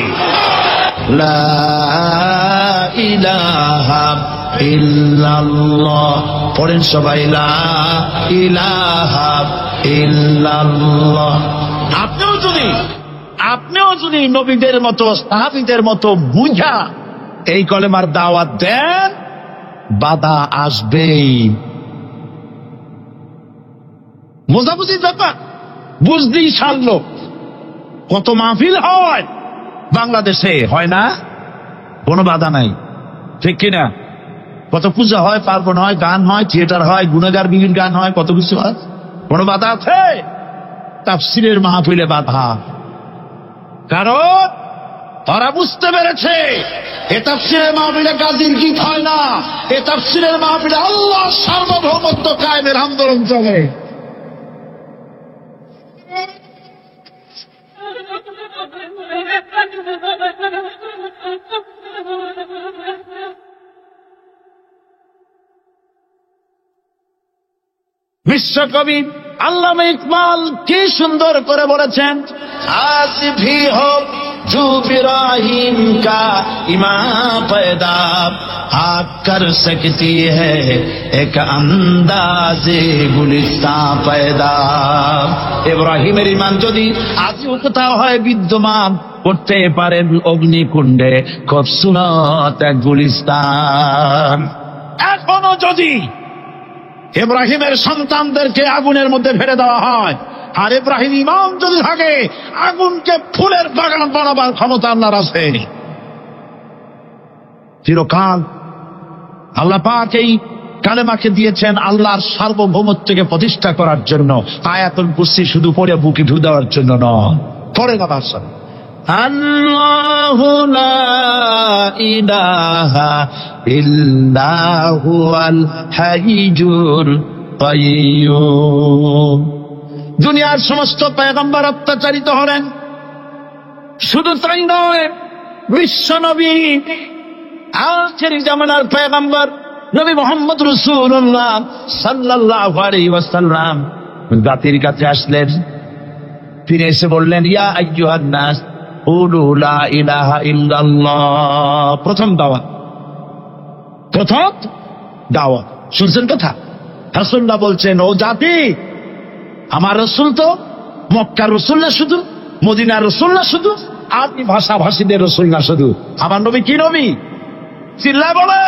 লা ইলাহা ইল্লাল্লাহ, পড়েন সবাই, লা ইলাহা ইল্লাল্লাহ। আপনিও যদি নবীদের মতো, সাহাবীদের মতো বুঝা এই কলেমার দাওয়াত দেন, বাধা আসবেই। বোঝাবুঝির ব্যাপার, বুঝতেই সারল। কত মাহফিল হয় বাংলাদেশে, হয় না? কোনো বাধা নাই, ঠিক কিনা? কত পূজা হয়, পার্বণ হয়, গান হয়, থিয়েটার হয়, গুণগার বিভিন্ন গান হয়, কত কিছু হয়। কোনো বাধা আছে? তাফসীরের মাহফিলে বাধা। কারণ তারা বুঝতে পেরেছে এ তাফসীরের মাহফিলে গাজীর গীত হয় না, এ তাফসীরের মাহফিলে আল্লাহর সার্বভৌমত্ব কায়েমের আন্দোলন চলে। বিশ্বকবি আল্লামা ইকবাল কি সুন্দর করে বলেছেন, আজ ভি হো जो इब्राहिम का इमाम पैदा आग कर सकती है एक अंदाजे गुलिस्तां पैदा। ইব্রাহিমের ঈমান যদি আজও কোথাও হয় বিদ্যমান, করতে পারেন অগ্নিকুণ্ডে খুবসুরত এক গুলিস্তান। এখনো যদি ইব্রাহিমের সন্তানদেরকে আগুনের মধ্যে ফেলে দেওয়া হয়, আর ইব্রাহিম ইমাম যদি থাকে, আগুনকে ফুলের বাগান বানাবার ক্ষমতা আল্লাহর আছে। চিরকাল আল্লাহ পাক এই কালেমাকে দিয়েছেন আল্লাহর সার্বভৌমত্বকে প্রতিষ্ঠা করার জন্য। আয়াতুল কুরসি শুধু পড়ে বুকে ঢু দেওয়ার জন্য নয়, পড়ে আমার সাথে আল্লাহু লা ইলাহা ইল্লা হুয়াল হাইয়ুল কাইয়্যুম। দুনিয়ার সমস্ত পয়গম্বর অত্যাচারিত হলেন, শুধু তাই নয়, বিশ্ব নবী আখির জামানার পয়গম্বর নবী মুহাম্মদ রাসূলুল্লাহ সাল্লাল্লাহু আলাইহি ওয়াসাল্লাম জাতির কাছে আসলেন, ফিরে এসে বললেন, ইয়া আইয়ুহান নাস কুলু লা ইলাহা ইল্লাল্লাহ। প্রথম দাওয়াত শুনছেন কথা। রাসূলুল্লাহ বলছেন, ও জাতি, আমার রসুল তো মক্কার রসুল না শুধু, মদিনার রসুল না শুধু, আরবি ভাষাভাষীদের রসুল না শুধু, আমার নবী কি নবী? চিল্লায় বলে